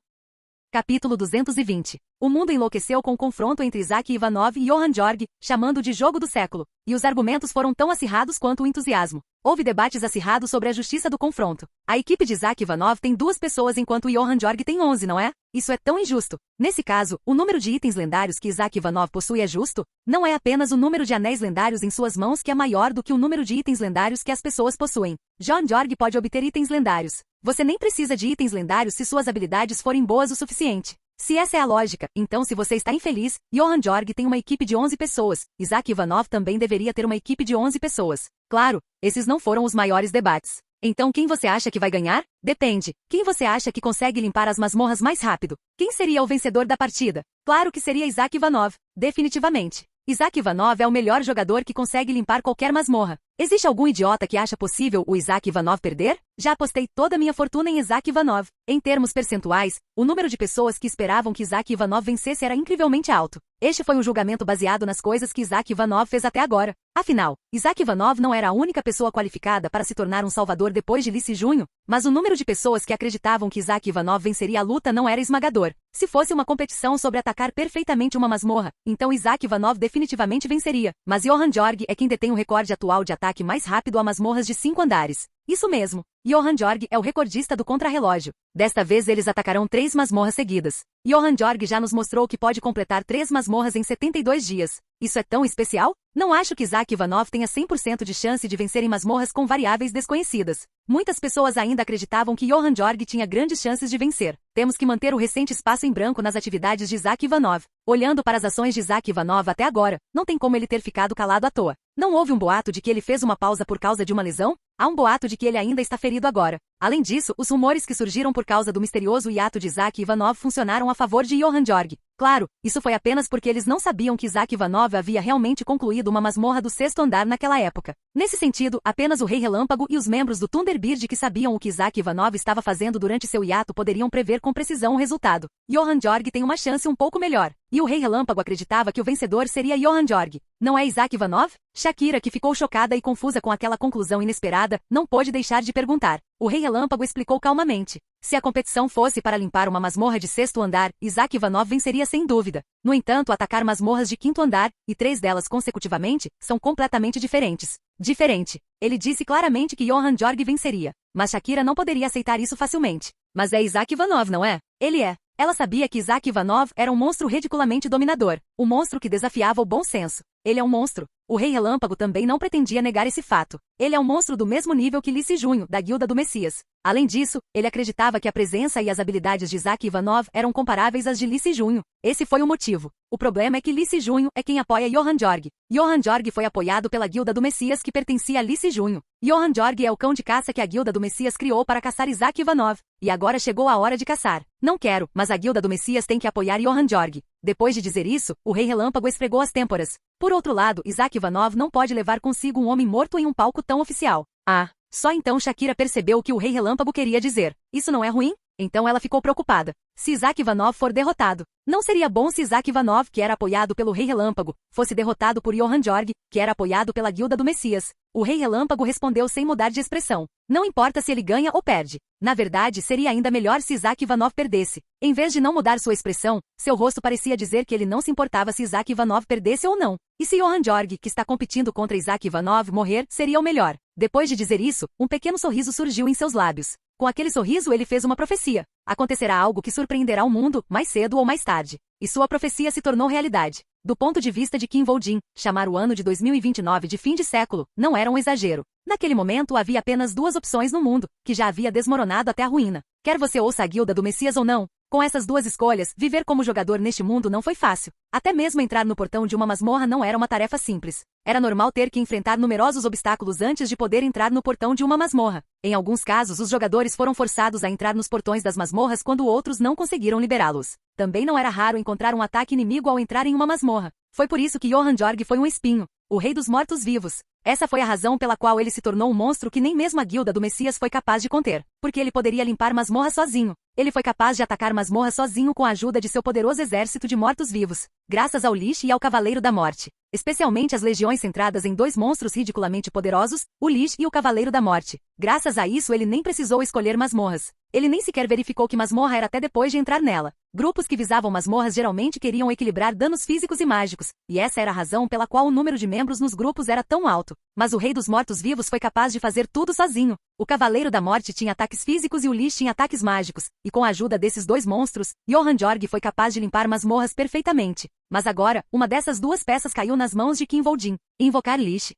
[SPEAKER 1] Capítulo 220. O mundo enlouqueceu com o confronto entre Isaac Ivanov e Johann Jorg, chamando de jogo do século. E os argumentos foram tão acirrados quanto o entusiasmo. Houve debates acirrados sobre a justiça do confronto. A equipe de Isaac Ivanov tem 2 pessoas enquanto Johann Jorg tem 11, não é? Isso é tão injusto. Nesse caso, o número de itens lendários que Isaac Ivanov possui é justo? Não é apenas o número de anéis lendários em suas mãos que é maior do que o número de itens lendários que as pessoas possuem. Johann Jorg pode obter itens lendários. Você nem precisa de itens lendários se suas habilidades forem boas o suficiente. Se essa é a lógica, então se você está infeliz, Johann Jorg tem uma equipe de 11 pessoas. Isaac Ivanov também deveria ter uma equipe de 11 pessoas. Claro, esses não foram os maiores debates. Então quem você acha que vai ganhar? Depende. Quem você acha que consegue limpar as masmorras mais rápido? Quem seria o vencedor da partida? Claro que seria Isaac Ivanov. Definitivamente. Isaac Ivanov é o melhor jogador que consegue limpar qualquer masmorra. Existe algum idiota que acha possível o Isaac Ivanov perder? Já apostei toda a minha fortuna em Isaac Ivanov. Em termos percentuais, o número de pessoas que esperavam que Isaac Ivanov vencesse era incrivelmente alto. Este foi um julgamento baseado nas coisas que Isaac Ivanov fez até agora. Afinal, Isaac Ivanov não era a única pessoa qualificada para se tornar um salvador depois de Lissi Junho, mas o número de pessoas que acreditavam que Isaac Ivanov venceria a luta não era esmagador. Se fosse uma competição sobre atacar perfeitamente uma masmorra, então Isaac Ivanov definitivamente venceria. Mas Johann Jorg é quem detém o recorde atual de ataque mais rápido a masmorras de 5 andares. Isso mesmo. Johann Jorg é o recordista do contrarrelógio. Desta vez eles atacarão 3 masmorras seguidas. Johann Jorg já nos mostrou que pode completar 3 masmorras em 72 dias. Isso é tão especial? Não acho que Isaac Ivanov tenha 100% de chance de vencer em masmorras com variáveis desconhecidas. Muitas pessoas ainda acreditavam que Johann Jorg tinha grandes chances de vencer. Temos que manter o recente espaço em branco nas atividades de Isaac Ivanov. Olhando para as ações de Isaac Ivanov até agora, não tem como ele ter ficado calado à toa. Não houve um boato de que ele fez uma pausa por causa de uma lesão? Há um boato de que ele ainda está ferido agora. Além disso, os rumores que surgiram por causa do misterioso hiato de Isaac Ivanov funcionaram a favor de Johann Jorg. Claro, isso foi apenas porque eles não sabiam que Isaac Ivanov havia realmente concluído uma masmorra do 6º andar naquela época. Nesse sentido, apenas o Rei Relâmpago e os membros do Thunderbird que sabiam o que Isaac Ivanov estava fazendo durante seu hiato poderiam prever com precisão o resultado. Johann Jorg tem uma chance um pouco melhor. E o Rei Relâmpago acreditava que o vencedor seria Johann Jorg. Não é Isaac Ivanov? Shakira, que ficou chocada e confusa com aquela conclusão inesperada, não pôde deixar de perguntar. O Rei Relâmpago explicou calmamente. Se a competição fosse para limpar uma masmorra de 6º andar, Isaac Ivanov venceria sem dúvida. No entanto, atacar masmorras de 5º andar, e 3 delas consecutivamente, são completamente diferentes. Diferente. Ele disse claramente que Johann Jorg venceria. Mas Shakira não poderia aceitar isso facilmente. Mas é Isaac Ivanov, não é? Ele é. Ela sabia que Isaac Ivanov era um monstro ridiculamente dominador. Um monstro que desafiava o bom senso. Ele é um monstro. O Rei Relâmpago também não pretendia negar esse fato. Ele é um monstro do mesmo nível que Lissi Junho, da Guilda do Messias. Além disso, ele acreditava que a presença e as habilidades de Isaac Ivanov eram comparáveis às de Lissi Junho. Esse foi o motivo. O problema é que Lissi Junho é quem apoia Johann Jorg. Johann Jorg foi apoiado pela Guilda do Messias que pertencia a Lissi Junho. Johann Jorg é o cão de caça que a Guilda do Messias criou para caçar Isaac Ivanov. E agora chegou a hora de caçar. Não quero, mas a Guilda do Messias tem que apoiar Johann Jorg. Depois de dizer isso, o Rei Relâmpago esfregou as têmporas. Por outro lado, Isaac Ivanov não pode levar consigo um homem morto em um palco tão oficial. Ah, só então Shakira percebeu o que o Rei Relâmpago queria dizer. Isso não é ruim? Então ela ficou preocupada. Se Isaac Ivanov for derrotado, não seria bom se Isaac Ivanov, que era apoiado pelo Rei Relâmpago, fosse derrotado por Johann Georg, que era apoiado pela Guilda do Messias. O Rei Relâmpago respondeu sem mudar de expressão. Não importa se ele ganha ou perde. Na verdade, seria ainda melhor se Isaac Ivanov perdesse. Em vez de não mudar sua expressão, seu rosto parecia dizer que ele não se importava se Isaac Ivanov perdesse ou não. E se Johann Georg, que está competindo contra Isaac Ivanov, morrer, seria o melhor. Depois de dizer isso, um pequeno sorriso surgiu em seus lábios. Com aquele sorriso ele fez uma profecia. Acontecerá algo que surpreenderá o mundo, mais cedo ou mais tarde. E sua profecia se tornou realidade. Do ponto de vista de Kim Woo-jin, chamar o ano de 2029 de fim de século não era um exagero. Naquele momento havia apenas duas opções no mundo, que já havia desmoronado até a ruína. Quer você ouça a Guilda do Messias ou não, com essas duas escolhas, viver como jogador neste mundo não foi fácil. Até mesmo entrar no portão de uma masmorra não era uma tarefa simples. Era normal ter que enfrentar numerosos obstáculos antes de poder entrar no portão de uma masmorra. Em alguns casos, os jogadores foram forçados a entrar nos portões das masmorras quando outros não conseguiram liberá-los. Também não era raro encontrar um ataque inimigo ao entrar em uma masmorra. Foi por isso que Johann Georg foi um espinho, o rei dos mortos-vivos. Essa foi a razão pela qual ele se tornou um monstro que nem mesmo a Guilda do Messias foi capaz de conter. Porque ele poderia limpar masmorras sozinho. Ele foi capaz de atacar masmorras sozinho com a ajuda de seu poderoso exército de mortos-vivos. Graças ao Lich e ao Cavaleiro da Morte. Especialmente as legiões centradas em dois monstros ridiculamente poderosos, o Lich e o Cavaleiro da Morte. Graças a isso ele nem precisou escolher masmorras. Ele nem sequer verificou que masmorra era até depois de entrar nela. Grupos que visavam masmorras geralmente queriam equilibrar danos físicos e mágicos, e essa era a razão pela qual o número de membros nos grupos era tão alto. Mas o Rei dos Mortos-Vivos foi capaz de fazer tudo sozinho. O Cavaleiro da Morte tinha ataques físicos e o Lich tinha ataques mágicos, e com a ajuda desses dois monstros, Johann Georg foi capaz de limpar masmorras perfeitamente. Mas agora, uma dessas duas peças caiu nas mãos de Kim Woo-jin. Invocar Lich.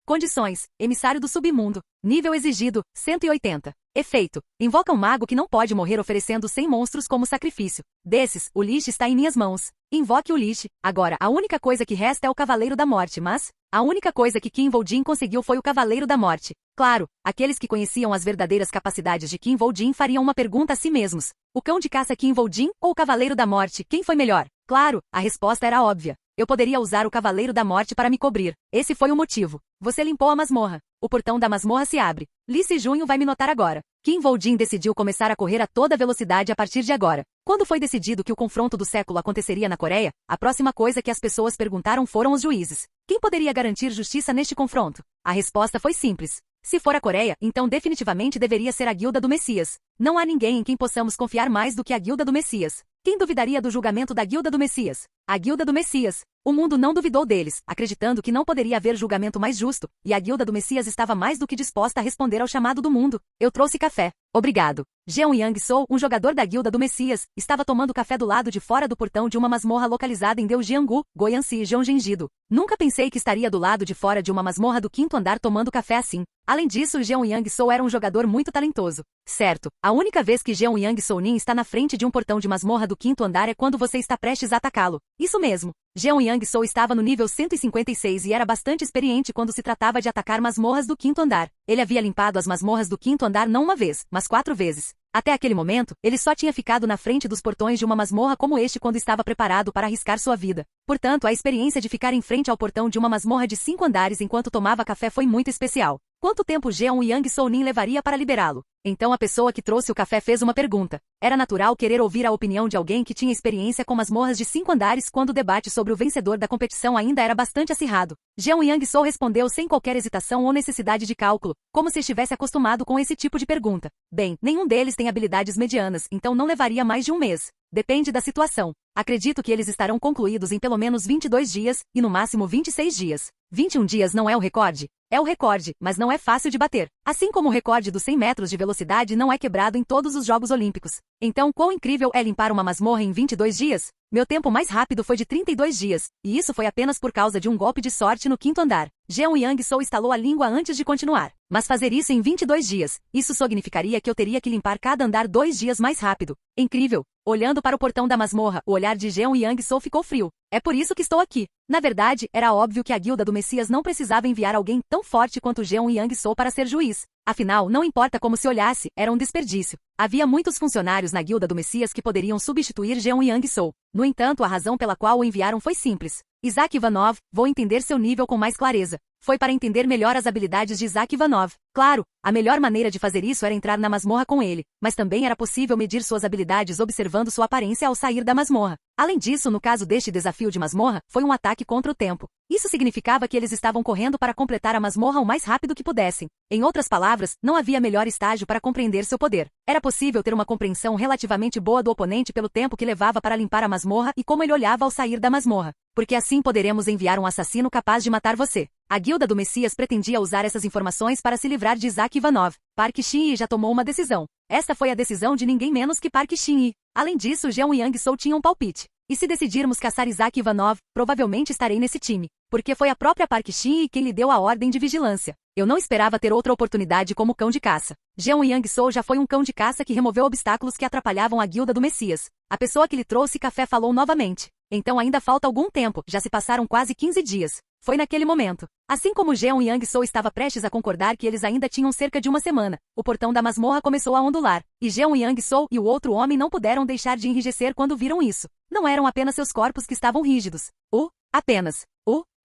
[SPEAKER 1] Condições: emissário do submundo. Nível exigido: 180. Efeito: invoca um mago que não pode morrer oferecendo 100 monstros como sacrifício. Desses, o Lich está em minhas mãos. Invoque o Lich. Agora, a única coisa que resta é o Cavaleiro da Morte, mas a única coisa que Kim Woo-jin conseguiu foi o Cavaleiro da Morte. Claro, aqueles que conheciam as verdadeiras capacidades de Kim Woo-jin fariam uma pergunta a si mesmos. O cão de caça Kim Woo-jin ou o Cavaleiro da Morte, quem foi melhor? Claro, a resposta era óbvia. Eu poderia usar o Cavaleiro da Morte para me cobrir. Esse foi o motivo. Você limpou a masmorra. O portão da masmorra se abre. Lee Se-jun vai me notar agora. Kim Woo-jin decidiu começar a correr a toda velocidade a partir de agora. Quando foi decidido que o confronto do século aconteceria na Coreia, a próxima coisa que as pessoas perguntaram foram os juízes. Quem poderia garantir justiça neste confronto? A resposta foi simples. Se for a Coreia, então definitivamente deveria ser a Guilda do Messias. Não há ninguém em quem possamos confiar mais do que a Guilda do Messias. Quem duvidaria do julgamento da Guilda do Messias? A Guilda do Messias. O mundo não duvidou deles, acreditando que não poderia haver julgamento mais justo, e a Guilda do Messias estava mais do que disposta a responder ao chamado do mundo. Eu trouxe café. Obrigado. Jeon Yang-soo, um jogador da Guilda do Messias, estava tomando café do lado de fora do portão de uma masmorra localizada em Deojiangu, Goyansi e Jeongenjido. Nunca pensei que estaria do lado de fora de uma masmorra do quinto andar tomando café assim. Além disso, Jeon Yang-soo era um jogador muito talentoso. Certo, a única vez que Jeon Yang-soo-nin está na frente de um portão de masmorra do quinto andar é quando você está prestes a atacá-lo. Isso mesmo. Jeon Yang-soo estava no nível 156 e era bastante experiente quando se tratava de atacar masmorras do quinto andar. Ele havia limpado as masmorras do quinto andar não uma vez, mas 4 vezes. Até aquele momento, ele só tinha ficado na frente dos portões de uma masmorra como este quando estava preparado para arriscar sua vida. Portanto, a experiência de ficar em frente ao portão de uma masmorra de 5 andares enquanto tomava café foi muito especial. Quanto tempo Jeon Yang-soo-nin levaria para liberá-lo? Então a pessoa que trouxe o café fez uma pergunta. Era natural querer ouvir a opinião de alguém que tinha experiência com masmorras de 5 andares quando o debate sobre o vencedor da competição ainda era bastante acirrado. Jeon Yang-soo respondeu sem qualquer hesitação ou necessidade de cálculo, como se estivesse acostumado com esse tipo de pergunta. Bem, nenhum deles tem habilidades medianas, então não levaria mais de um mês. Depende da situação. Acredito que eles estarão concluídos em pelo menos 22 dias, e no máximo 26 dias. 21 dias não é o recorde? É o recorde, mas não é fácil de bater. Assim como o recorde dos 100 metros de velocidade não é quebrado em todos os Jogos Olímpicos. Então, quão incrível é limpar uma masmorra em 22 dias? Meu tempo mais rápido foi de 32 dias, e isso foi apenas por causa de um golpe de sorte no quinto andar. Jeon Yang-soo estalou a língua antes de continuar. Mas fazer isso em 22 dias, isso significaria que eu teria que limpar cada andar 2 dias mais rápido. Incrível! Olhando para o portão da masmorra, o olhar de Jeon Yang-soo ficou frio. É por isso que estou aqui. Na verdade, era óbvio que a Guilda do Messias não precisava enviar alguém tão forte quanto Jeon Yang-soo para ser juiz. Afinal, não importa como se olhasse, era um desperdício. Havia muitos funcionários na Guilda do Messias que poderiam substituir Jeon Yang-soo. No entanto, a razão pela qual o enviaram foi simples. Isaac Ivanov, vou entender seu nível com mais clareza. foi para entender melhor as habilidades de Isaac Ivanov. Claro, a melhor maneira de fazer isso era entrar na masmorra com ele, mas também era possível medir suas habilidades observando sua aparência ao sair da masmorra. Além disso, no caso deste desafio de masmorra, foi um ataque contra o tempo. Isso significava que eles estavam correndo para completar a masmorra o mais rápido que pudessem. Em outras palavras, não havia melhor estágio para compreender seu poder. Era possível ter uma compreensão relativamente boa do oponente pelo tempo que levava para limpar a masmorra e como ele olhava ao sair da masmorra. Porque assim poderemos enviar um assassino capaz de matar você. A Guilda do Messias pretendia usar essas informações para se livrar de Isaac Ivanov. Park Shin-hye já tomou uma decisão. Esta foi a decisão de ninguém menos que Park Shin-hye. Além disso, Jeon Yang-soo tinha um palpite. E se decidirmos caçar Isaac Ivanov, provavelmente estarei nesse time. Porque foi a própria Park Shin-hye quem lhe deu a ordem de vigilância. Eu não esperava ter outra oportunidade como cão de caça. Jeon Yang-soo já foi um cão de caça que removeu obstáculos que atrapalhavam a Guilda do Messias. A pessoa que lhe trouxe café falou novamente. Então ainda falta algum tempo, já se passaram quase 15 dias. Foi naquele momento. Assim como Jeon Yang-soo estava prestes a concordar que eles ainda tinham cerca de uma semana, o portão da masmorra começou a ondular, e Jeon Yang-soo e o outro homem não puderam deixar de enrijecer quando viram isso. Não eram apenas seus corpos que estavam rígidos.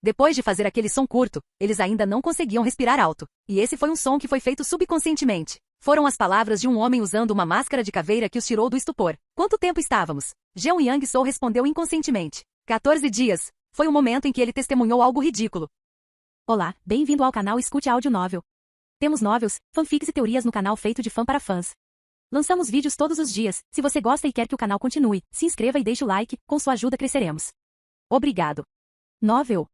[SPEAKER 1] Depois de fazer aquele som curto, eles ainda não conseguiam respirar alto. E esse foi um som que foi feito subconscientemente. Foram as palavras de um homem usando uma máscara de caveira que os tirou do estupor. Quanto tempo estávamos? Jeon Yang-soo respondeu inconscientemente. 14 dias. Foi o momento em que ele testemunhou algo ridículo. Olá, bem-vindo ao canal Escute Áudio Novel. Temos novels, fanfics e teorias no canal feito de fã para fãs. Lançamos vídeos todos os dias. Se você gosta e quer que o canal continue, se inscreva e deixe o like, com sua ajuda cresceremos. Obrigado. Novel.